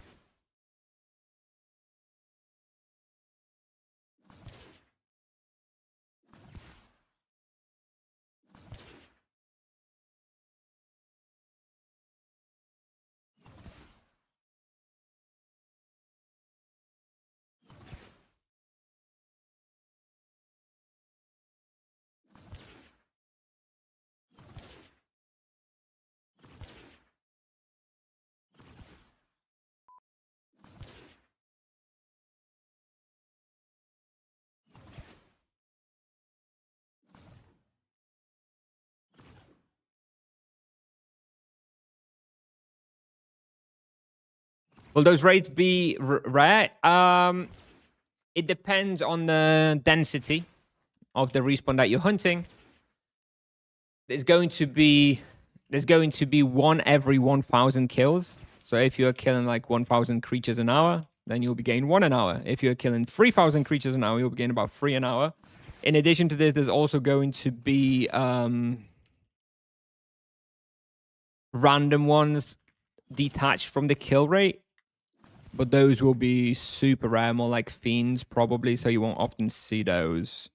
Will those raids be rare? It depends on the density of the respawn that you're hunting. There's going to be one every 1,000 kills. So if you're killing like 1,000 creatures an hour, then you'll be getting 1 an hour. If you're killing 3,000 creatures an hour, you'll be getting about 3 an hour. In addition to this, there's also going to be random ones detached from the kill rate. But those will be super rare, more like fiends probably, so you won't often see those.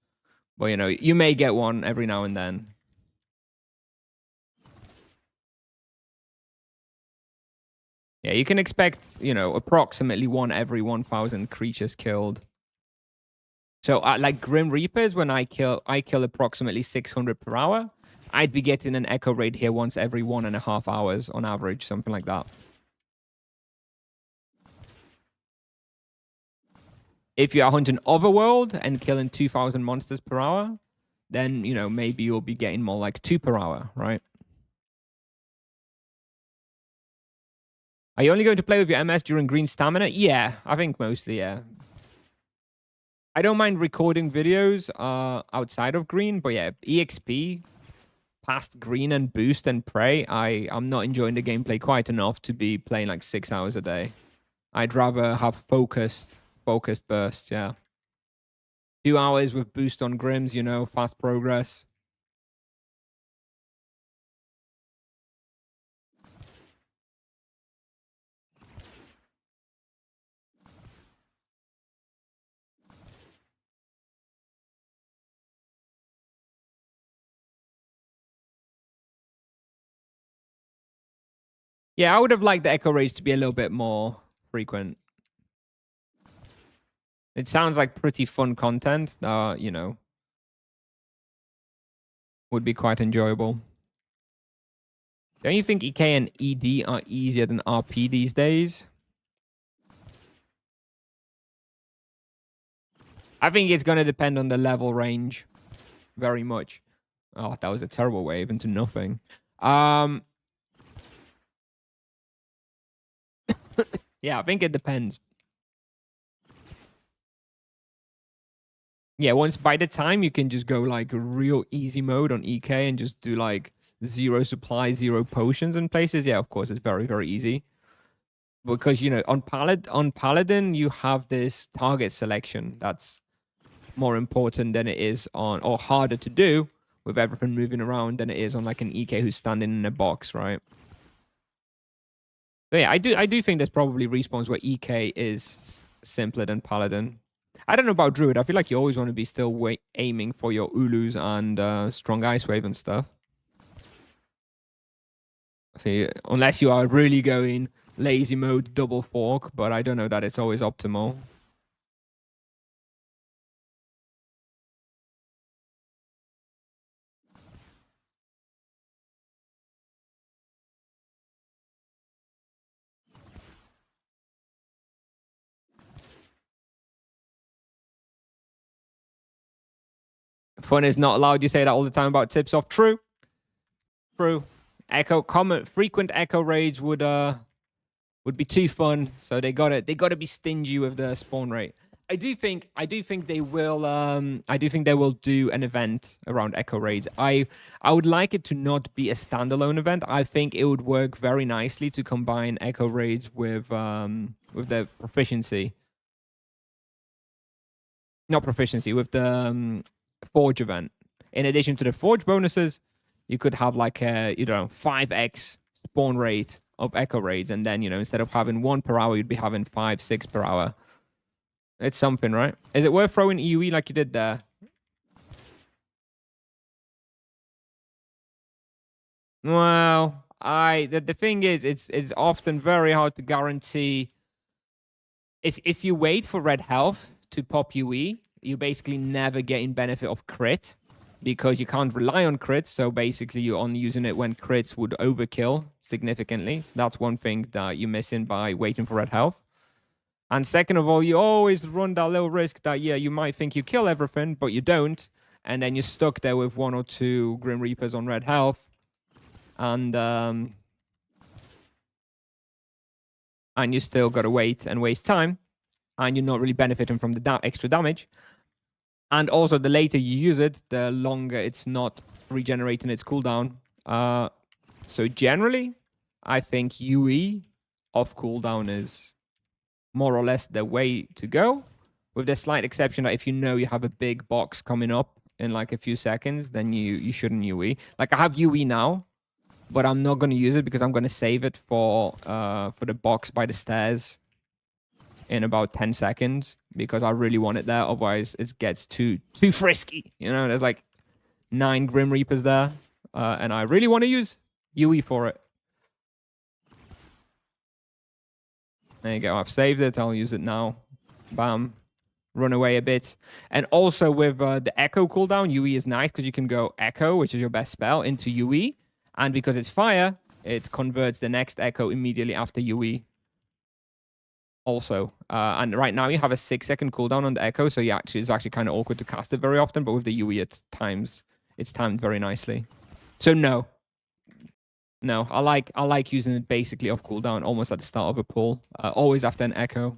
But, you know, you may get one every now and then. Yeah, you can expect, you know, approximately 1 every 1,000 creatures killed. So, like Grim Reapers, when I kill approximately 600 per hour, I'd be getting an echo raid here once every 1.5 hours on average, something like that. If you are hunting Overworld and killing 2,000 monsters per hour, then, you know, maybe you'll be getting more like 2 per hour, right? Are you only going to play with your MS during green stamina? Yeah, I think mostly, yeah. I don't mind recording videos outside of green, but yeah, EXP past green and boost and pray, I'm not enjoying the gameplay quite enough to be playing like 6 hours a day. I'd rather have focused bursts, yeah. 2 hours with boost on Grims, you know, fast progress. Yeah, I would have liked the echo raids to be a little bit more frequent. It sounds like pretty fun content that, you know, would be quite enjoyable. Don't you think EK and ED are easier than RP these days? I think it's going to depend on the level range very much. Oh, that was a terrible wave into nothing. Yeah, I think it depends. Yeah, once by the time you can just go like real easy mode on EK and just do like 0 supply, 0 potions in places. Yeah, of course, it's very, very easy. Because, you know, on Paladin, you have this target selection that's more important than it is on, or harder to do with everything moving around than it is on like an EK who's standing in a box, right? But yeah, I do think there's probably respawns where EK is simpler than Paladin. I don't know about Druid. I feel like you always want to be still aiming for your Ulus and strong Ice Wave and stuff. See, unless you are really going lazy mode double fork, but I don't know that it's always optimal. Fun is not allowed. You say that all the time about tips off. True. True. Frequent echo raids would be too fun. So they gotta be stingy with the spawn rate. I do think they will do an event around echo raids. I would like it to not be a standalone event. I think it would work very nicely to combine echo raids with the proficiency. Not proficiency, with the forge event. In addition to the forge bonuses, you could have like a 5x spawn rate of echo raids, and then instead of having 1 per hour, you'd be having 5, 6 per hour. It's something, right? Is it worth throwing EUE like you did there? Well, the thing is, it's often very hard to guarantee. If you wait for red health to pop UE, you basically never get in benefit of crit, because you can't rely on crits. So basically, you're only using it when crits would overkill significantly. So that's one thing that you're missing by waiting for red health. And second of all, you always run that little risk that, yeah, you might think you kill everything, but you don't. And then you're stuck there with 1 or 2 Grim Reapers on red health. And you still got to wait and waste time. And you're not really benefiting from the extra damage. And also, the later you use it, the longer it's not regenerating its cooldown. So generally, I think UE off cooldown is more or less the way to go, with the slight exception that if you know you have a big box coming up in like a few seconds, then you shouldn't UE. Like, I have UE now, but I'm not going to use it because I'm going to save it for the box by the stairs in about 10 seconds, because I really want it there. Otherwise, it gets too frisky. There's like 9 Grim Reapers there, and I really want to use UE for it. There you go. I've saved it. I'll use it now. Bam. Run away a bit. And also with the Echo cooldown, UE is nice because you can go Echo, which is your best spell, into UE. And because it's fire, it converts the next Echo immediately after UE. Also. And right now you have a 6-second cooldown on the Echo, so it's actually kind of awkward to cast it very often. But with the UE, it's timed very nicely. So no. No, I like using it basically off cooldown, almost at the start of a pull. Always after an Echo.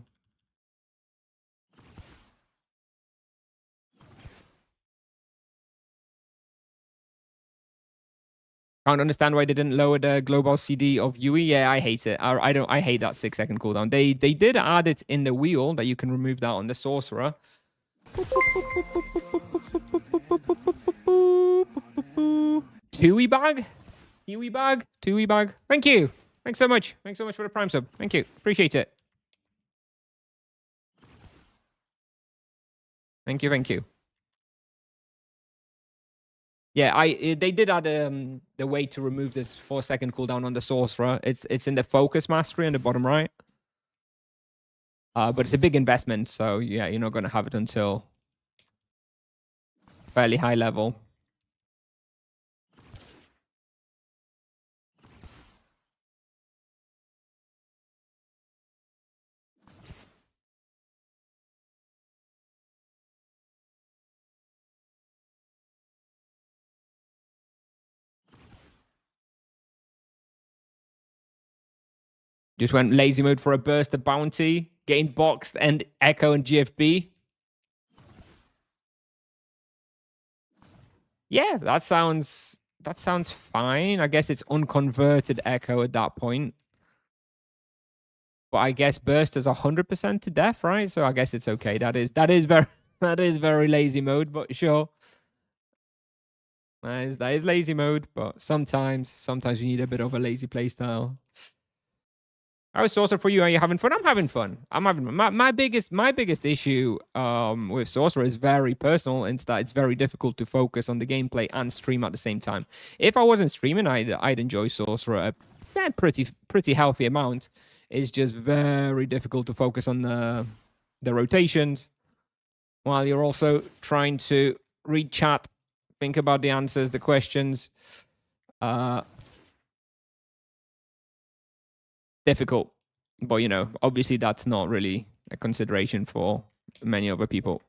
Can't understand why they didn't lower the global CD of UE. Yeah, I hate it. I hate that 6-second cooldown. They did add it in the wheel that you can remove that on the sorcerer. Tui bag? Kiwi bag? Tui bag? Thank you. Thanks so much. Thanks so much for the Prime sub. Thank you. Appreciate it. Thank you. Thank you. Yeah, they did add the way to remove this 4-second cooldown on the sorcerer. It's in the focus mastery on the bottom right. But it's a big investment, so yeah, you're not going to have it until fairly high level. Just went lazy mode for a burst of bounty, getting boxed and Echo and GFB. Yeah, that sounds fine. I guess it's unconverted Echo at that point. But I guess burst is 100% to death, right? So I guess it's okay. That is very that is very lazy mode, but sure. That is lazy mode, but sometimes you need a bit of a lazy playstyle. How's Sorcerer for you? Are you having fun? I'm having fun. My biggest issue with Sorcerer is very personal, in that it's very difficult to focus on the gameplay and stream at the same time. If I wasn't streaming, I'd enjoy Sorcerer a pretty healthy amount. It's just very difficult to focus on the rotations while you're also trying to read chat, think about the answers, the questions. Difficult. But, you know, obviously that's not really a consideration for many other people.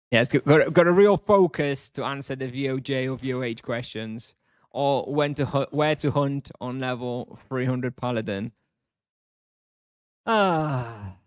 Yeah, it's got a real focus to answer the VOJ or VOH questions, or where to hunt on level 300 Paladin. Ah.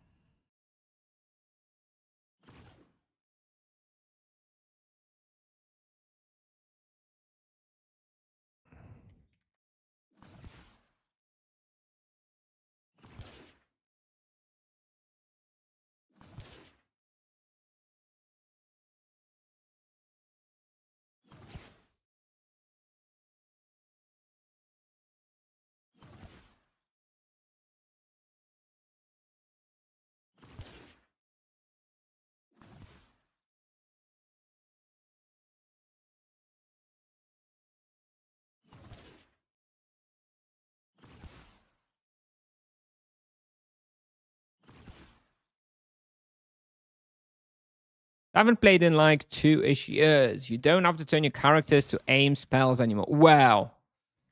I haven't played in like 2-ish years. You don't have to turn your characters to aim spells anymore. Well,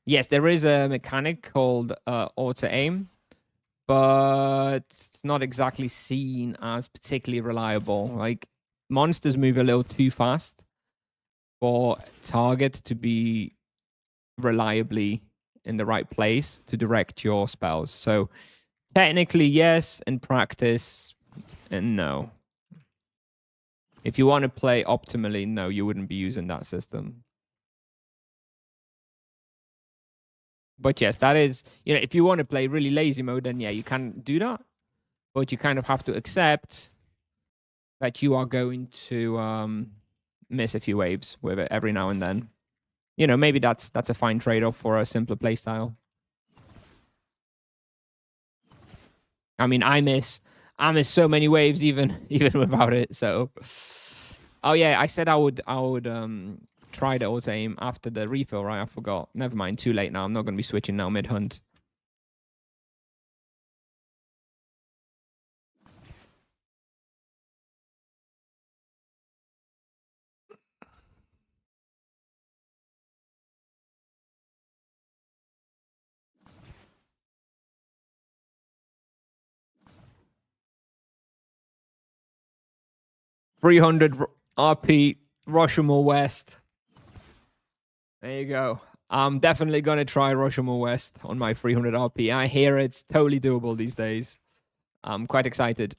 yes, there is a mechanic called auto aim, but it's not exactly seen as particularly reliable. Like, monsters move a little too fast for target to be reliably in the right place to direct your spells. So technically, yes. In practice, no. If you want to play optimally, no, you wouldn't be using that system. But yes, that is, you know, if you want to play really lazy mode, then yeah, you can do that. But you kind of have to accept that you are going to miss a few waves with it every now and then. You know, maybe that's a fine trade-off for a simpler playstyle. I mean, I miss so many waves even without it. So, oh yeah, I said I would try the auto aim after the refill, right? I forgot. Never mind. Too late now. I'm not going to be switching now mid hunt. $300 RP Rashomon West. There you go. I'm definitely going to try Rashomon West on my 300 RP. I hear it's totally doable these days. I'm quite excited.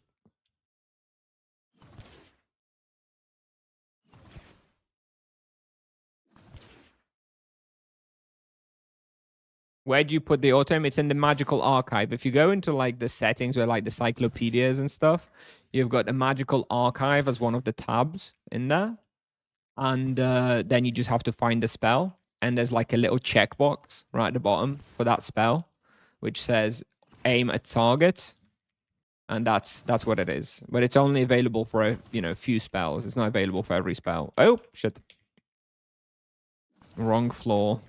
Where do you put the auto aim? It's in the magical archive. If you go into like the settings where like the cyclopedias and stuff, you've got the magical archive as one of the tabs in there. And then you just have to find the spell. And there's like a little checkbox right at the bottom for that spell, which says aim at target. And that's what it is. But it's only available for a few spells. It's not available for every spell. Oh, shit. Wrong floor.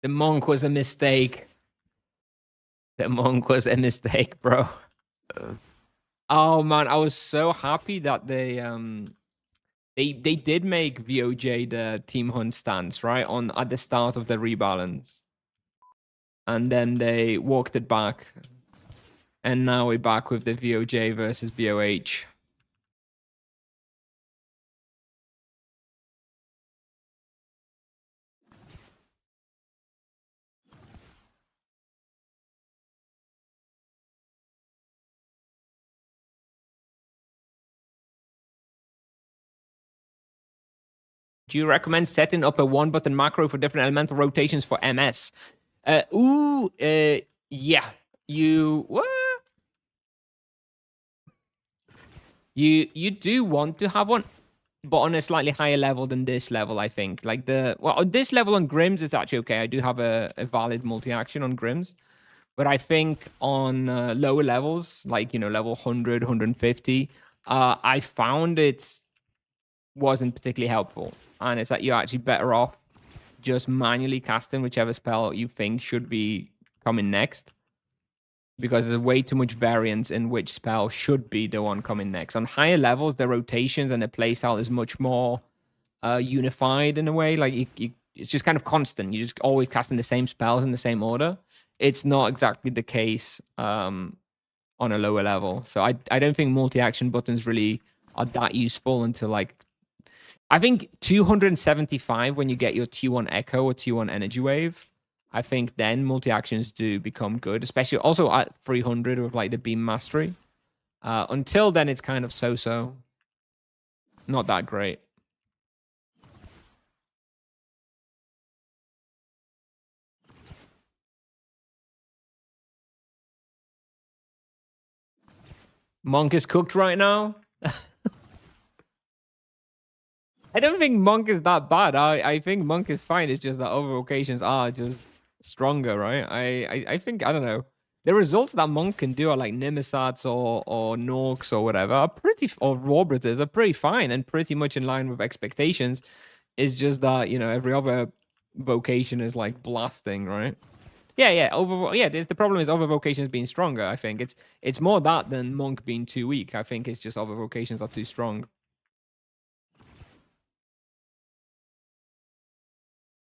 The monk was a mistake. The monk was a mistake, bro. Oh man, I was so happy that they did make VOJ the team hunt stance, right? At the start of the rebalance. And then they walked it back. And now we're back with the VOJ versus VOH. Do you recommend setting up a one-button macro for different elemental rotations for MS? Yeah. You do want to have one, but on a slightly higher level than this level, I think. Like on this level on Grims, it's actually okay. I do have a valid multi-action on Grims. But I think on lower levels, like, level 100, 150, I found it wasn't particularly helpful. And it's like you're actually better off just manually casting whichever spell you think should be coming next. Because there's way too much variance in which spell should be the one coming next. On higher levels, the rotations and the playstyle is much more unified in a way. Like it's just kind of constant. You're just always casting the same spells in the same order. It's not exactly the case on a lower level. So I don't think multi-action buttons really are that useful until like I think 275 when you get your T1 Echo or T1 Energy Wave. I think then multi-actions do become good, especially also at 300 with like the Beam Mastery. Until then, it's kind of so-so. Not that great. Monk is cooked right now. I don't think Monk is that bad. I think Monk is fine. It's just that other vocations are just stronger, right? I think, I don't know. The results that Monk can do are like Nimisats or Norks or whatever or Rawbritters are pretty fine and pretty much in line with expectations. It's just that, every other vocation is like blasting, right? Yeah. The problem is other vocations being stronger. I think it's more that than Monk being too weak. I think it's just other vocations are too strong.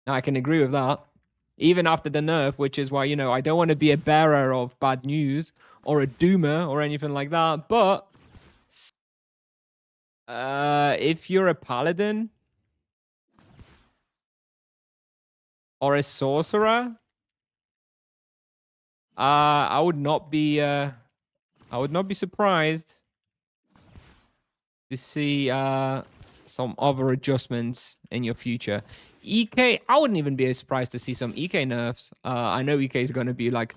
I can agree with that. Even after the nerf, which is why, I don't want to be a bearer of bad news or a doomer or anything like that. But if you're a paladin or a sorcerer, I would not be surprised to see some other adjustments in your future. EK, I wouldn't even be surprised to see some EK nerfs. I know EK is going to be like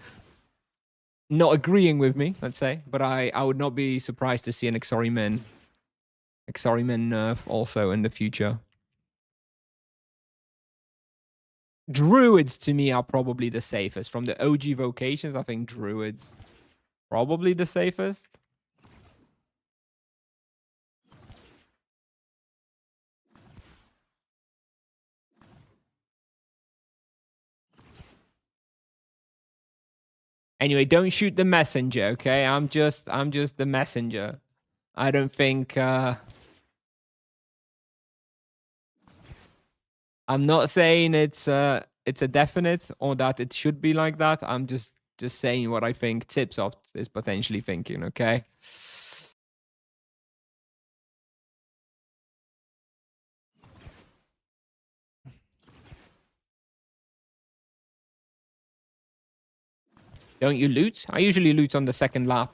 not agreeing with me, let's say, but I would not be surprised to see an Exorimen nerf also in the future. Druids to me are probably the safest. From the OG vocations, I think Druids probably the safest. Anyway, don't shoot the messenger, okay? I'm just the messenger. I don't think I'm not saying it's a definite or that it should be like that. I'm just saying what I think Tipsoft is potentially thinking, okay? Don't you loot? I usually loot on the second lap.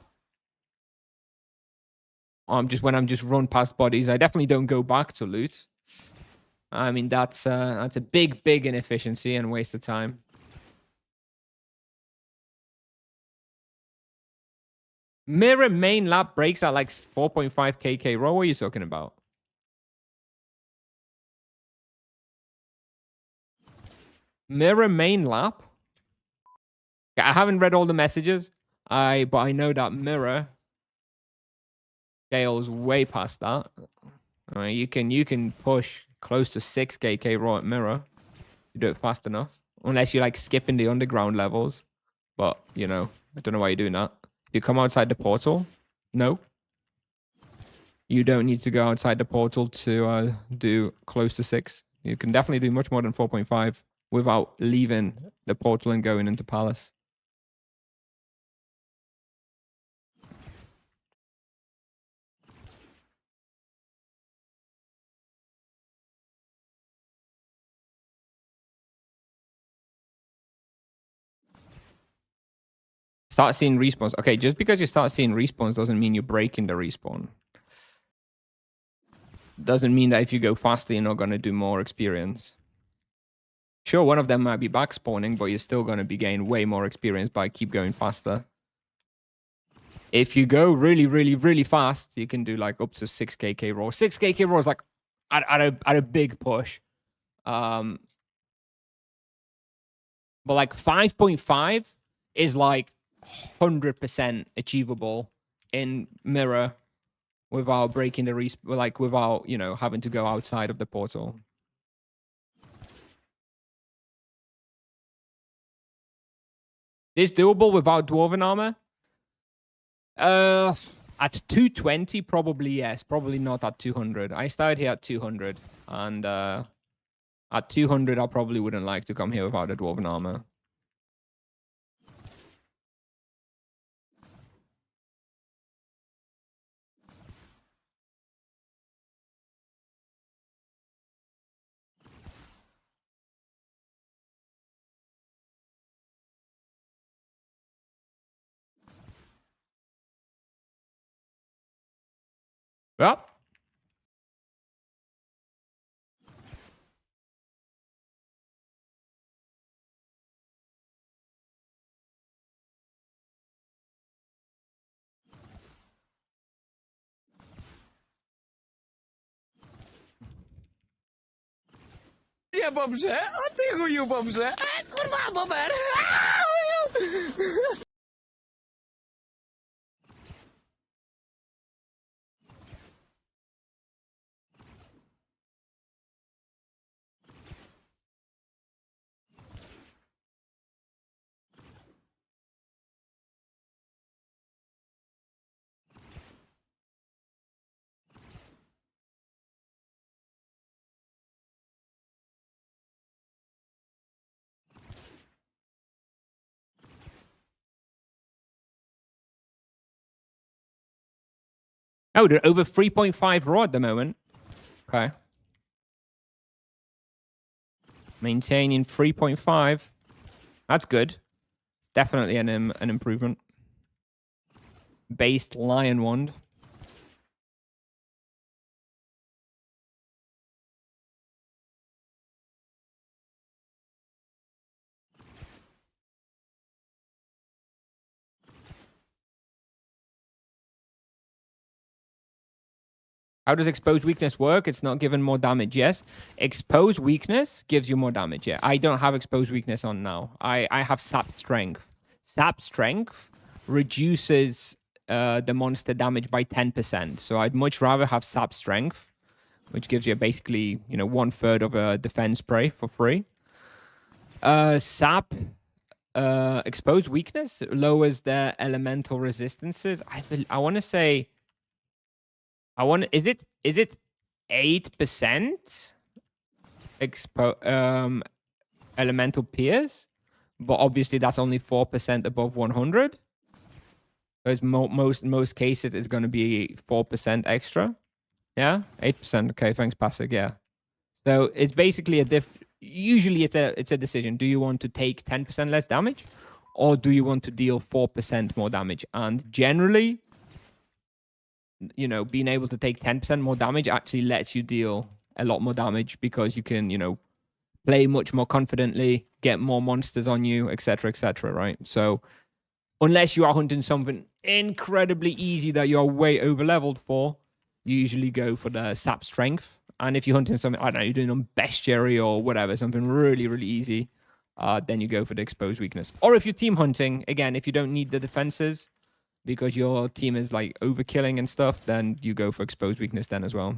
When I'm just run past bodies. I definitely don't go back to loot. I mean, that's a big inefficiency and waste of time. Mirror main lap breaks at like 4.5 kk roll. What are you talking about? Mirror main lap? I haven't read all the messages. But I know that mirror scales way past that. I mean, you can push close to 6 kk raw at mirror. You do it fast enough. Unless you're like skipping the underground levels. But, you know, I don't know why you're doing that. If you come outside the portal, no. You don't need to go outside the portal to do close to 6. You can definitely do much more than 4.5 without leaving the portal and going into Palace. Start seeing respawns. Okay, just because you start seeing respawns doesn't mean you're breaking the respawn. Doesn't mean that if you go faster, you're not going to do more experience. Sure, one of them might be back spawning, but you're still going to be gaining way more experience by keep going faster. If you go really fast, you can do like up to 6 kk raw. 6 kk raw is like at a big push. But like 5.5 is like 100% achievable in mirror without breaking the like without, you know, having to go outside of the portal. Is doable without dwarven armor? At 220, probably yes. Probably not at 200. I started here at 200, and at 200, I probably wouldn't like to come here without a dwarven armor. Well, Je babře, a ty chuju babře. Kurva, bober. oh, they're over 3.5 raw at the moment. Okay. Maintaining 3.5. That's good. Definitely an improvement. Based Lion Wand. How does exposed weakness work? It's not given more damage, yes. Exposed weakness gives you more damage, yeah. I don't have exposed weakness on now. I have sap strength. Sap strength reduces the monster damage by 10%. So I'd much rather have sap strength, which gives you basically, you know, 1/3 of a defense spray for free. Sap exposed weakness lowers their elemental resistances. I want to say... is it 8%? elemental peers, but obviously that's only 4% above 100. There's most cases it's going to be 4% extra. Yeah, 8%. Okay, thanks, Pasig. Yeah. So it's basically usually it's a decision. Do you want to take 10% less damage, or do you want to deal 4% more damage? And generally, you know, being able to take 10% more damage actually lets you deal a lot more damage because you can, you know, play much more confidently, get more monsters on you, etc., etc. Right? So unless you are hunting something incredibly easy that you're way over leveled for, you usually go for the sap strength. And if you're hunting something, I don't know, you're doing on bestiary or whatever, something really, really easy, then you go for the exposed weakness. Or if you're team hunting, again, if you don't need the defenses because your team is like overkilling and stuff, then you go for exposed weakness then as well.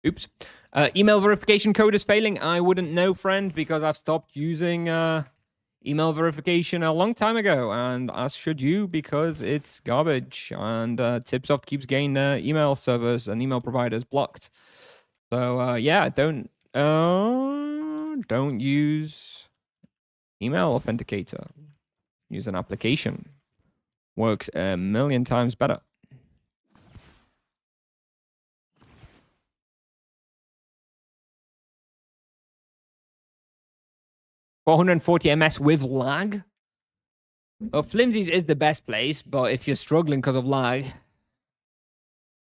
Oops. Email verification code is failing. I wouldn't know, friend, because I've stopped using email verification a long time ago, and as should you, because it's garbage. And Tipsoft keeps getting email servers and email providers blocked. So yeah, don't use email authenticator. Use an application. Works a million times better. $440 MS with lag. Well, Flimsies is the best place, but if you're struggling because of lag,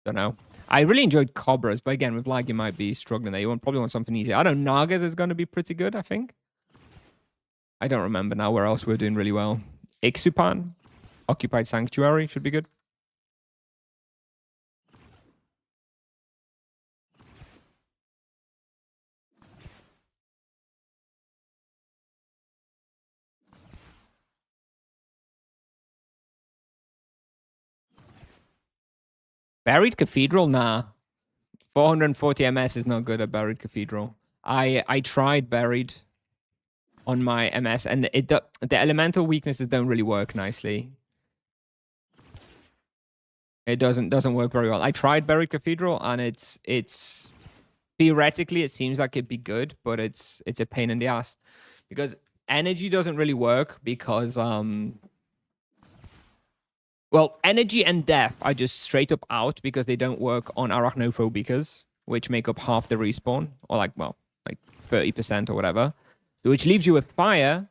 don't know. I really enjoyed Cobras, but again, with lag, you might be struggling there. You probably want something easy. I don't know. Nagas is going to be pretty good, I think. I don't remember now where else we're doing really well. Ixupan, Occupied Sanctuary should be good. Buried Cathedral? Nah. 440 MS is not good at Buried Cathedral. I tried Buried on my MS, and the elemental weaknesses don't really work nicely. It doesn't work very well. I tried Buried Cathedral, and it's theoretically it seems like it'd be good, but it's a pain in the ass because energy doesn't really work because well, energy and death are just straight up out because they don't work on arachnophobicas, which make up half the respawn, or like 30% or whatever. So which leaves you with fire.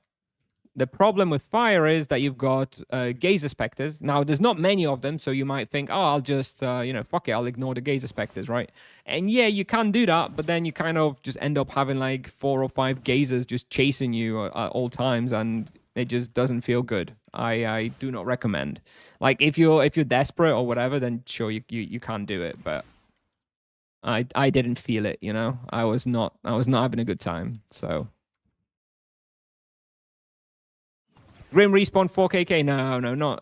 The problem with fire is that you've got Gazer Spectres. Now, there's not many of them, so you might think, oh, I'll just, fuck it, I'll ignore the Gazer Spectres, right? And yeah, you can do that, but then you kind of just end up having like 4 or 5 Gazers just chasing you at all times, and it just doesn't feel good. I do not recommend. Like, if you're desperate or whatever, then sure, you can do it, but I didn't feel it, you know? I was not having a good time, so... Grim respawn 4KK? No, not.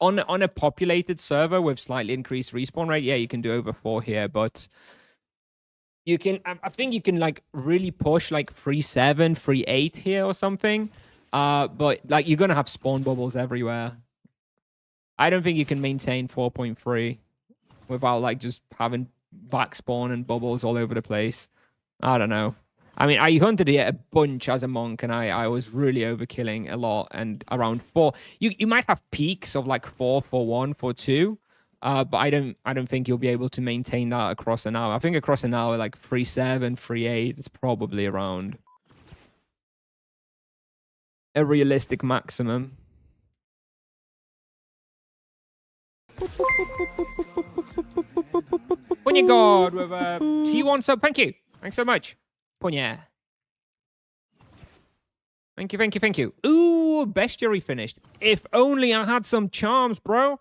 On a populated server with slightly increased respawn rate, yeah, you can do over 4 here, but you can. I think you can like really push like 3.7, 3.8 here or something. But like you're gonna have spawn bubbles everywhere. I don't think you can maintain 4.3 without like just having back spawn and bubbles all over the place. I don't know. I mean, I hunted it a bunch as a monk, and I was really overkilling a lot. And around 4, you might have peaks of like 4, 4.1, 4.2, but I don't think you'll be able to maintain that across an hour. I think across an hour, like 3.7, 3.8 is probably around a realistic maximum. Punya God with a T1 sub. Thank you. Thanks so much. Punya. Thank you, thank you, thank you. Ooh, bestiary finished. If only I had some charms, bro.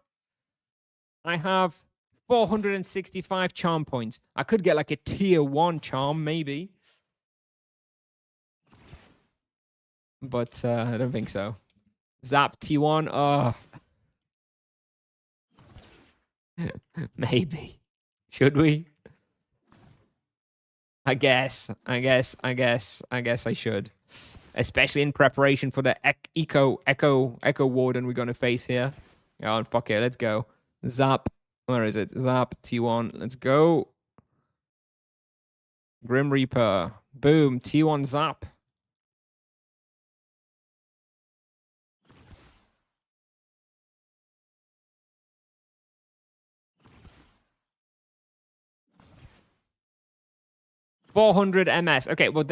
I have 465 charm points. I could get like a tier 1 charm, maybe. But I don't think so. Zap T1. Oh. Maybe. Should we? I guess I should. Especially in preparation for the Echo Warden we're gonna face here. Oh, fuck it, let's go. Zap. Where is it? Zap T1. Let's go. Grim Reaper. Boom. T1 Zap. $400 MS. Okay, well,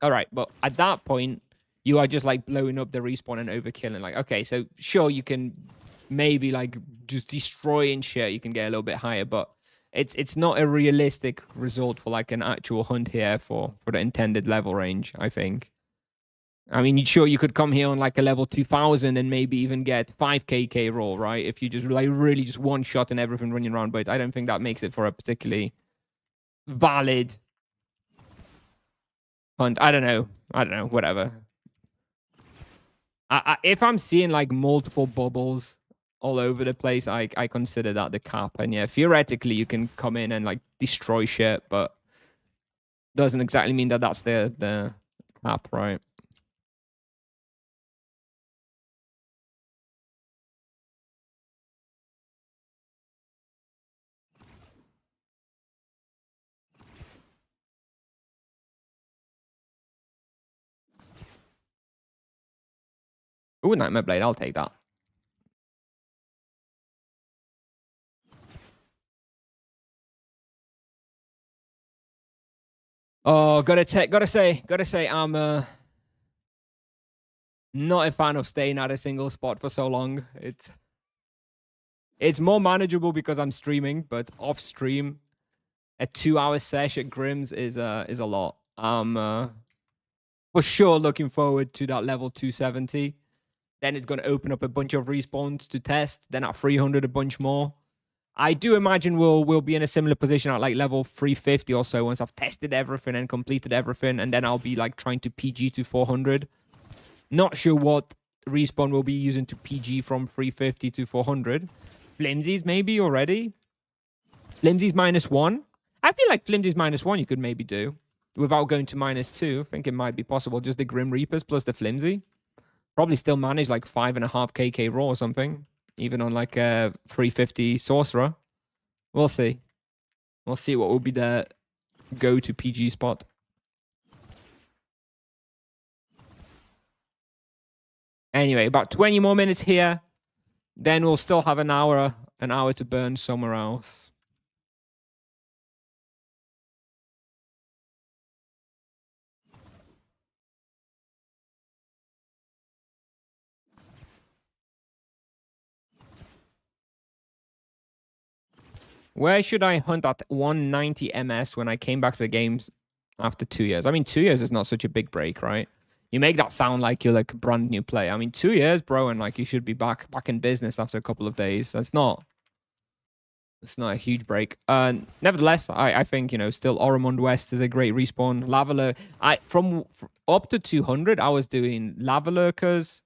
all right. But at that point, you are just like blowing up the respawn and overkilling. Like, okay, so sure you can maybe like just destroying shit. You can get a little bit higher, but it's not a realistic result for like an actual hunt here for the intended level range. I think. I mean, sure you could come here on like a level 2000 and maybe even get 5k roll, right? If you just like really just one shot and everything running around, but I don't think that makes it for a particularly valid hunt. I don't know. Whatever. If I'm seeing like multiple bubbles all over the place, I consider that the cap. And yeah, theoretically you can come in and like destroy shit, but doesn't exactly mean that that's the cap, right? Ooh, Nightmare Blade. I'll take that. Oh, gotta say, I'm not a fan of staying at a single spot for so long. It's more manageable because I'm streaming, but off stream, a 2-hour sesh at Grimm's is a lot. For sure looking forward to that level 270. Then it's going to open up a bunch of respawns to test. Then at 300, a bunch more. I do imagine we'll be in a similar position at like level 350 or so once I've tested everything and completed everything. And then I'll be like trying to PG to 400. Not sure what respawn we'll be using to PG from 350 to 400. Flimsies maybe already. Flimsies -1. I feel like Flimsies -1 you could maybe do without going to -2. I think it might be possible. Just the Grim Reapers plus the Flimsy. Probably still manage like 5.5k raw or something. Even on like a 350 Sorcerer. We'll see. We'll see what will be the go-to PG spot. Anyway, about 20 more minutes here. Then we'll still have an hour to burn somewhere else. Where should I hunt at 190 MS when I came back to the games after 2 years? I mean, 2 years is not such a big break, right? You make that sound like you're like a brand new player. I mean, 2 years, bro, and like you should be back in business after a couple of days. It's not a huge break. Nevertheless, I think, you know, still Oromond West is a great respawn. Lava from up to 200, I was doing Lava Lurkers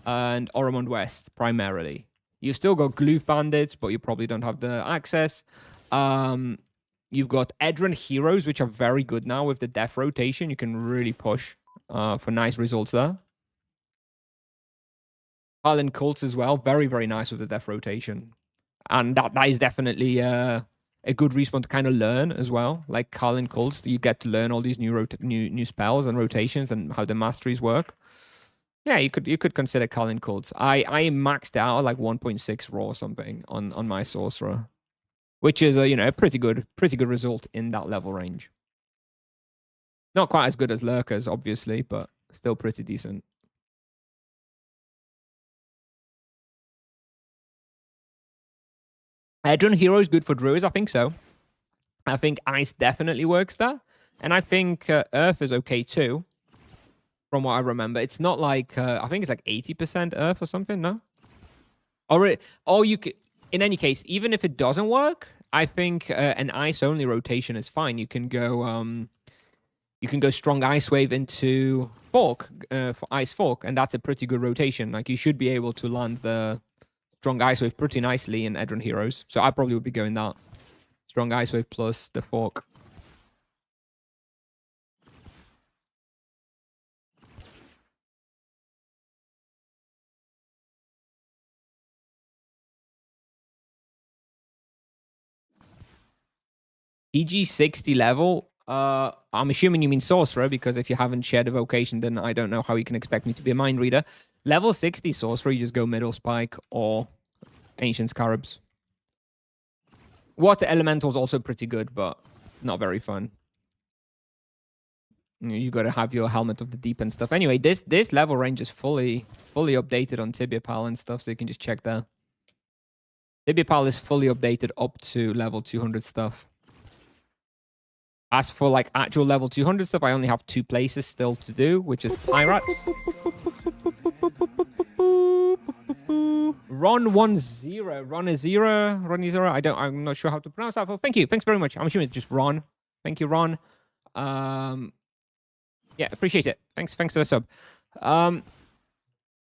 and Oromond West primarily. You've still got Gloof Bandits, but you probably don't have the access. You've got Edron Heroes, which are very good now with the death rotation. You can really push for nice results there. Harlan Cults as well. Very, very nice with the death rotation. And that is definitely a good respawn to kind of learn as well. Like Harlan Cults, you get to learn all these new spells and rotations and how the masteries work. Yeah, you could consider Culling Cults. I maxed out like 1.6 raw or something on my sorcerer, which is a pretty good result in that level range. Not quite as good as Lurkers, obviously, but still pretty decent. Edron Hero is good for Druids, I think so. I think ice definitely works there. And I think earth is okay too, from what I remember. It's not like, I think it's like 80% earth or something, no? Or you could, in any case, even if it doesn't work, I think an ice only rotation is fine. You can go strong ice wave into fork for ice fork, and that's a pretty good rotation. Like you should be able to land the strong ice wave pretty nicely in Edron Heroes. So I probably would be going that strong ice wave plus the fork. EG 60 level. I'm assuming you mean sorcerer, because if you haven't shared a vocation, then I don't know how you can expect me to be a mind reader. Level 60 sorcerer, you just go middle spike or ancient scarabs. Water elemental's also pretty good, but not very fun. You got to have your helmet of the deep and stuff. Anyway, this level range is fully updated on Tibia Pal and stuff, so you can just check there. Tibia Pal is fully updated up to level 200 stuff. As for like actual level 200 stuff, I only have 2 places still to do, which is Pirates. Ron 10. Ron is 0. Ron is 0. I'm not sure how to pronounce that. Well, thank you. Thanks very much. I'm assuming it's just Ron. Thank you, Ron. Yeah, appreciate it. Thanks for the sub.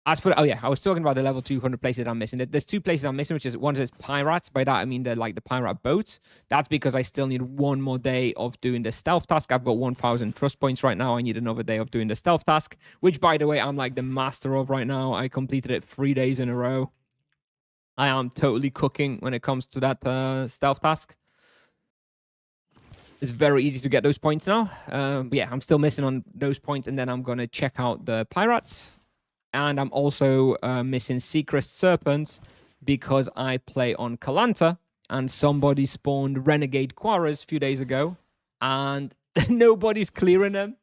As for, oh yeah, I was talking about the level 200 places I'm missing. There's 2 places I'm missing, which is one is pirates. By that I mean they're like the pirate boat. That's because I still need 1 more day of doing the stealth task. I've got 1,000 trust points right now. I need another day of doing the stealth task, which by the way I'm like the master of right now. I completed it 3 days in a row. I am totally cooking when it comes to that stealth task. It's very easy to get those points now. But yeah, I'm still missing on those points, and then I'm gonna check out the pirates. And I'm also missing Secret Serpents because I play on Kalanta and somebody spawned Renegade Quarras a few days ago and nobody's clearing them.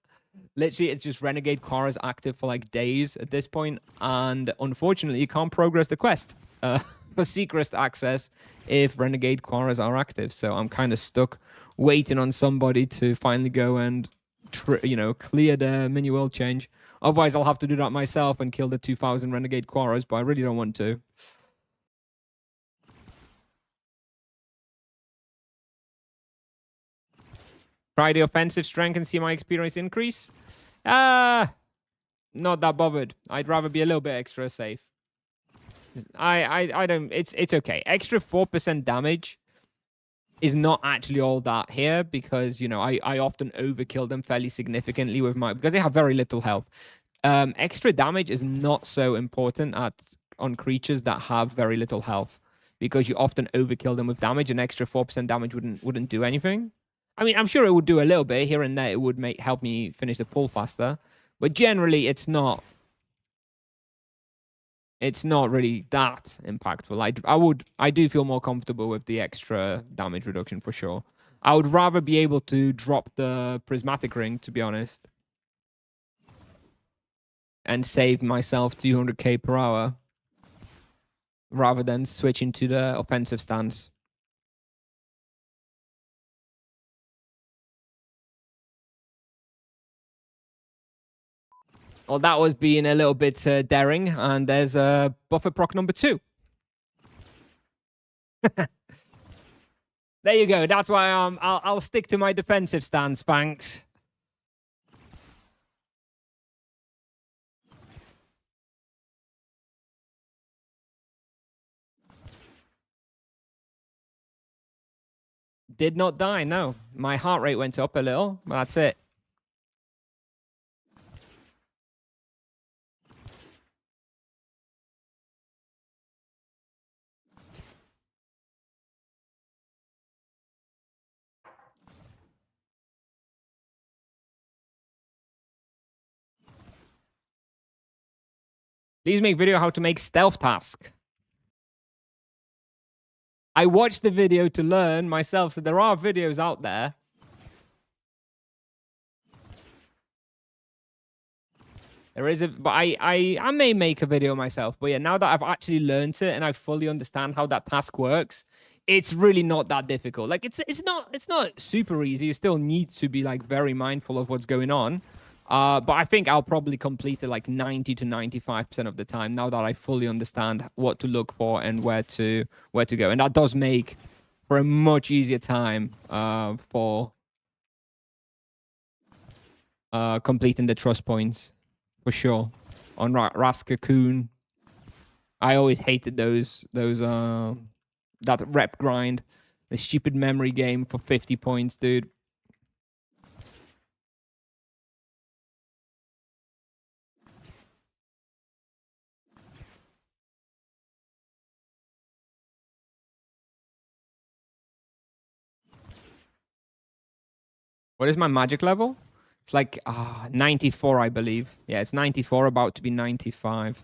Literally, it's just Renegade Quarras active for like days at this point. And unfortunately, you can't progress the quest for Secret access if Renegade Quarras are active. So I'm kind of stuck waiting on somebody to finally go and, clear the mini world change. Otherwise, I'll have to do that myself and kill the 2,000 Renegade Quarras, but I really don't want to. Try the offensive strength and see my experience increase. Not that bothered. I'd rather be a little bit extra safe. I don't. It's okay. Extra 4% damage is not actually all that here because, I often overkill them fairly significantly with because they have very little health. Extra damage is not so important on creatures that have very little health because you often overkill them with damage. An extra 4% damage wouldn't do anything. I mean, I'm sure it would do a little bit here and there. It would help me finish the pull faster, but generally it's not really that impactful. I do feel more comfortable with the extra damage reduction for sure. I would rather be able to drop the prismatic ring, to be honest, and save myself 200k per hour rather than switching to the offensive stance. Well, that was being a little bit daring, and there's buffer proc number 2. There you go. That's why I'll stick to my defensive stance, thanks. Did not die, no. My heart rate went up a little, but that's it. Please make video how to make stealth task. I watched the video to learn myself, so there are videos out there. There is but I may make a video myself. But yeah, now that I've actually learned it and I fully understand how that task works, it's really not that difficult. Like it's not super easy. You still need to be like very mindful of what's going on. But I think I'll probably complete it like 90 to 95% of the time now that I fully understand what to look for and where to go. And that does make for a much easier time for completing the trust points for sure. On Raskakun, I always hated those that rep grind, the stupid memory game for 50 points, dude. What is my magic level? It's like 94, I believe. Yeah, it's 94, about to be 95.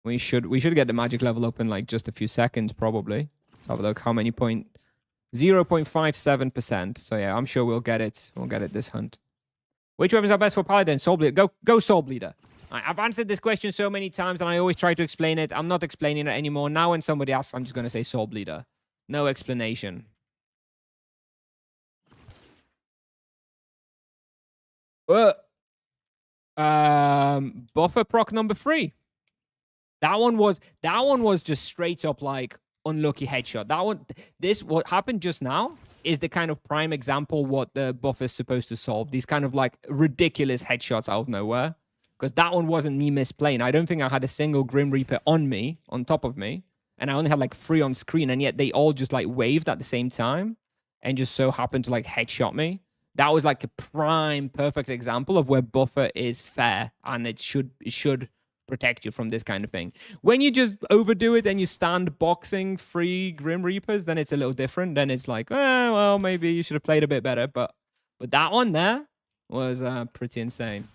We should get the magic level up in like just a few seconds, probably. Let's have a look. How many point? 0.57%. So yeah, I'm sure we'll get it. We'll get it this hunt. Which weapons are best for Paladin? Soul Bleeder. Go Soul Bleeder. I've answered this question so many times, and I always try to explain it. I'm not explaining it anymore. Now when somebody asks, I'm just going to say Soul Bleeder. No explanation. Buffer proc number 3. That one was just straight up like unlucky headshot. What happened just now is the kind of prime example what the buff is supposed to solve. These kind of like ridiculous headshots out of nowhere. Because that one wasn't me misplaying. I don't think I had a single Grim Reaper on top of me. And I only had like 3 on screen, and yet they all just like waved at the same time and just so happened to like headshot me. That was like a prime perfect example of where buffer is fair, and it should protect you from this kind of thing. When you just overdo it and you stand boxing 3 Grim Reapers, then it's a little different. Then it's like, well, maybe you should have played a bit better. But that one there was pretty insane.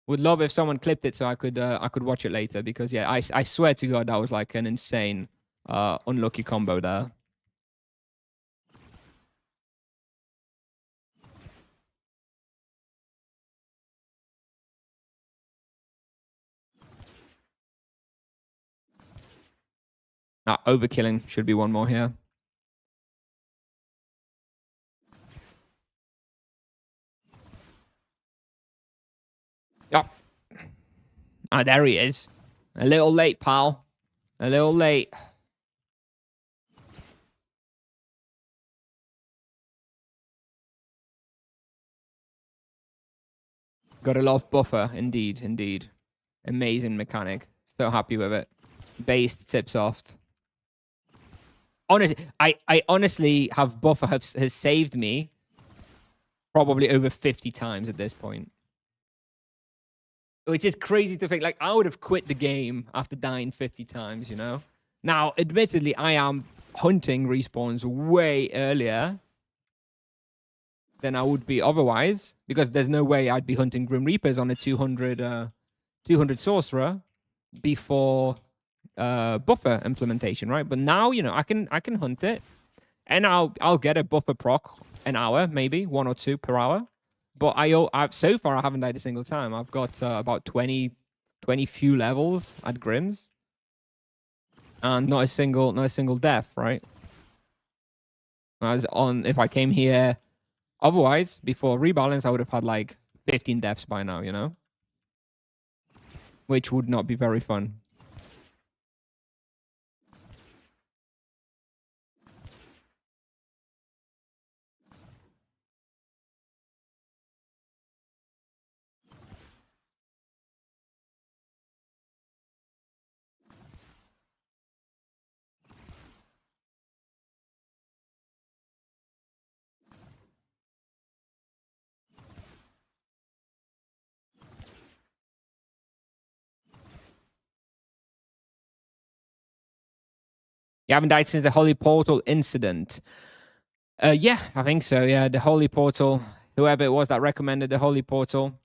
Would love if someone clipped it so I could watch it later, because yeah, I swear to God that was like an insane unlucky combo there. Overkilling should be one more here. Yep. There he is. A little late, pal. A little late. Got a lot of buffer, indeed. Amazing mechanic. So happy with it. Based tip soft. Honestly, I honestly have buffer has saved me probably over 50 times at this point. Which is crazy to think. Like, I would have quit the game after dying 50 times, you know? Now, admittedly, I am hunting respawns way earlier than I would be otherwise, because there's no way I'd be hunting Grim Reapers on a 200 sorcerer before buffer implementation, right? But now, you know, I can hunt it, and I'll get a buffer proc an hour, maybe 1 or 2 per hour. But I've so far I haven't died a single time. I've got about 20 few levels at Grims, and not a single death, right? If I came here otherwise before rebalance, I would have had like 15 deaths by now, you know, which would not be very fun. You haven't died since the Holy Portal incident. Yeah, I think so. Yeah, the Holy Portal. Whoever it was that recommended the Holy Portal.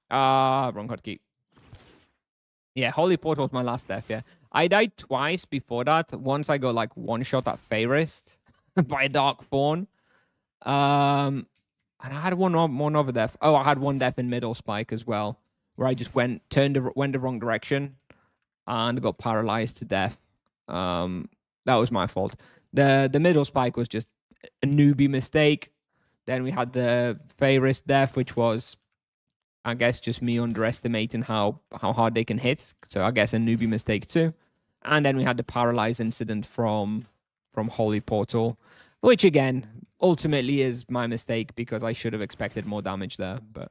Wrong hotkey. Yeah, Holy Portal was my last death, yeah. I died twice before that. Once I got like one shot at Fairest by Dark Fawn. And I had one over death. Oh, I had one death in middle spike as well, where I just went the wrong direction and got paralyzed to death. That was my fault. The middle spike was just a newbie mistake. Then we had the Feyris death, which was, I guess, just me underestimating how hard they can hit. So I guess a newbie mistake too. And then we had the paralyzed incident from Holy Portal, which again ultimately is my mistake because I should have expected more damage there. But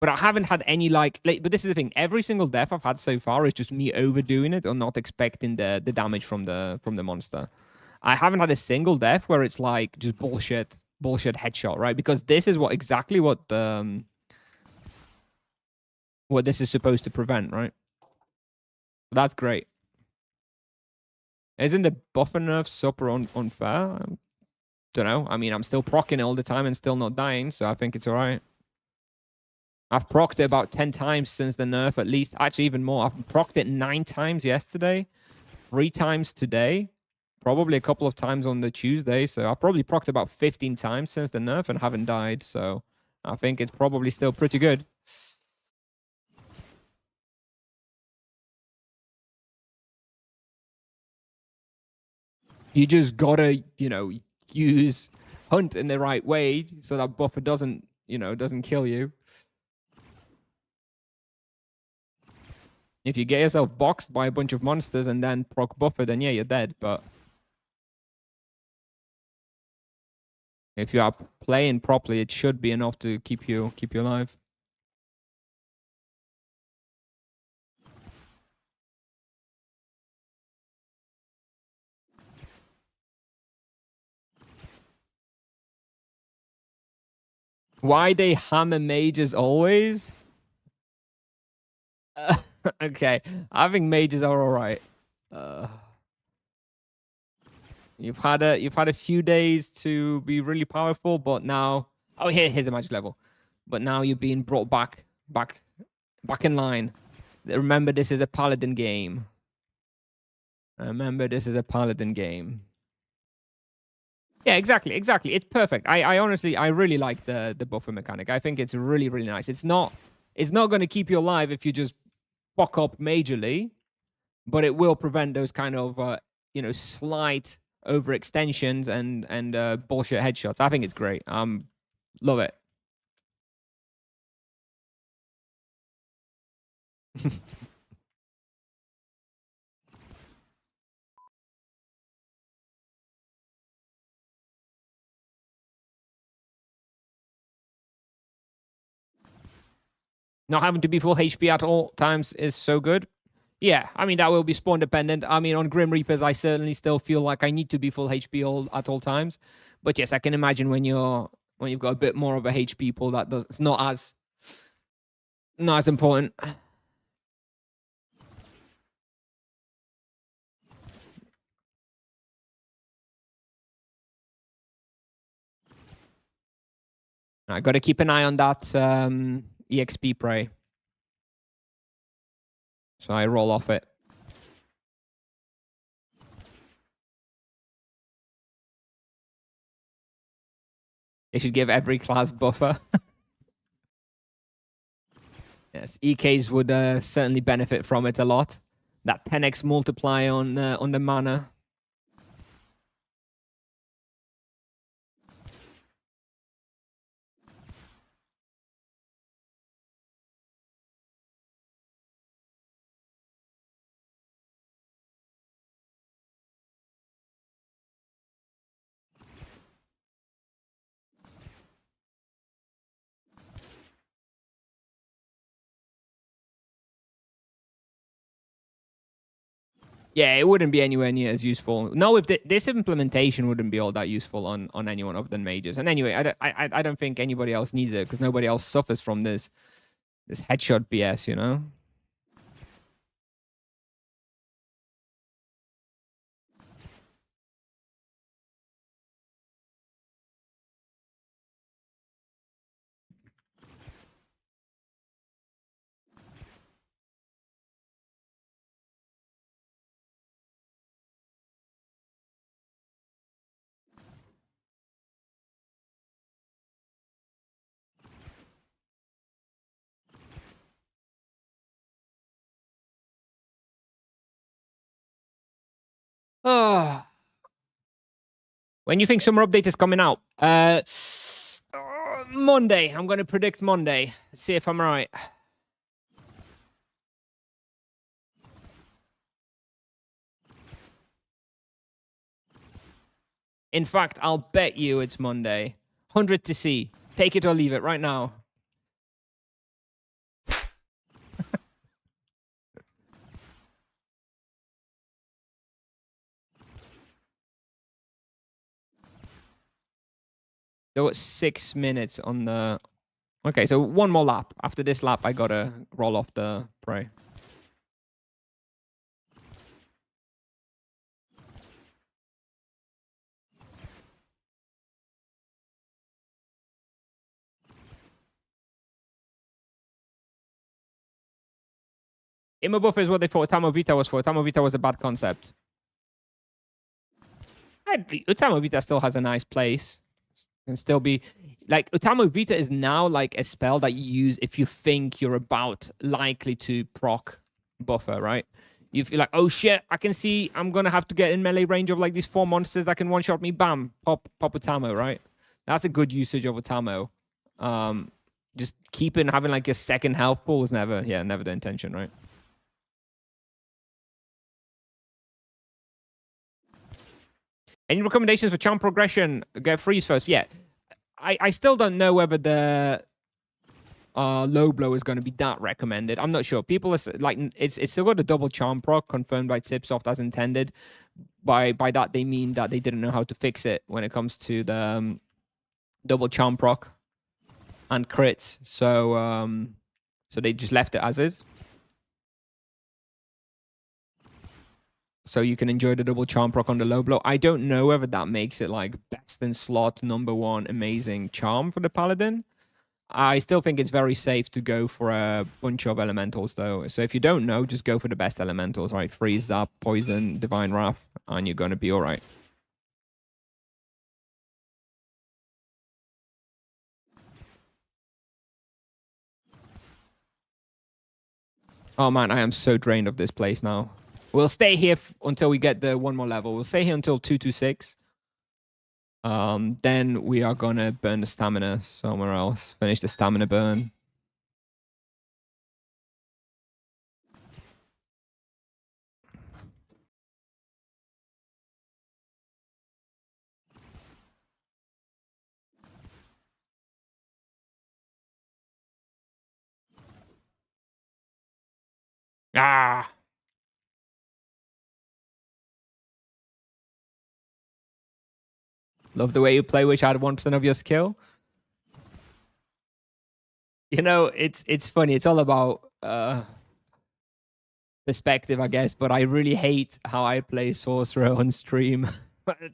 I haven't had any like but this is the thing. Every single death I've had so far is just me overdoing it or not expecting the damage from the monster. I haven't had a single death where it's like just bullshit headshot, right? Because this is exactly what this is supposed to prevent, right? That's great. Isn't the buffer nerf super unfair? Don't know. I mean, I'm still proccing it all the time and still not dying, so I think it's all right. I've procced it about 10 times since the nerf, at least. Actually, even more. I've procced it 9 times yesterday, 3 times today, probably a couple of times on the Tuesday. So I've probably procced about 15 times since the nerf and haven't died. So I think it's probably still pretty good. You just gotta, use hunt in the right way so that buffer doesn't kill you. If you get yourself boxed by a bunch of monsters and then proc buffer, then yeah, you're dead. But if you are playing properly, it should be enough to keep you alive. Why they hammer mages always? Okay, I think mages are all right. You've had a few days to be really powerful, but now here's the magic level. But now you're being brought back in line. Remember, this is a paladin game. Yeah, exactly. It's perfect. I honestly, I really like the buffer mechanic. I think it's really, really nice. It's not going to keep you alive if you just fuck up majorly, but it will prevent those kind of slight overextensions and bullshit headshots. I think it's great. Love it. Not having to be full HP at all times is so good. Yeah, I mean, that will be spawn dependent. I mean, on Grim Reapers, I certainly still feel like I need to be full HP at all times. But yes, I can imagine when you've got a bit more of a HP pool, it's not as important. I got to keep an eye on that EXP prey. So I roll off it. They should give every class buffer. Yes, EKs would certainly benefit from it a lot. That 10x multiply on the mana. Yeah, it wouldn't be anywhere near as useful. No, if this implementation wouldn't be all that useful on anyone other than mages. And anyway, I don't think anybody else needs it because nobody else suffers from this headshot BS, you know? Oh. When you think summer update is coming out? Monday. I'm going to predict Monday. See if I'm right. In fact, I'll bet you it's Monday. 100 to see. Take it or leave it right now. There was 6 minutes on the... Okay, so one more lap. After this lap, I gotta roll off the prey. Immo buffer is what they thought Utamo Vita was for. Utamo Vita was a bad concept. Utamo Vita still has a nice place. Can still be... Like, Utamo Vita is now like a spell that you use if you think you're about likely to proc buffer, right? You feel like, oh shit, I can see I'm gonna have to get in melee range of like these 4 monsters that can one-shot me. Bam, pop Utamo, right? That's a good usage of Utamo. Just having like a second health pool is never the intention, right? Any recommendations for charm progression? Get freeze first. Yeah, I still don't know whether the low blow is going to be that recommended. I'm not sure. People are like, it's still got a double charm proc confirmed by Tipsoft as intended. By that they mean that they didn't know how to fix it when it comes to the double charm proc and crits. So so they just left it as is. So you can enjoy the double charm proc on the low blow. I don't know whether that makes it like best in slot #1 amazing charm for the paladin. I still think it's very safe to go for a bunch of elementals though. So if you don't know, just go for the best elementals, right? Freeze, Zap, Poison, Divine Wrath, and you're going to be all right. Oh man, I am so drained of this place now. We'll stay here until we get the 1 more level. We'll stay here until 226. Then we are gonna burn the stamina somewhere else. Finish the stamina burn. Ah! Love the way you play, which had 1% of your skill. You know, it's funny. It's all about perspective, I guess. But I really hate how I play Sorcerer on stream.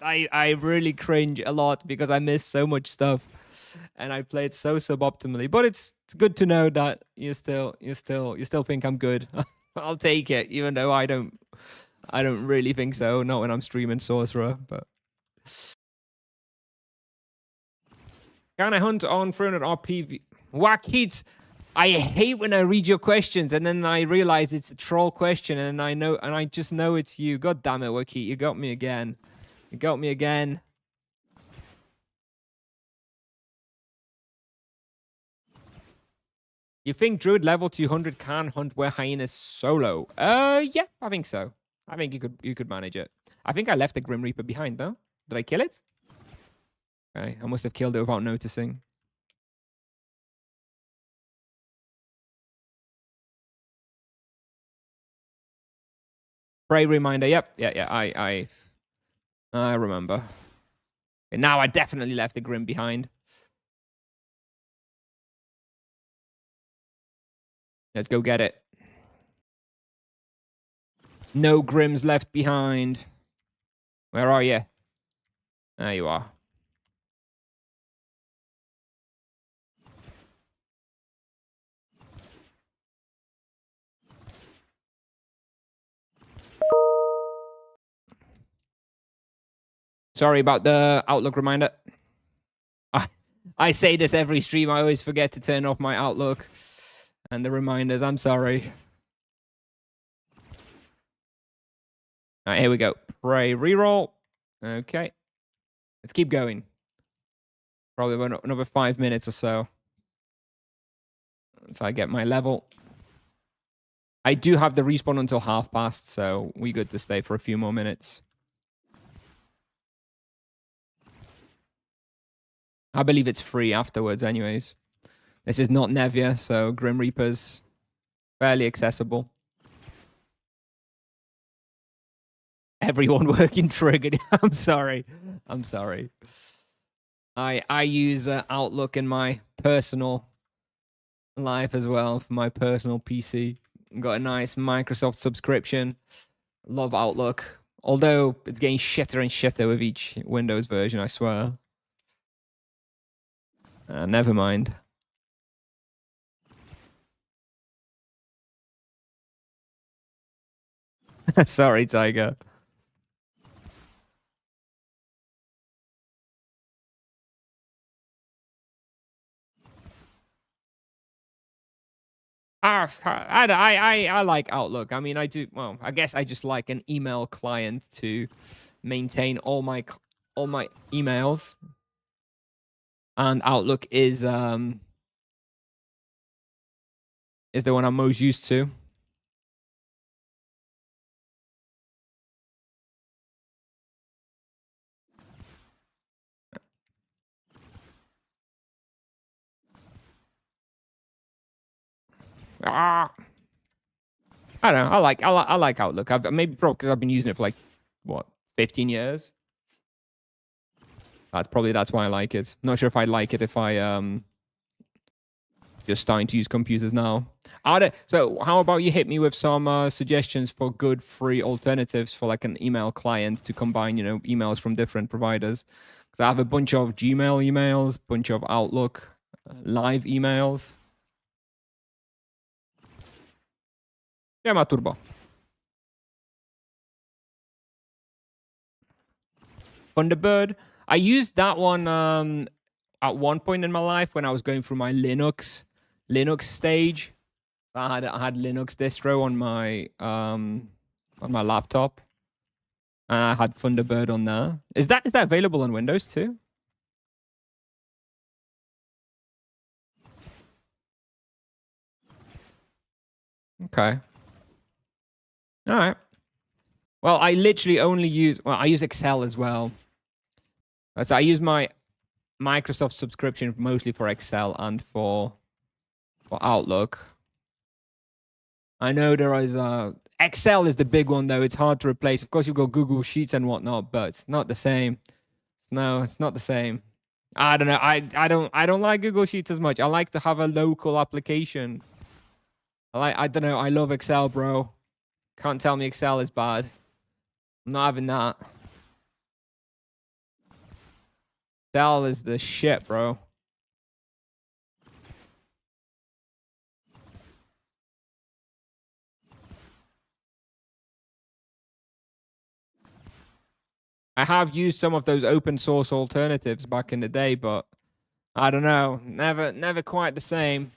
I really cringe a lot because I miss so much stuff, and I play it so suboptimally. But it's good to know that you still think I'm good. I'll take it, even though I don't really think so. Not when I'm streaming Sorcerer, but. Can I hunt on 300 RP? Whack hits. I hate when I read your questions and then I realize it's a troll question and I just know it's you. God damn it, Waki, you got me again. You got me again. You think Druid level 200 can hunt were hyenas solo? Yeah, I think so. I think you could manage it. I think I left the Grim Reaper behind though. Did I kill it? Okay, I must have killed it without noticing. Prey reminder. Yep. Yeah. I remember. And now I definitely left the Grim behind. Let's go get it. No Grims left behind. Where are you? There you are. Sorry about the Outlook reminder. I say this every stream. I always forget to turn off my Outlook and the reminders. I'm sorry. All right, here we go. Pray reroll. Okay. Let's keep going. Probably another 5 minutes or so. So I get my level. I do have the respawn until past, so we good to stay for a few more minutes. I believe it's free afterwards anyways. This is not Nevia, so Grim Reaper's fairly accessible. Everyone working triggered. I'm sorry. I'm sorry. I use Outlook in my personal life as well for my personal PC. Got a nice Microsoft subscription. Love Outlook. Although it's getting shitter and shitter with each Windows version, I swear. Never mind. Sorry, Tiger. I like Outlook. I mean, I do. Well, I guess I just like an email client to maintain all my emails. And Outlook is the one I'm most used to. I don't know. I like Outlook. Maybe probably because I've been using it for like what 15 years. That's why I like it. Not sure if I like it if I just starting to use computers now. So how about you hit me with some suggestions for good free alternatives for like an email client to combine, emails from different providers? Because I have a bunch of Gmail emails, bunch of Outlook live emails. Chiama Turbo. Thunderbird. I used that one at one point in my life when I was going through my Linux stage. I had Linux distro on my laptop, and I had Thunderbird on there. Is that available on Windows too? Okay. All right. Well, I literally only use. Well, I use Excel as well. So I use my Microsoft subscription mostly for Excel and for Outlook. I know there is Excel is the big one though. It's hard to replace. Of course, you've got Google Sheets and whatnot, but it's not the same. It's not the same. I don't know. I don't like Google Sheets as much. I like to have a local application. I don't know. I love Excel, bro. Can't tell me Excel is bad. I'm not having that. Excel is the shit, bro. I have used some of those open source alternatives back in the day, but I don't know. Never quite the same.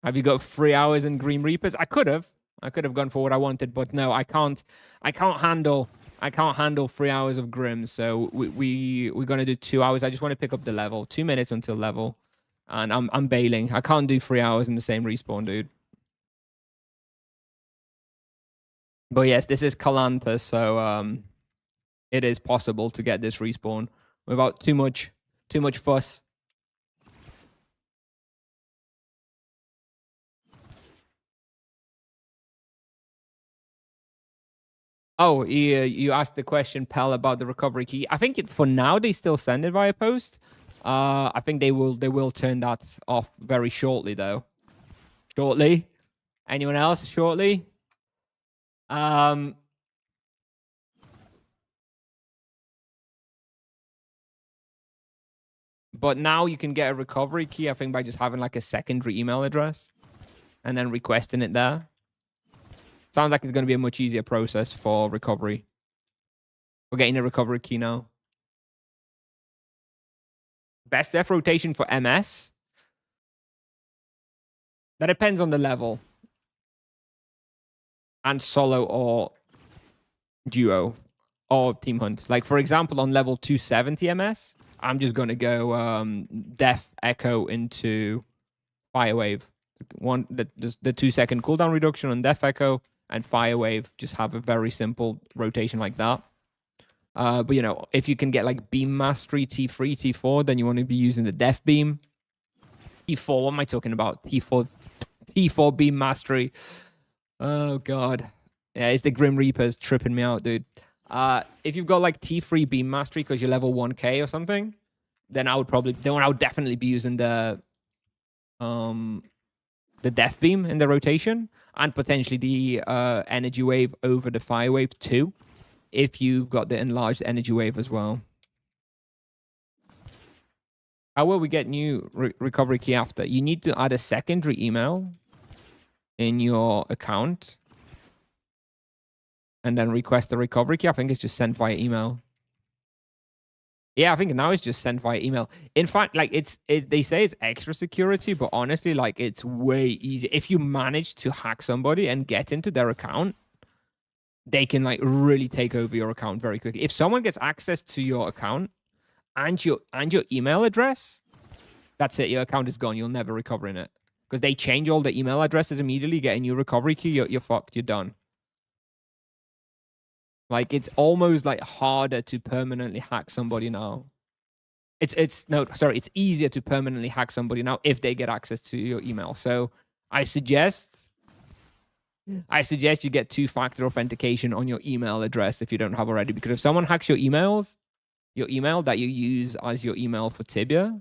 Have you got 3 hours in Green Reapers? I could have gone for what I wanted, but no, I can't handle 3 hours of Grim. So we're gonna do 2 hours. I just want to pick up the level. 2 minutes until level, and I'm bailing. I can't do 3 hours in the same respawn, dude. But yes, this is Kalanta, so it is possible to get this respawn without too much fuss. Oh, you asked the question, Pal, about the recovery key. I think for now they still send it via post. I think they will turn that off very shortly, though. Shortly. Anyone else? Shortly. But now you can get a recovery key, I think, by just having like a secondary email address and then requesting it there. Sounds like it's going to be a much easier process for recovery. We're getting a recovery key now. Best F rotation for MS. That depends on the level. And solo or duo or team hunt. Like, for example, on level 270 MS, I'm just going to go Death Echo into Firewave. The 2-second cooldown reduction on Death Echo and Firewave just have a very simple rotation like that. But, you know, if you can get like Beam Mastery, T3, T4, then you want to be using the Death Beam. T4, what am I talking about? T4 Beam Mastery. Oh, God. Yeah, it's the Grim Reapers tripping me out, dude. If you've got like T3 Beam Mastery because you're level 1k or something, then I would definitely be using the Death Beam in the rotation and potentially the Energy Wave over the Fire Wave too, if you've got the enlarged Energy Wave as well. How will we get new recovery key after? You need to add a secondary email in your account and then request the recovery key. I think it's just sent via email. Yeah, I think now it's just sent via email. In fact, like they say it's extra security, but honestly, like it's way easy. If you manage to hack somebody and get into their account, they can like really take over your account very quickly. If someone gets access to your account and your email address, that's it. Your account is gone. You'll never recover in it because they change all the email addresses immediately. Get a new recovery key. You're fucked. You're done. Like, it's almost like harder to permanently hack somebody now. It's easier to permanently hack somebody now if they get access to your email. So I suggest you get 2-factor authentication on your email address if you don't have already, because if someone hacks your email that you use as your email for Tibia,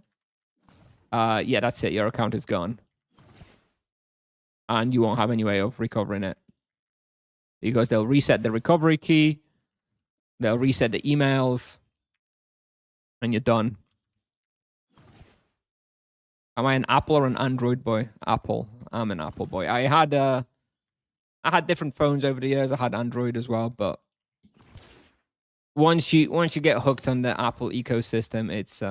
yeah, that's it. Your account is gone. And you won't have any way of recovering it. Because they'll reset the recovery key, they'll reset the emails, and you're done. Am I an Apple or an Android boy? Apple. I'm an Apple boy. I had different phones over the years. I had Android as well, but once you get hooked on the Apple ecosystem, it's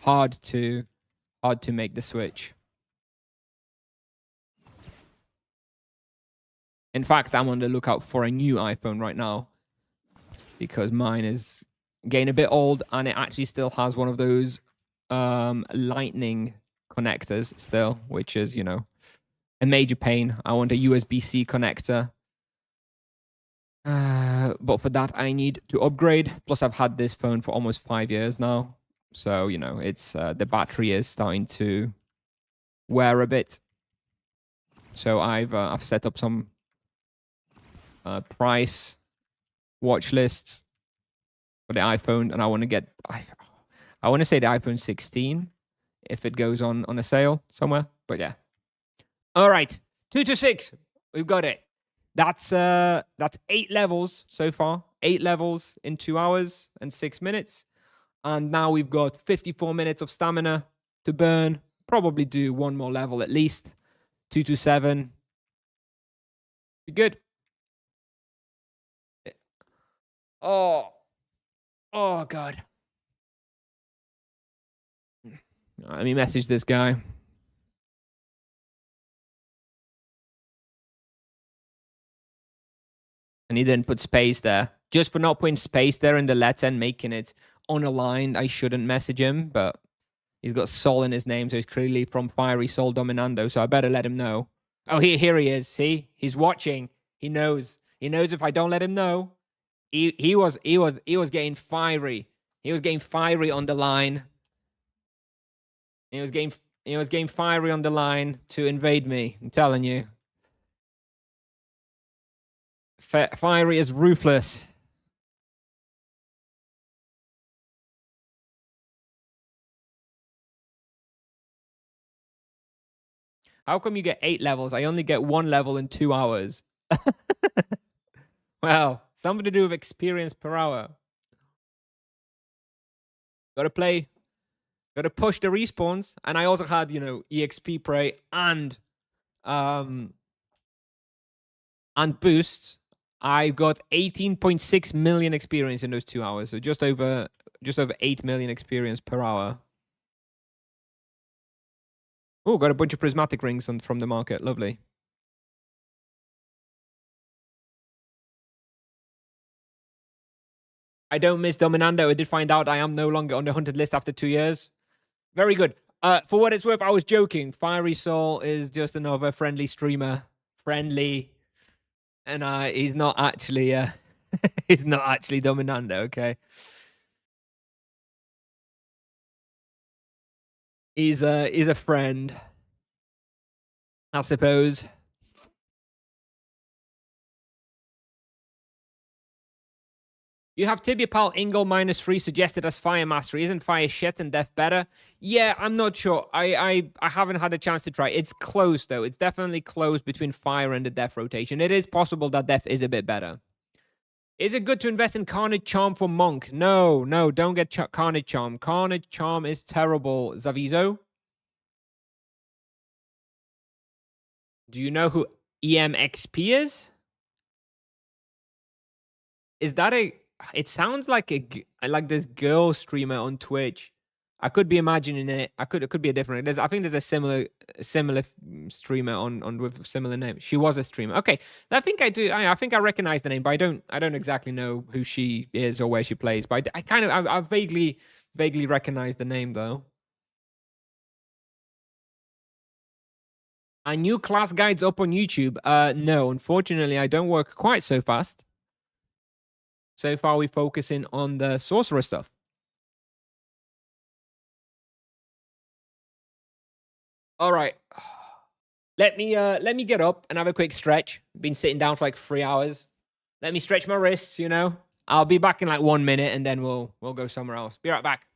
hard to make the switch. In fact, I'm on the lookout for a new iPhone right now because mine is getting a bit old and it actually still has one of those lightning connectors still, which is, you know, a major pain. I want a USB-C connector. But for that, I need to upgrade. Plus, I've had this phone for almost 5 years now. So, you know, it's the battery is starting to wear a bit. So I've set up some price watch lists for the iPhone, and I want to say the iPhone 16 if it goes on a sale somewhere. But yeah. All right, 2 to 6, we've got it. That's 8 levels so far. 8 levels in 2 hours and 6 minutes, and now we've got 54 minutes of stamina to burn. Probably do one more level at least. 2 to 7. Be good. Oh God. Let me message this guy. And he didn't put space there. Just for not putting space there in the letter and making it unaligned, I shouldn't message him, but he's got Sol in his name, so he's clearly from Fiery Sol Dominando, so I better let him know. Oh, here he is. See? He's watching. He knows. He knows if I don't let him know. He was getting fiery. He was getting fiery on the line. He was getting fiery on the line to invade me. I'm telling you. Fiery is ruthless. How come you get 8 levels? I only get 1 level in 2 hours. Well, something to do with experience per hour. Gotta push the respawns. And I also had, you know, EXP prey and boosts. I got 18.6 million experience in those 2 hours. So just over 8 million experience per hour. Oh, got a bunch of prismatic rings from the market. Lovely. I don't miss Dominando. I did find out I am no longer on the hunted list after 2 years. Very good. For what it's worth, I was joking. Fiery Soul is just another friendly streamer. Friendly. And he's not actually he's not actually Dominando, okay? He's a friend, I suppose. You have Tibia Pal Ingle -3 suggested as Fire Mastery. Isn't Fire shit and Death better? Yeah, I'm not sure. I haven't had a chance to try. It's close though. It's definitely close between Fire and the Death rotation. It is possible that Death is a bit better. Is it good to invest in Carnage Charm for Monk? No, don't get Carnage Charm. Carnage Charm is terrible. Zavizo? Do you know who EMXP is? Is that a... It sounds like like this girl streamer on Twitch. I could be imagining it. It could be a different. I think there's a similar streamer on with similar name. She was a streamer. Okay, I think I do. I think I recognize the name, but I don't exactly know who she is or where she plays. But I kind of I vaguely recognize the name though. Are new class guides up on YouTube? No, unfortunately, I don't work quite so fast. So far, we're focusing on the sorcerer stuff. All right. Let me get up and have a quick stretch. Been sitting down for like 3 hours. Let me stretch my wrists, you know. I'll be back in like 1 minute and then we'll go somewhere else. Be right back.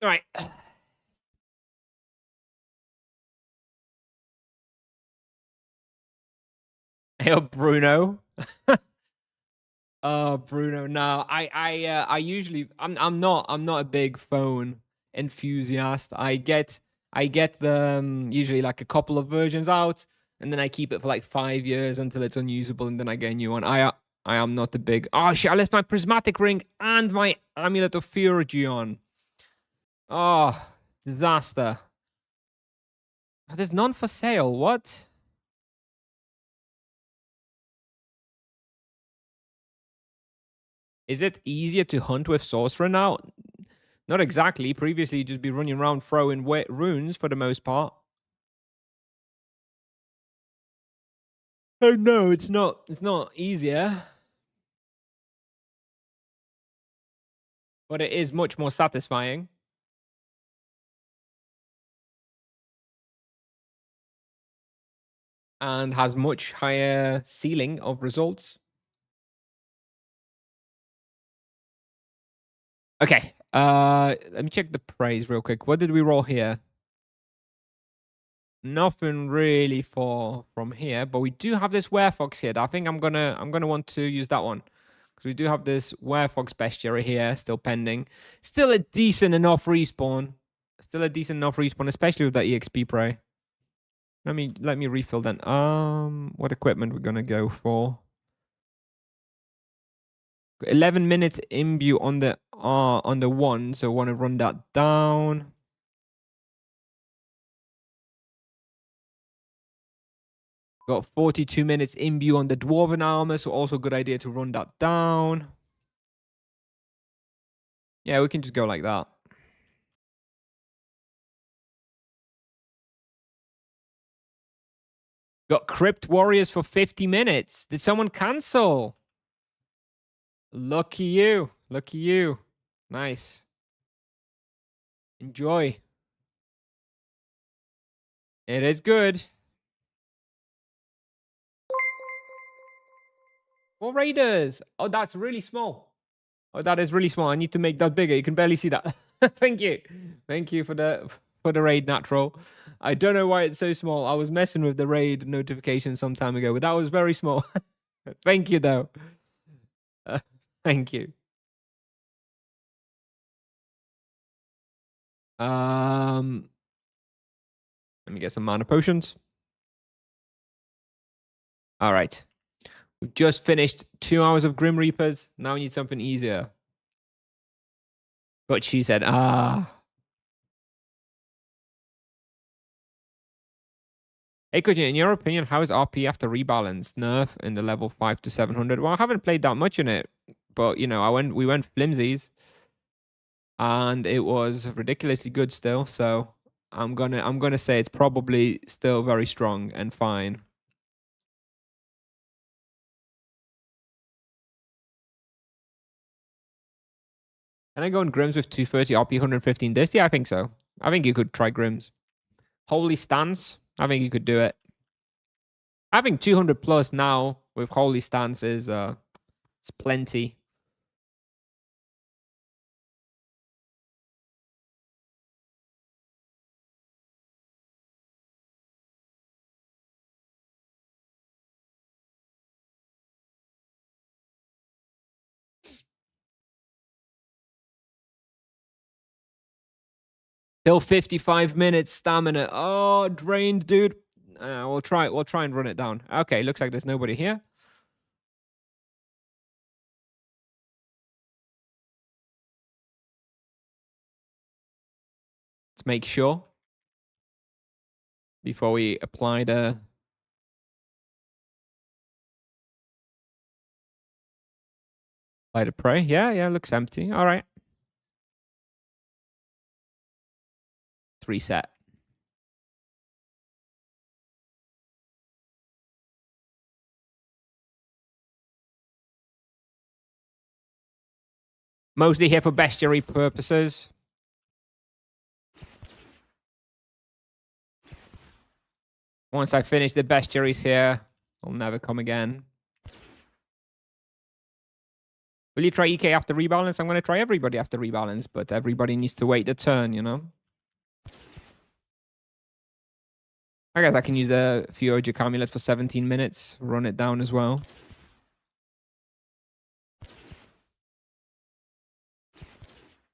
All right. Hey, Bruno. Oh, Bruno. No, I usually I'm not a big phone enthusiast. I get them usually like a couple of versions out, and then I keep it for like 5 years until it's unusable, and then I get a new one. I am not a big. Oh shit! I left my prismatic ring and my amulet of Fury on. Oh, disaster. There's none for sale. What? Is it easier to hunt with sorcerer now? Not exactly. Previously, you'd just be running around throwing runes for the most part. Oh no, it's not. It's not easier, but it is much more satisfying and has much higher ceiling of results. Okay. Let me check the praise real quick. What did we roll here? Nothing really from here, but we do have this werefox here. I think I'm gonna want to use that one because we do have this werefox bestiary here still pending. Still a decent enough respawn. Especially with that EXP prey. Let me refill then. What equipment we're gonna go for? 11 minutes imbue on the one, so I want to run that down. Got 42 minutes imbue on the dwarven armor, so also a good idea to run that down. Yeah, we can just go like that. Got Crypt Warriors for 50 minutes. Did someone cancel? Lucky you. Lucky you. Nice. Enjoy. It is good. What raiders? Oh, that's really small. Oh, that is really small. I need to make that bigger. You can barely see that. Thank you. Thank you for the raid, Natural. I don't know why it's so small. I was messing with the raid notification some time ago, but that was very small. Thank you, though. Thank you. Let me get some mana potions. All right. We've just finished 2 hours of Grim Reapers. Now we need something easier. But she said, Hey, Kojin, in your opinion, how is RP after rebalance nerf in the level 5 to 700? Well, I haven't played that much in it, but you know, we went flimsies, and it was ridiculously good still. So I'm gonna say it's probably still very strong and fine. Can I go in Grims with 230 RP, 115 disc? Yeah, I think so. I think you could try Grims. Holy Stance, I think you could do it. Having 200 plus now with Holy Stance is it's plenty. Still 55 minutes stamina. Oh, drained, dude. We'll try and run it down. Okay, looks like there's nobody here. Let's make sure before we apply the prey. Yeah, looks empty. All right. Let's reset. Mostly here for bestiary purposes. Once I finish the bestiaries here, I'll never come again. Will you try EK after rebalance? I'm going to try everybody after rebalance, but everybody needs to wait a turn, you know? I guess I can use the Theurgic Amulet for 17 minutes, run it down as well.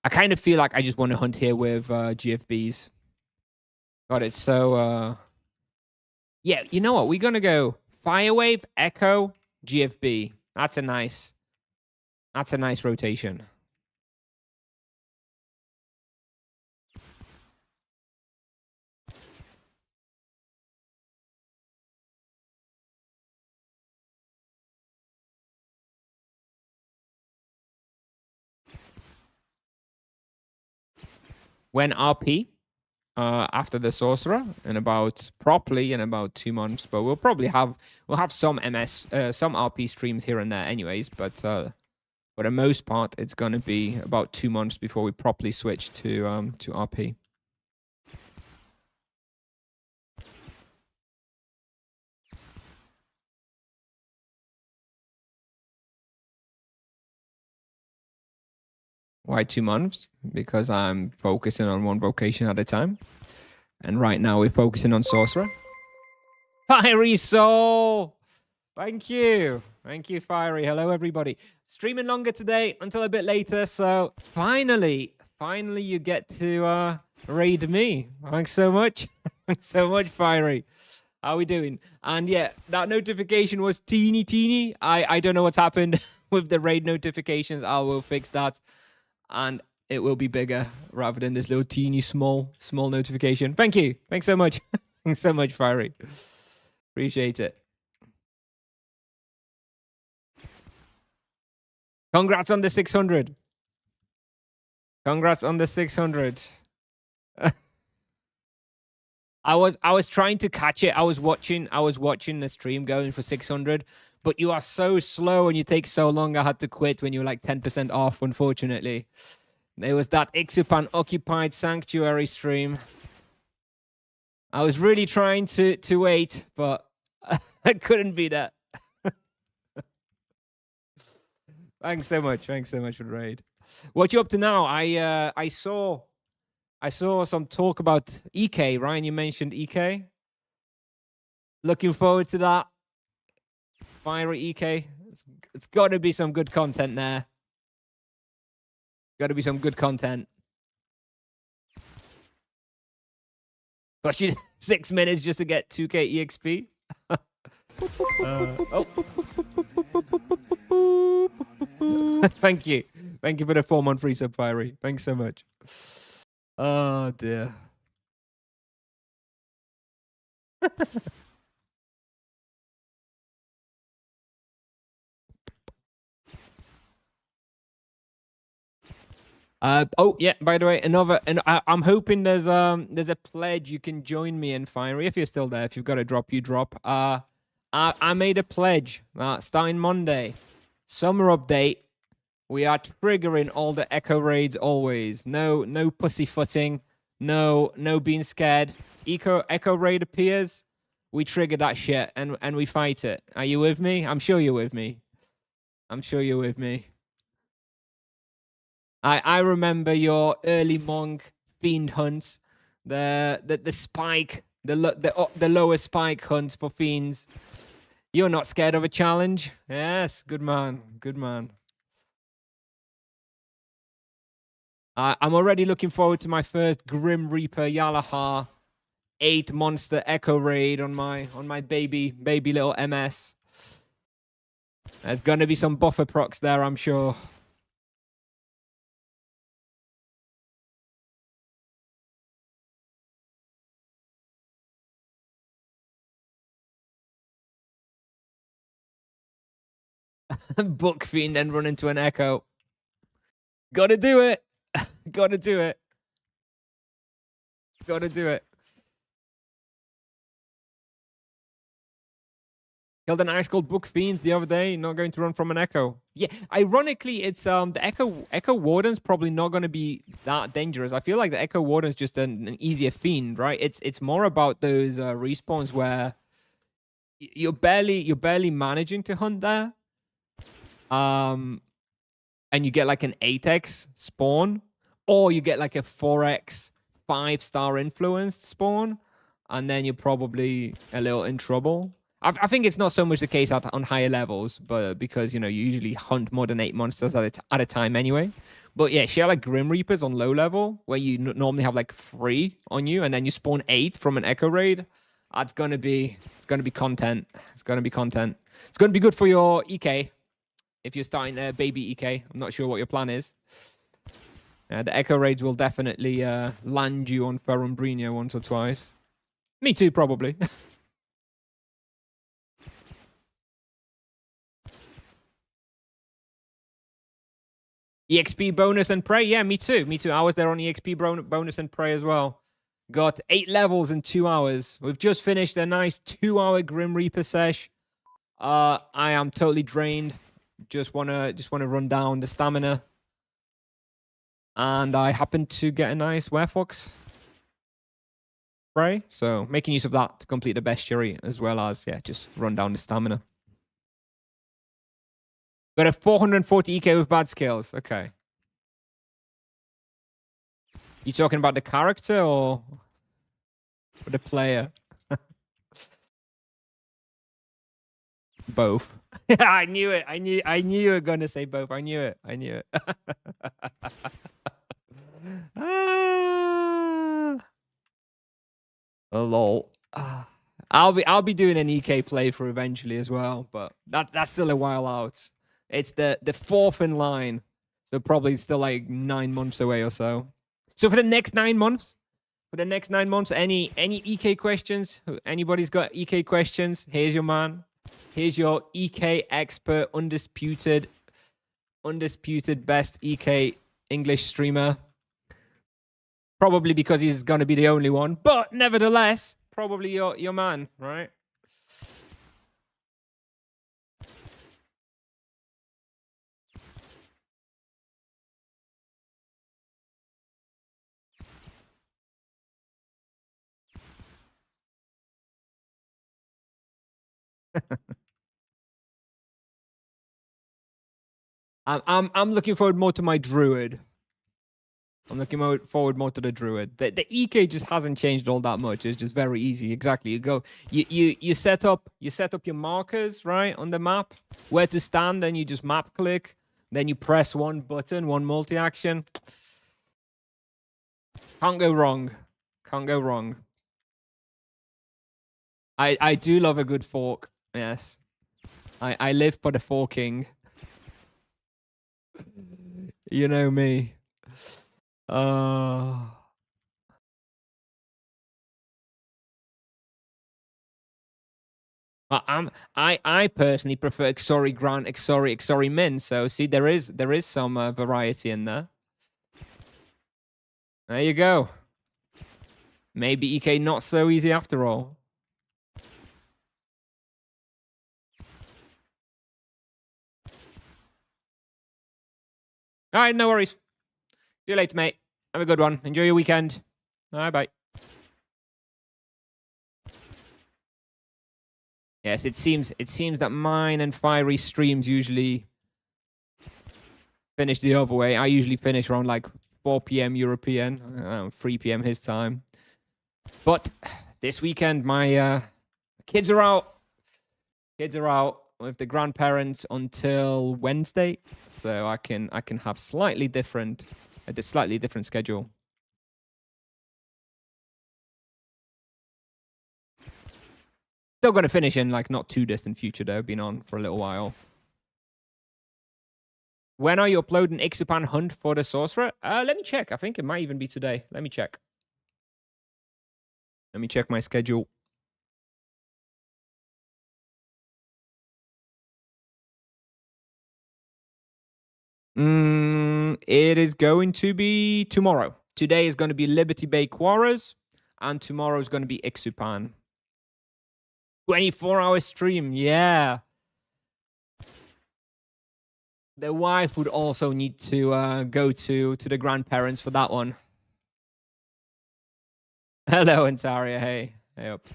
I kind of feel like I just want to hunt here with GFBs. God, it's so... Yeah, you know what? We're going to go Firewave, Echo, GFB. That's a nice rotation. When RP, after the Sorcerer, in about 2 months, but we'll have some some RP streams here and there anyways, but for the most part, it's going to be about 2 months before we properly switch to RP. Why 2 months? Because I'm focusing on one vocation at a time. And right now we're focusing on Sorcerer. Fiery Soul! Thank you. Thank you, Fiery. Hello, everybody. Streaming longer today until a bit later. So finally you get to raid me. Thanks so much. Thanks so much, Fiery. How are we doing? And yeah, that notification was teeny. I don't know what's happened with the raid notifications. I will fix that, and it will be bigger rather than this little teeny small notification. Thank you. Thanks so much. Thanks so much, Fiery. Appreciate it. Congrats on the 600. Congrats on the 600. I was trying to catch it. I was watching the stream going for 600, but you are so slow and you take so long. I had to quit when you were like 10% off, unfortunately. There was that Ixupan Occupied Sanctuary stream. I was really trying to wait, but I couldn't be that. Thanks so much. Thanks so much for the raid. What you up to now? I saw some talk about EK. Ryan, you mentioned EK. Looking forward to that. Fiery EK. It's got to be some good content there. Got to be some good content. Got you 6 minutes just to get 2k EXP. Thank you. Thank you for the 4-month free sub, Fiery. Thanks so much. Oh, dear. Oh yeah, by the way, I'm hoping there's a pledge you can join me in, Fiery, if you're still there. If you've got a drop, you drop. I made a pledge starting Monday. Summer update. We are triggering all the echo raids always. No pussyfooting. No being scared. Echo raid appears. We trigger that shit and we fight it. Are you with me? I'm sure you're with me. I'm sure you're with me. I remember your early monk fiend hunts, the spike, the lower spike hunts for fiends. You're not scared of a challenge? Yes, good man, good man. I'm already looking forward to my first Grim Reaper Yalahar 8 monster echo raid on my baby little MS. There's gonna be some buffer procs there, I'm sure. Book fiend and run into an echo. Gotta do it. Gotta do it. Gotta do it. Killed an ice cold book fiend the other day. Not going to run from an echo. Yeah, ironically, it's the echo warden's probably not going to be that dangerous. I feel like the echo warden's just an easier fiend, right? It's more about those respawns where you're barely managing to hunt there. And you get like an 8x spawn, or you get like a 4x 5-star influenced spawn, and then you're probably a little in trouble. I think it's not so much the case on higher levels, but because you usually hunt more than 8 monsters at a time anyway. But yeah, share like Grim Reapers on low level, where you normally have like 3 on you, and then you spawn 8 from an echo raid. It's gonna be content. It's gonna be content. It's gonna be good for your EK. If you're starting a baby EK, I'm not sure what your plan is. The echo raids will definitely land you on Ferumbrino once or twice. Me too, probably. EXP bonus and prey? Yeah, me too. Me too. I was there on EXP bonus and prey as well. Got 8 levels in 2 hours. We've just finished a nice 2-hour Grim Reaper sesh. I am totally drained. Just wanna run down the stamina. And I happened to get a nice Werefox prey. So making use of that to complete the bestiary, as well as, yeah, just run down the stamina. Got a 440 EK with bad skills. Okay. You talking about the character or the player? Both. I knew it. I knew you were gonna say both. I knew it. I knew it. Ah. Oh, lol. Ah. I'll be doing an EK playthrough eventually as well, but that's still a while out. It's the fourth in line, so probably still like 9 months away or so. So for the next 9 months, any EK questions? Anybody's got EK questions? Here's your man. Here's your EK expert, undisputed best EK English streamer. Probably because he's gonna be the only one, but nevertheless, probably your man, right? I'm looking forward more to my druid. I'm looking forward more to the druid. The EK just hasn't changed all that much. It's just very easy. Exactly. You set up your markers, right, on the map, where to stand, and you just map click. Then you press one button, one multi-action. Can't go wrong. Can't go wrong. I do love a good fork. Yes. I live for the forking. You know me. I personally prefer Xori Grant, Xori Min. So see, there is some variety in there. There you go. Maybe EK not so easy after all. All right, no worries. See you later, mate. Have a good one. Enjoy your weekend. Bye. Yes, it seems that mine and Fiery streams usually finish the other way. I usually finish around like 4 p.m. European, 3 p.m. his time. But this weekend, my kids are out. Kids are out with the grandparents until Wednesday, so I can have a slightly different schedule. Still going to finish in like not too distant future though. Been on for a little while. When are you uploading Ixapan Hunt for the Sorcerer? Let me check. I think it might even be today. Let me check. Let me check my schedule. It is going to be tomorrow. Today is going to be Liberty Bay Quarras, and tomorrow is going to be Ixapan. 24-hour stream, yeah. The wife would also need to go to the grandparents for that one. Hello, Antaria. Hey up.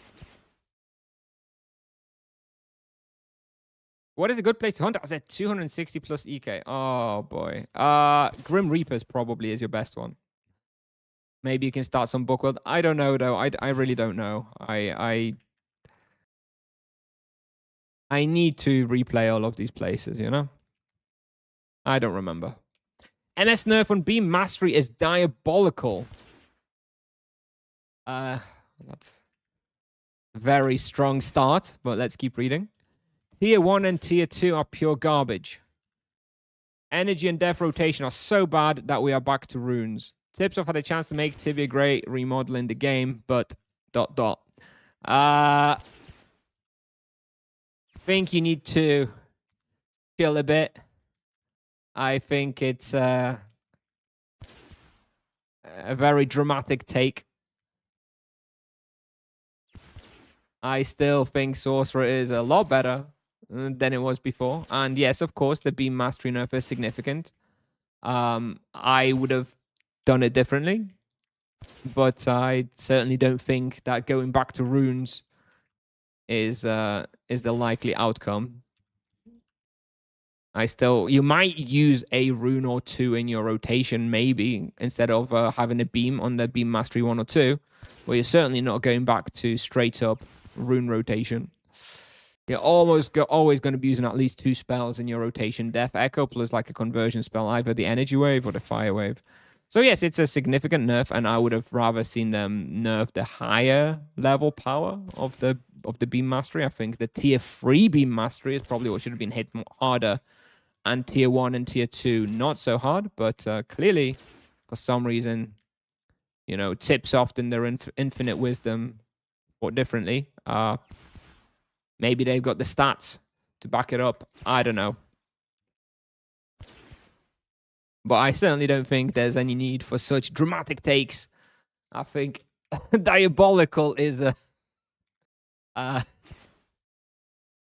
What is a good place to hunt? I said 260 plus EK. Oh boy. Grim Reapers probably is your best one. Maybe you can start some Bookworld. I don't know though. I really don't know. I need to replay all of these places, you know? I don't remember. MS nerf on Beam Mastery is diabolical. That's a very strong start, but let's keep reading. Tier 1 and Tier 2 are pure garbage. Energy and death rotation are so bad that we are back to runes. Tips have had a chance to make Tibia great remodeling the game, but ... think you need to chill a bit. I think it's a very dramatic take. I still think Sorcerer is a lot better than it was before. And yes, of course, the Beam Mastery nerf is significant. I would have done it differently. But I certainly don't think that going back to runes is the likely outcome. You might use a rune or two in your rotation, maybe, instead of having a beam on the Beam Mastery 1 or 2. But you're certainly not going back to straight up rune rotation. You're always going to be using at least 2 spells in your rotation. Death Echo plus like a conversion spell, either the Energy Wave or the Fire Wave. So yes, it's a significant nerf, and I would have rather seen them nerf the higher level power of the of the beam mastery. I think the tier 3 beam mastery is probably what should have been hit harder, and tier 1 and tier 2 not so hard. But clearly, for some reason, you know, Tipsoft in their infinite wisdom thought differently. Maybe they've got the stats to back it up. I don't know. But I certainly don't think there's any need for such dramatic takes. I think diabolical is a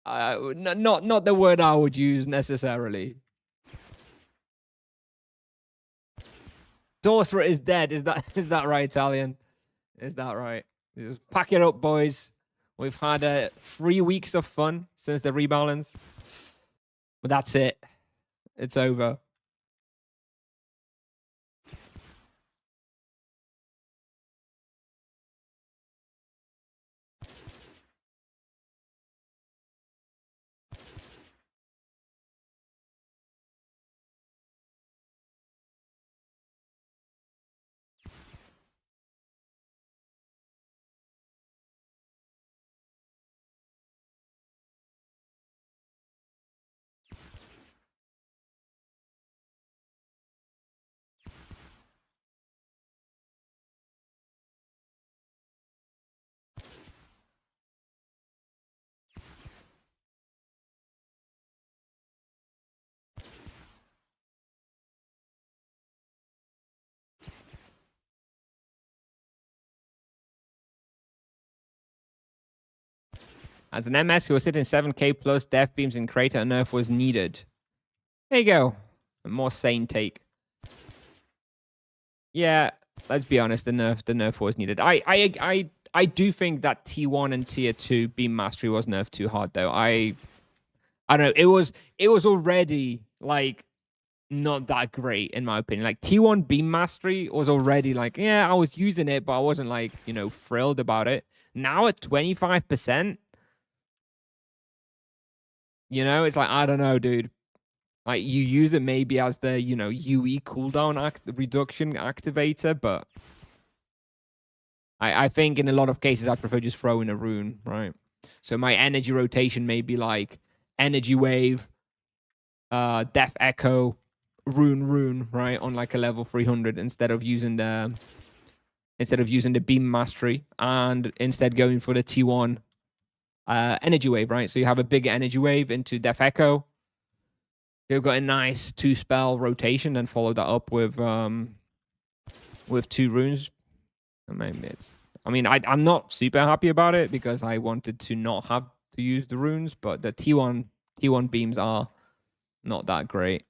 not the word I would use necessarily. Sorcerer is dead. Is that right, Italian? Is that right? Just pack it up, boys. We've had 3 weeks of fun since the rebalance, but that's it. It's over. As an MS who was sitting 7k plus death beams in crater, a nerf was needed. There you go. A more sane take. Yeah, let's be honest, the nerf was needed. I do think that T1 and Tier 2 beam mastery was nerfed too hard though. I don't know. It was already like not that great in my opinion. Like T1 beam mastery was already like, yeah, I was using it, but I wasn't like, you know, thrilled about it. Now at 25%, you know, it's like, I don't know, dude. Like you use it maybe as the, you know, UE cooldown reduction activator, but I think in a lot of cases I prefer just throwing a rune, right? So my energy rotation may be like energy wave, death echo, rune, right? On like a level 300 instead of using the beam mastery, and instead going for the T1 energy wave, right? So you have a big energy wave into death echo. You've got a nice 2-spell rotation and follow that up with 2 runes. I'm not super happy about it because I wanted to not have to use the runes, but the T1 beams are not that great.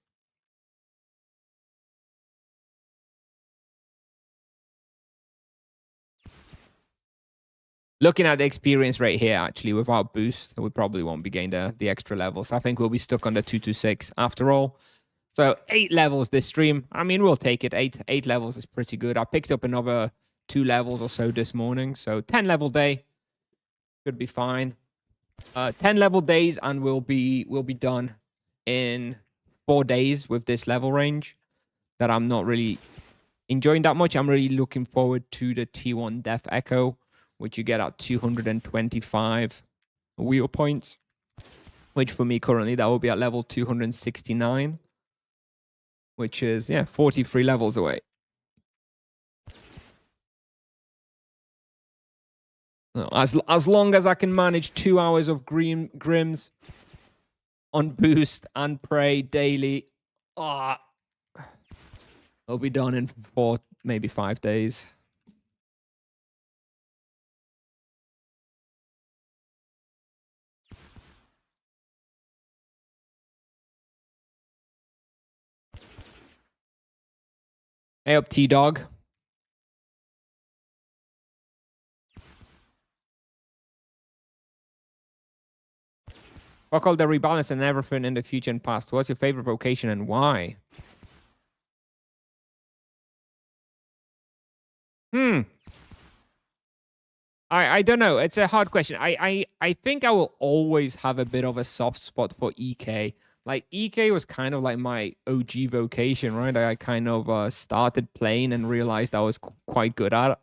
Looking at the experience rate here, actually, without boost, we probably won't be getting the extra levels. I think we'll be stuck on the 226 after all. So 8 levels this stream. I mean, we'll take it. 8 levels is pretty good. I picked up another 2 levels or so this morning. So 10 level day should be fine. 10 level days, and we'll be done in 4 days with this level range that I'm not really enjoying that much. I'm really looking forward to the T1 Death Echo, which you get at 225 wheel points, which for me currently that will be at level 269, which is 43 levels away. As long as I can manage 2 hours of Grims on boost and pray daily, I'll be done in 4, maybe 5 days. Hey up, T-Dog. Fuck all the rebalance and everything in the future and past. What's your favorite vocation and why? I don't know. It's a hard question. I think I will always have a bit of a soft spot for EK. Like EK was kind of like my OG vocation, right? I kind of started playing and realized I was quite good at it.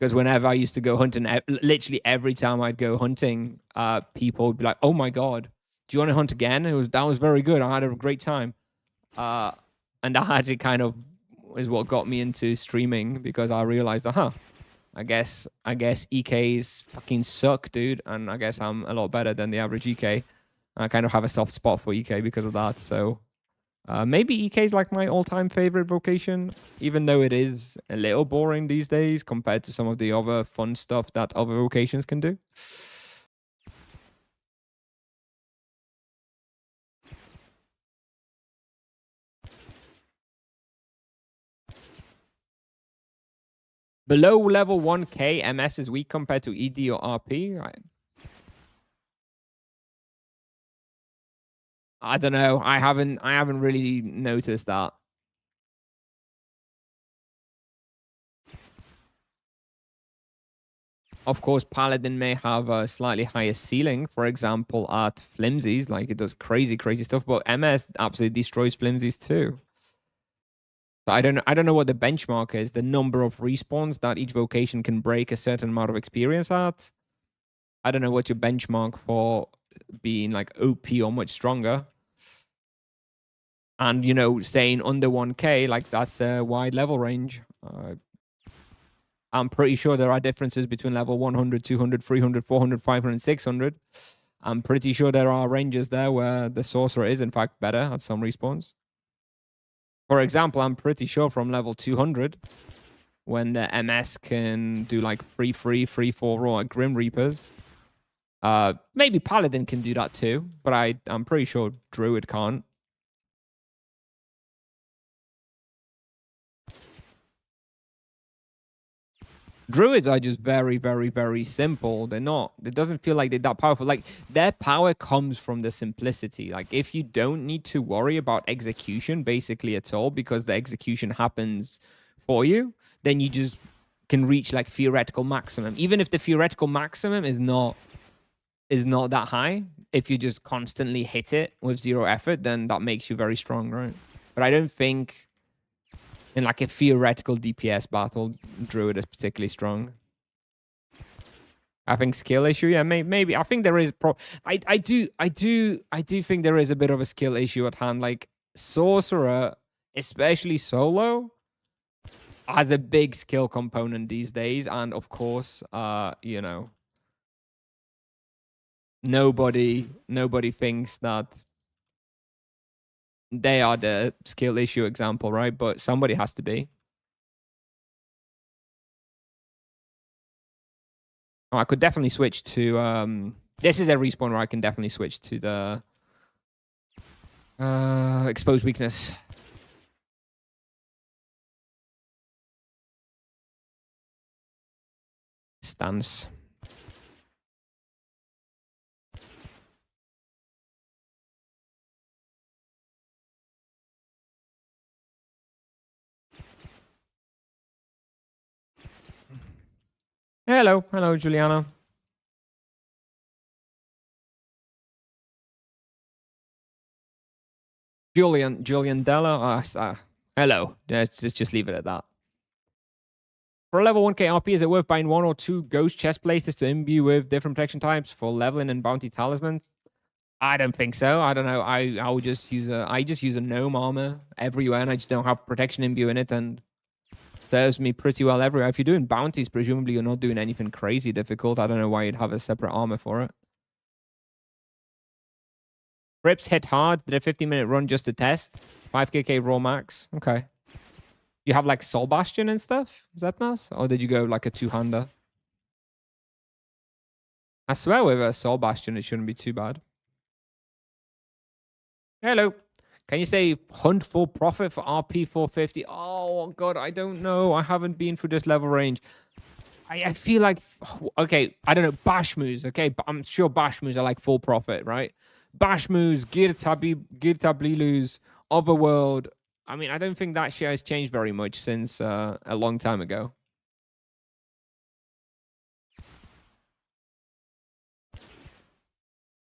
Because whenever I used to go hunting, literally every time I'd go hunting, people would be like, "Oh my god, do you want to hunt again?" That was very good. I had a great time. And that actually kind of is what got me into streaming, because I realized, I guess EKs fucking suck, dude, and I guess I'm a lot better than the average EK. I kind of have a soft spot for EK because of that. So maybe EK is like my all-time favorite vocation, even though it is a little boring these days compared to some of the other fun stuff that other vocations can do. Below level 1k, MS is weak compared to ED or RP. I don't know. I haven't really noticed that. Of course, Paladin may have a slightly higher ceiling, for example, at Flimsies, like it does crazy stuff, but MS absolutely destroys Flimsies too. So I don't know what the benchmark is, the number of respawns that each vocation can break a certain amount of experience at. I don't know what's your benchmark for being like OP or much stronger. And, you know, saying under 1k, like that's a wide level range. I'm pretty sure there are differences between level 100, 200, 300, 400, 500, 600. I'm pretty sure there are ranges there where the sorcerer is, in fact, better at some respawns. For example, I'm pretty sure from level 200, when the MS can do like 3-3, 3-4 raw at Grim Reapers. Maybe Paladin can do that too, but I'm pretty sure Druid can't. Druids are just very, very, very simple. They're not, it doesn't feel like they're that powerful. Like, their power comes from the simplicity. Like, if you don't need to worry about execution basically at all, because the execution happens for you, then you just can reach like theoretical maximum. Even if the theoretical maximum is not that high, if you just constantly hit it with zero effort, then that makes you very strong, right? But I don't think in like a theoretical DPS battle, Druid is particularly strong. I think skill issue, yeah, maybe. I think there is I do think there is a bit of a skill issue at hand. Like, Sorcerer, especially solo, has a big skill component these days, and of course, you know, nobody thinks that they are the skill issue example, right? But somebody has to be. Oh, I could definitely switch to this is a respawn where I can definitely switch to the exposed weakness. Stance. Hello, Juliana. Julian Della. Hello. Let's just leave it at that. For a level 1k RP, is it worth buying 1 or 2 ghost chest places to imbue with different protection types for leveling and bounty talisman? I don't think so. I don't know. I would just use a gnome armor everywhere, and I just don't have protection imbue in it, and it serves me pretty well everywhere. If you're doing bounties, presumably you're not doing anything crazy difficult. I don't know why you'd have a separate armor for it. Rips hit hard. Did a 15-minute run just to test. 5kk raw max. Okay. You have like Soul Bastion and stuff? Is that nice? Or did you go like a two-hander? I swear with a Soul Bastion, it shouldn't be too bad. Hello. Can you say hunt for profit for RP 450? Oh, God, I don't know. I haven't been through this level range. I feel like, okay, I don't know, Bashmus, okay? But I'm sure Bashmus are like full profit, right? Bashmus, Girtablilus, Otherworld. I mean, I don't think that share has changed very much since a long time ago.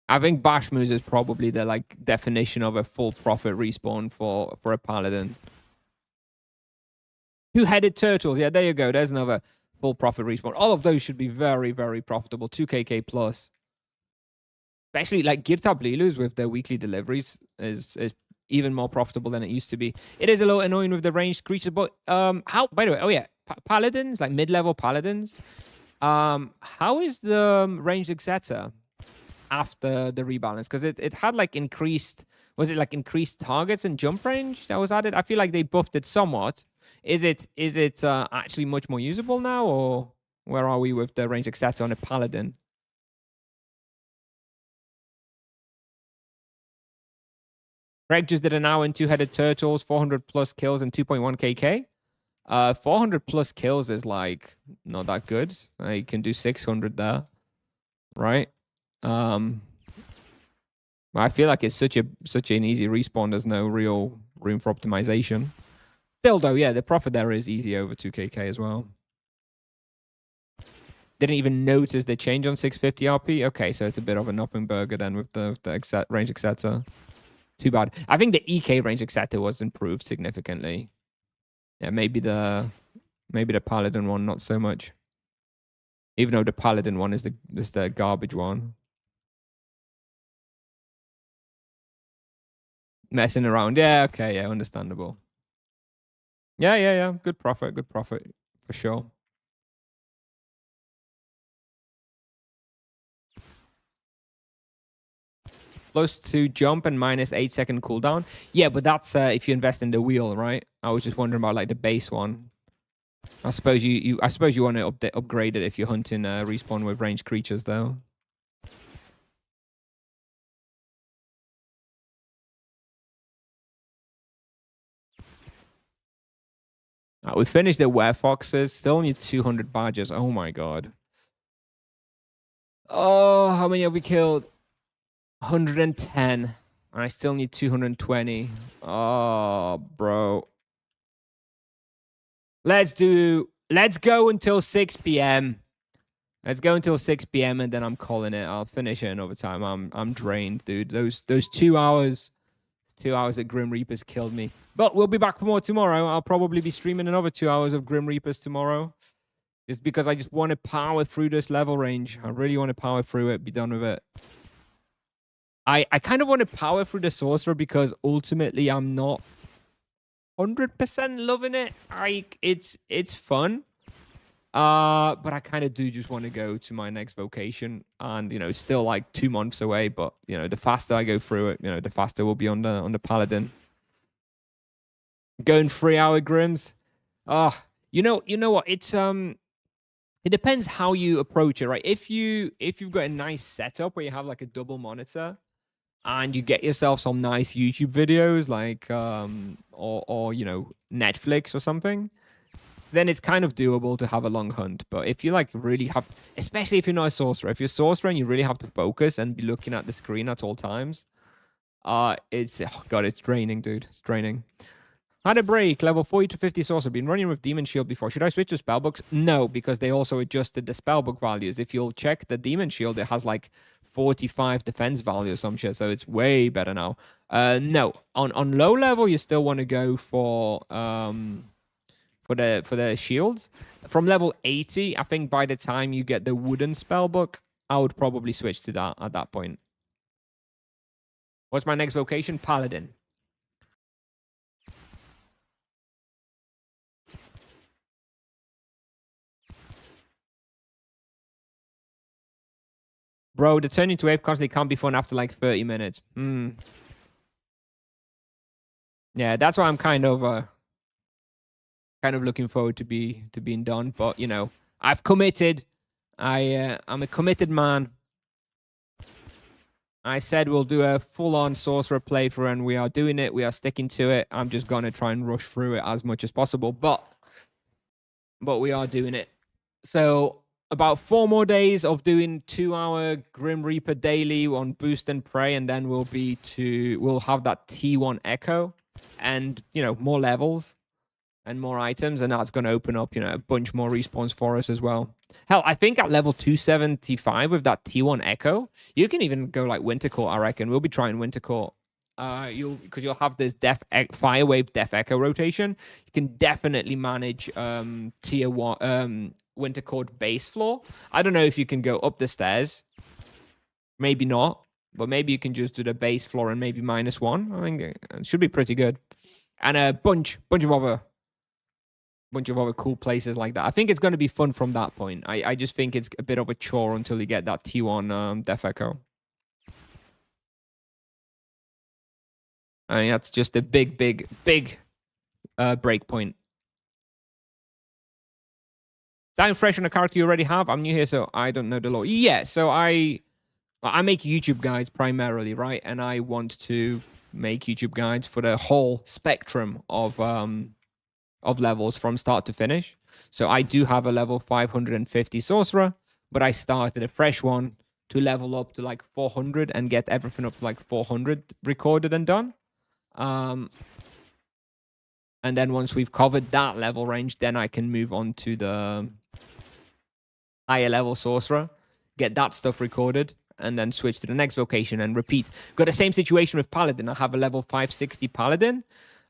I think Bashmus is probably the like definition of a full profit respawn for a paladin. Two-headed turtles. Yeah, there you go. There's another full profit respawn. All of those should be very, very profitable. 2KK plus. Especially like Gear Tab Lilus with their weekly deliveries is even more profitable than it used to be. It is a little annoying with the ranged creatures, but how, by the way, oh yeah, paladins, like mid-level paladins, how is the ranged etc after the rebalance? Because it had like increased, was it like increased targets and jump range that was added? I feel like they buffed it somewhat. Is it actually much more usable now, or where are we with the ranged etc on a paladin? Greg just did an hour and two-headed turtles, 400 plus kills and 2.1 KK. 400 plus kills is like not that good. You can do 600 there, right? I feel like it's such an easy respawn. There's no real room for optimization. Still though, yeah, the profit there is easy over 2KK as well. Didn't even notice the change on 650 RP. Okay, so it's a bit of a nothing burger then with the range etc. Too bad. I think the EK range etc was improved significantly. Yeah, maybe the paladin one not so much. Even though the paladin one is the garbage one. Messing around. Yeah, okay, yeah, understandable. Yeah. Good profit for sure. Plus 2 jump and minus 8-second cooldown. Yeah, but that's if you invest in the wheel, right? I was just wondering about like the base one. I suppose you want to upgrade it if you're hunting respawn with ranged creatures though. We finished the werefoxes. Still need 200 badges. Oh my god. Oh, how many have we killed? 110. And I still need 220. Oh, bro. Let's go until 6 p.m. Let's go until 6 p.m. and then I'm calling it. I'll finish it in overtime. I'm drained, dude. Those 2 hours. 2 hours that Grim Reapers killed me. But we'll be back for more tomorrow. I'll probably be streaming another 2 hours of Grim Reapers tomorrow. Just because I just want to power through this level range. I really want to power through it, be done with it. I kind of want to power through the sorcerer because ultimately I'm not 100% loving it. It's fun. But I kind of do just want to go to my next vocation, and it's still like 2 months away. But the faster I go through it, the faster we'll be on the paladin. Going 3-hour grims. You know what? It's it depends how you approach it, right? If you've got a nice setup where you have like a double monitor, and you get yourself some nice YouTube videos, like or Netflix or something, then it's kind of doable to have a long hunt. But if you like really have, especially if you're not a sorcerer, if you're a sorcerer and you really have to focus and be looking at the screen at all times, it's draining, dude. It's draining. Had a break, level 40 to 50 sorcerer. Been running with Demon Shield before. Should I switch to spellbooks? No, because they also adjusted the spellbook values. If you'll check the Demon Shield, it has like 45 defense value or some shit, so it's way better now. No, on low level, you still want to go for the shields. From level 80, I think by the time you get the wooden spellbook, I would probably switch to that at that point. What's my next vocation? Paladin. Bro, the turning to wave constantly can't be fun after like 30 minutes. Yeah, that's why I'm kind of looking forward to being done. But I've committed. I'm a committed man. I said we'll do a full-on sorcerer playthrough, and we are doing it. We are sticking to it. I'm just gonna try and rush through it as much as possible, but we are doing it. So about 4 more days of doing 2-hour Grim Reaper daily on Boost and Pray, and then we'll have that T1 Echo, and more levels and more items, and that's going to open up a bunch more respawns for us as well. Hell, I think at level 275 with that T1 Echo, you can even go like Winter Court. I reckon we'll be trying Winter Court. Because you'll have this Fire Wave Death Echo rotation. You can definitely manage tier 1 Winter Court base floor. I don't know if you can go up the stairs. Maybe not, but maybe you can just do the base floor and maybe -1. I think it should be pretty good. And a bunch of other cool places like that. I think it's going to be fun from that point. I just think it's a bit of a chore until you get that T1 Death Echo. I mean, that's just a big break point. Dying fresh on a character you already have. I'm new here, so I don't know the lore. Yeah, so I make YouTube guides primarily, right? And I want to make YouTube guides for the whole spectrum of levels from start to finish. So I do have a level 550 sorcerer, but I started a fresh one to level up to like 400 and get everything up to like 400 recorded and done. And then once we've covered that level range, then I can move on to the higher level sorcerer, get that stuff recorded, and then switch to the next vocation and repeat. Got the same situation with Paladin. I have a level 560 Paladin,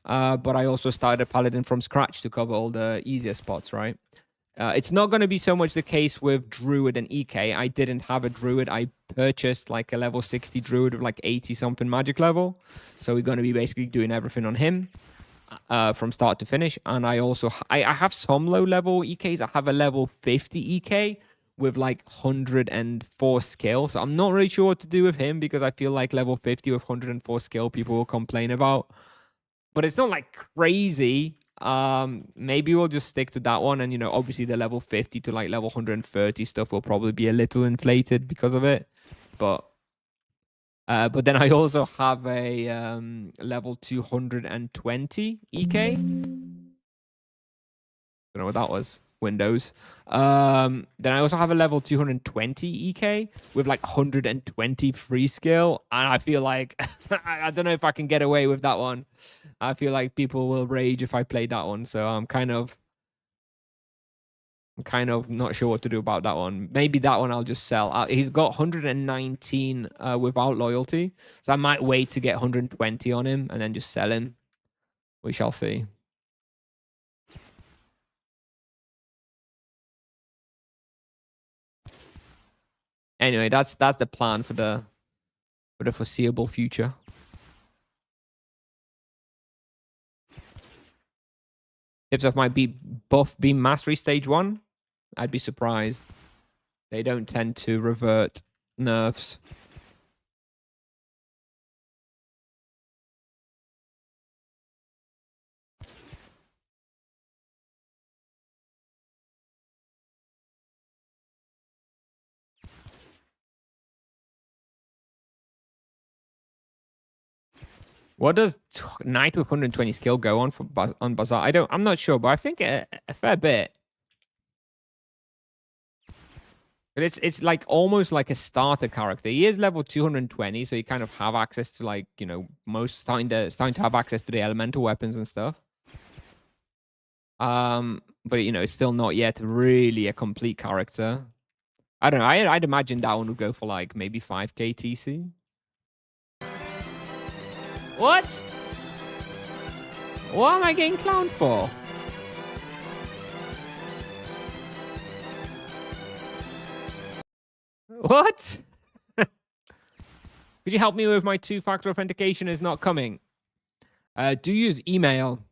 but I also started a Paladin from scratch to cover all the easier spots, right? It's not going to be so much the case with Druid and EK. I didn't have a Druid. I purchased like a level 60 Druid with like 80-something magic level. So we're going to be basically doing everything on him from start to finish. And I also I have some low-level EKs. I have a level 50 EK with like 104 skill. So I'm not really sure what to do with him because I feel like level 50 with 104 skill people will complain about. But it's not like crazy. Maybe we'll just stick to that one. And, you know, obviously the level 50 to like level 130 stuff will probably be a little inflated because of it. But then I also have a level 220 EK. Don't know what that was. Windows. Then I also have a level 220 EK with like 120 free skill. And I feel like I don't know if I can get away with that one. I feel like people will rage if I play that one. So I'm kind of not sure what to do about that one. Maybe that one I'll just sell. He's got 119 without loyalty. So I might wait to get 120 on him and then just sell him. We shall see. Anyway, that's the plan for the foreseeable future. Tips of my buff beam mastery stage 1. I'd be surprised. They don't tend to revert nerfs. What does Knight with 120 skill go on for on Bazaar? I'm not sure, but I think a fair bit. But it's like almost like a starter character. He is level 220, so you kind of have access to like, you know, starting to have access to the elemental weapons and stuff. But you know, it's still not yet really a complete character. I don't know. I'd imagine that one would go for like maybe 5k TC. What? What am I getting clowned for? What? Could you help me with my 2-factor authentication is not coming? Do use email.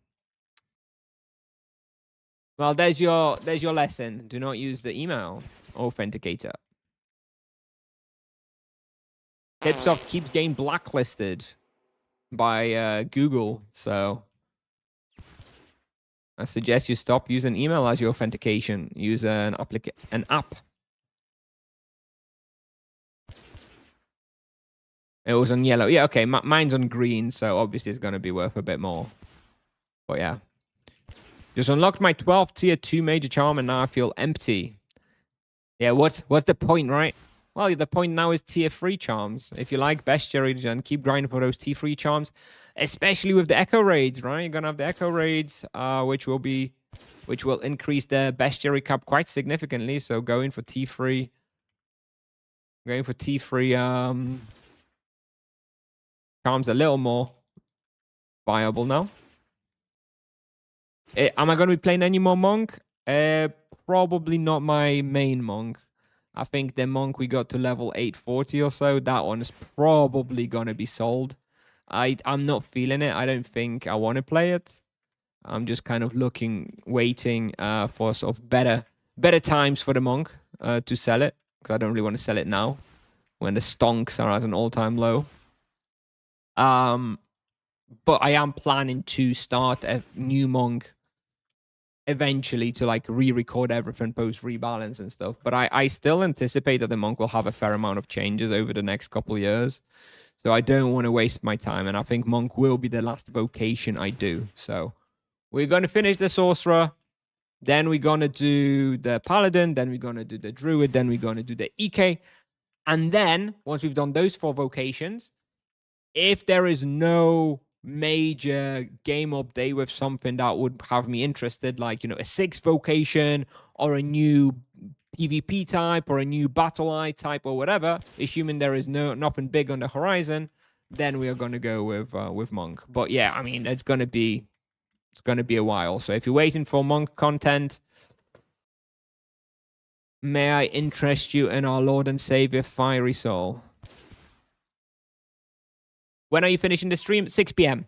Well, there's your lesson. Do not use the email authenticator. Tipsoft keeps getting blacklisted by Google, so I suggest you stop using email as your authentication. Use an app. It was on yellow. Yeah, okay. Mine's on green, so obviously it's going to be worth a bit more. But yeah. Just unlocked my 12th tier 2 major charm, and now I feel empty. Yeah, what's the point, right? Well, the point now is tier 3 charms. If you like bestiary, then keep grinding for those tier 3 charms, especially with the echo raids, right? You're going to have the echo raids, which will increase the bestiary cap quite significantly. So going for T3 charms a little more viable now. Am I going to be playing any more Monk? probably not my main monk. I think the monk we got to level 840 or so, that one is probably gonna be sold. I'm not feeling it. I don't think I want to play it. I'm just kind of waiting for sort of better times for the monk to sell it, because I don't really want to sell it now when the stonks are at an all-time low. But I am planning to start a new monk eventually to like re-record everything post rebalance and stuff. But I still anticipate that the monk will have a fair amount of changes over the next couple of years. So I don't want to waste my time. And I think monk will be the last vocation I do. So we're going to finish the sorcerer. Then we're going to do the paladin. Then we're going to do the druid. Then we're going to do the EK. And then once we've done those 4 vocations, if there is no major game update with something that would have me interested, like, you know, a 6th vocation or a new PvP type or a new battle eye type or whatever, assuming there is nothing big on the horizon, then we are going to go with monk. But yeah, I mean, it's going to be a while. So if you're waiting for monk content, may I interest you in our Lord and Savior Fiery Soul? When are you finishing the stream? 6 p.m.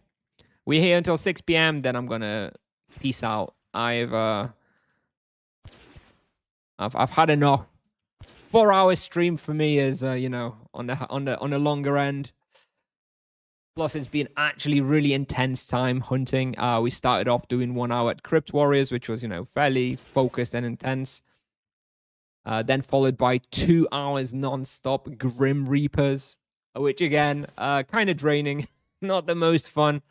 We're here until 6 p.m. Then I'm gonna peace out. I've had enough. 4-hour stream for me is you know, on the longer end. Plus, it's been actually really intense time hunting. We started off doing 1 hour at Crypt Warriors, which was, you know, fairly focused and intense. Then followed by 2 hours non-stop Grim Reapers, which again, kind of draining, not the most fun.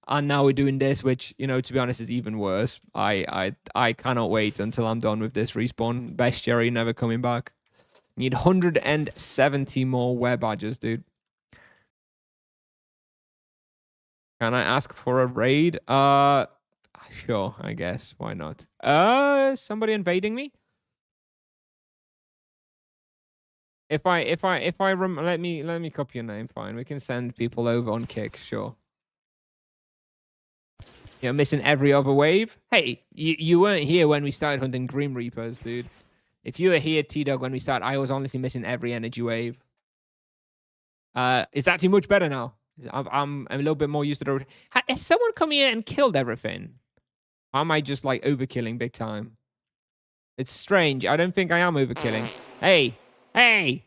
And now we're doing this, which, you know, to be honest, is even worse. I cannot wait until I'm done with this respawn. Bestiary never coming back. Need 170 more were badges, dude. Can I ask for a raid? Sure, I guess. Why not? Somebody invading me? If I let me copy your name. Fine, we can send people over on kick. Sure. You're missing every other wave. Hey, you weren't here when we started hunting Grim Reapers, dude. If you were here, T-Dog, when we started, I was honestly missing every energy wave. It's actually much better now. I'm a little bit more used to the. Has someone come here and killed everything? Or am I just like overkilling big time? It's strange. I don't think I am overkilling. Hey. Hey!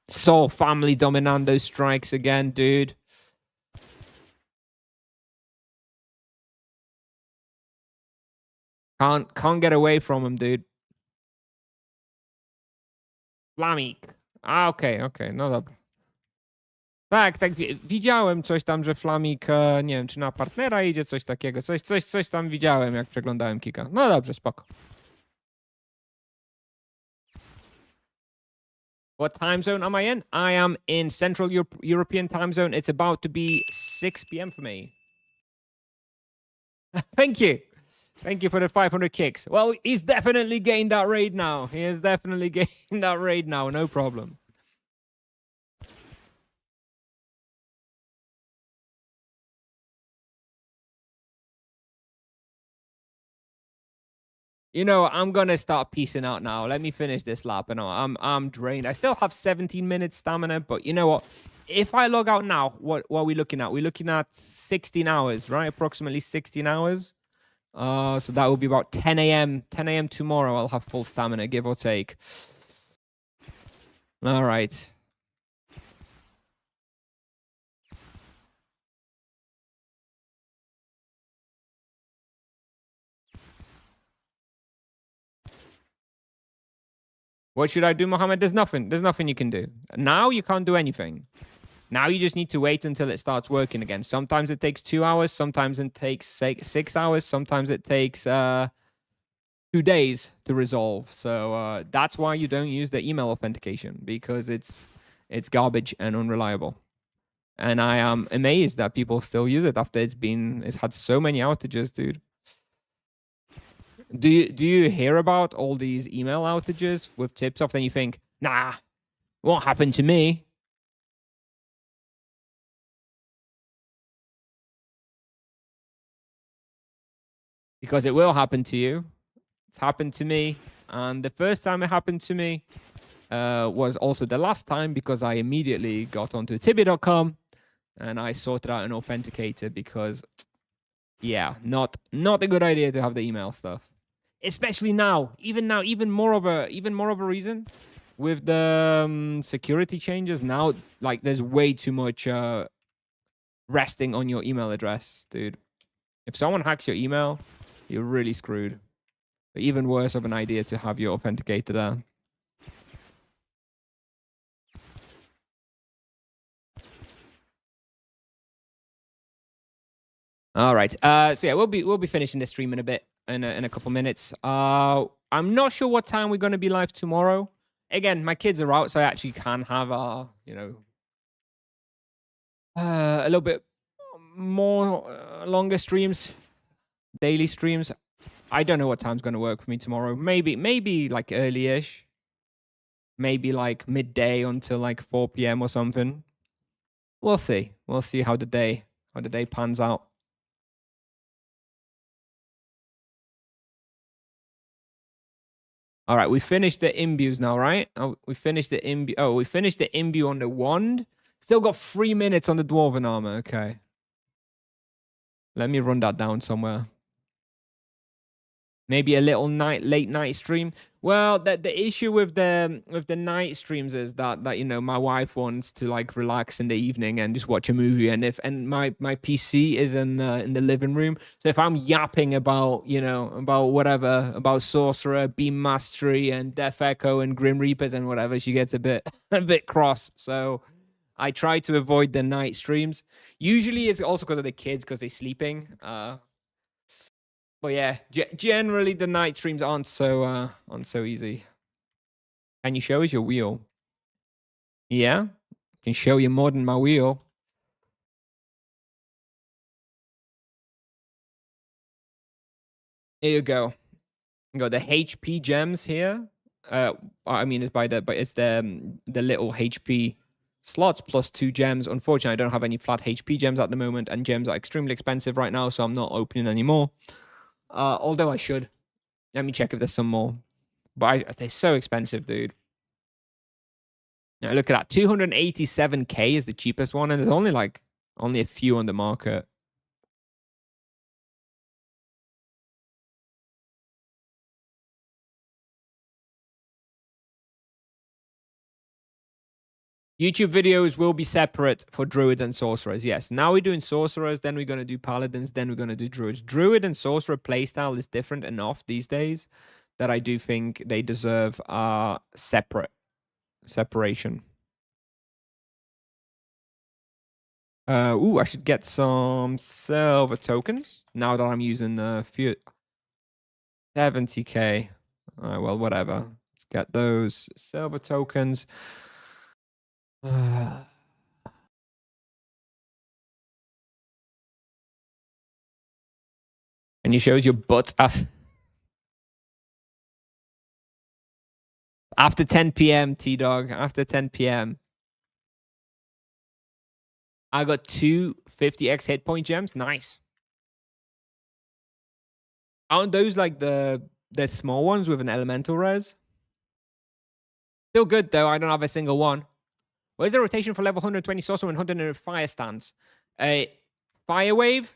Soul Family Dominando strikes again, dude. Can't get away from him, dude. Flamik. Okej. No dobra. Tak, widziałem coś tam, że Flamik, nie wiem, czy na partnera idzie, coś takiego. Coś tam widziałem, jak przeglądałem kika. No dobrze, spoko. What time zone am I in? I am in Central European time zone. It's about to be 6 p.m. for me. Thank you. Thank you for the 500 kicks. Well, he's definitely gained that raid now. He has definitely gained that raid now. No problem. You know, I'm gonna start piecing out now. Let me finish this lap, and I'm drained. I still have 17 minutes stamina, but you know what? If I log out now, what are we looking at? We're looking at 16 hours, right? Approximately 16 hours. So that will be about 10 a.m. 10 a.m. tomorrow. I'll have full stamina, give or take. All right. What should I do, Mohammed? There's nothing. There's nothing you can do. Now you can't do anything. Now you just need to wait until it starts working again. Sometimes it takes 2 hours. Sometimes it takes 6 hours. Sometimes it takes 2 days to resolve. So that's why you don't use the email authentication, because it's garbage and unreliable. And I am amazed that people still use it after it's had so many outages, dude. Do you hear about all these email outages with tips off? Then you think, nah, Won't happen to me. Because it will happen to you. It's happened to me. And the first time it happened to me was also the last time because I immediately got onto Tibia.com and I sorted out an authenticator because, yeah, not a good idea to have the email stuff, especially now. Even now, even more of a reason with the security changes. Now, like, there's way too much resting on your email address, dude. If someone hacks your email, you're really screwed. But even worse of an idea to have your authenticator there. All right. So yeah, we'll be finishing this stream in a bit, in a couple minutes. I'm not sure what time we're going to be live tomorrow. Again, my kids are out, so I actually can have a little bit more longer streams, daily streams. I don't know what time's going to work for me tomorrow. Maybe like early-ish. Maybe like midday until like 4 p.m. or something. We'll see. We'll see how the day pans out. All right, we finished the imbues now, right? Oh, we finished the imbue. Oh, we finished the imbue on the wand. Still got 3 minutes on the dwarven armor. Okay. Let me run that down somewhere. Maybe a little late night stream. Well, the issue with the night streams is that my wife wants to like relax in the evening and just watch a movie, and my PC is in the living room. So if I'm yapping about about whatever, about sorcerer, beam mastery, and death echo and grim reapers and whatever, she gets a bit cross. So I try to avoid the night streams. Usually it's also because of the kids, because they're sleeping. But yeah, generally the night streams aren't so easy. Can you show us your wheel? Yeah, can show you more than my wheel. Here you go. You got the HP gems here. I mean, it's the little HP slots plus 2 gems. Unfortunately, I don't have any flat HP gems at the moment, and gems are extremely expensive right now, so I'm not opening any more. Although I should. Let me check if there's some more. But they're so expensive, dude. Now look at that. 287k is the cheapest one, and there's only a few on the market. YouTube videos will be separate for druid and sorcerers. Yes. Now we're doing sorcerers, then we're going to do paladins, then we're going to do druids. Druid and sorcerer playstyle is different enough these days that I do think they deserve separation. I should get some silver tokens now that I'm using the few 70k. Well, whatever. Let's get those silver tokens. And you showed your butt after 10 p.m. T-Dog. After 10 p.m. I got 2 50x hit point gems. Nice. Aren't those like the small ones with an elemental res? Still good though. I don't have a single one. Where's the rotation for level 120 sorcerer and 100 fire stance? Fire wave,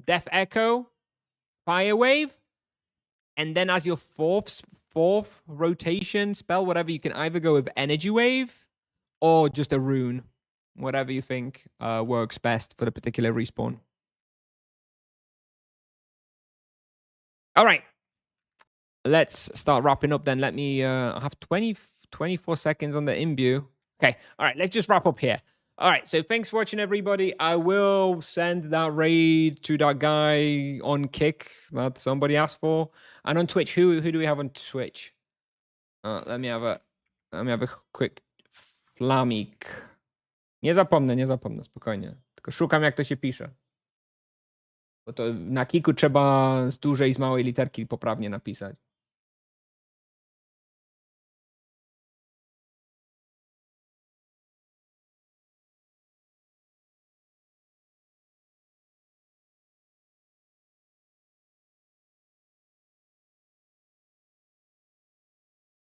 death echo, fire wave, and then as your fourth rotation spell, whatever, you can either go with energy wave or just a rune, whatever you think works best for the particular respawn. All right, let's start wrapping up then. Let me have 24 seconds on the imbue. Okay, all right, let's just wrap up here. All right, so thanks for watching, everybody. I will send that raid to that guy on Kick that somebody asked for. And on Twitch, who do we have on Twitch? Let me have a quick flamik. Nie zapomnę, spokojnie. Tylko szukam, jak to się pisze. Bo to na Kiku trzeba z dużej i z małej literki poprawnie napisać.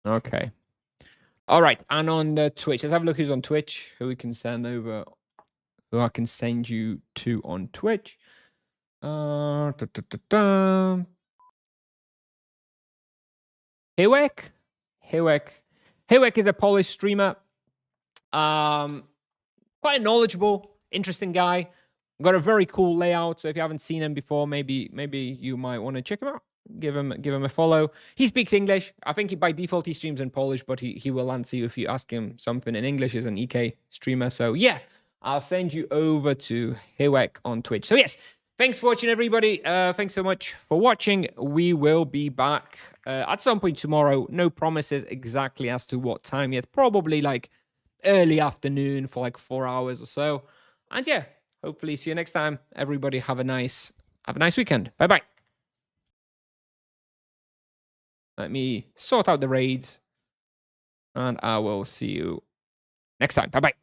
Okay. All right. And on the Twitch, let's have a look who's on Twitch, who we can send over, who I can send you to on Twitch. Hiwek. Hiwek is a Polish streamer. Quite knowledgeable, interesting guy. Got a very cool layout. So if you haven't seen him before, maybe you might want to check him out. Give him a follow. He speaks English. I think by default he streams in Polish, but he will answer you if you ask him something in English. He's an EK streamer. So yeah, I'll send you over to Hiwek on Twitch. So yes, thanks for watching, everybody. Thanks so much for watching. We will be back at some point tomorrow. No promises exactly as to what time yet. Probably like early afternoon for like 4 hours or so. And yeah, hopefully see you next time. Everybody have a nice weekend. Bye-bye. Let me sort out the raids, and I will see you next time. Bye-bye.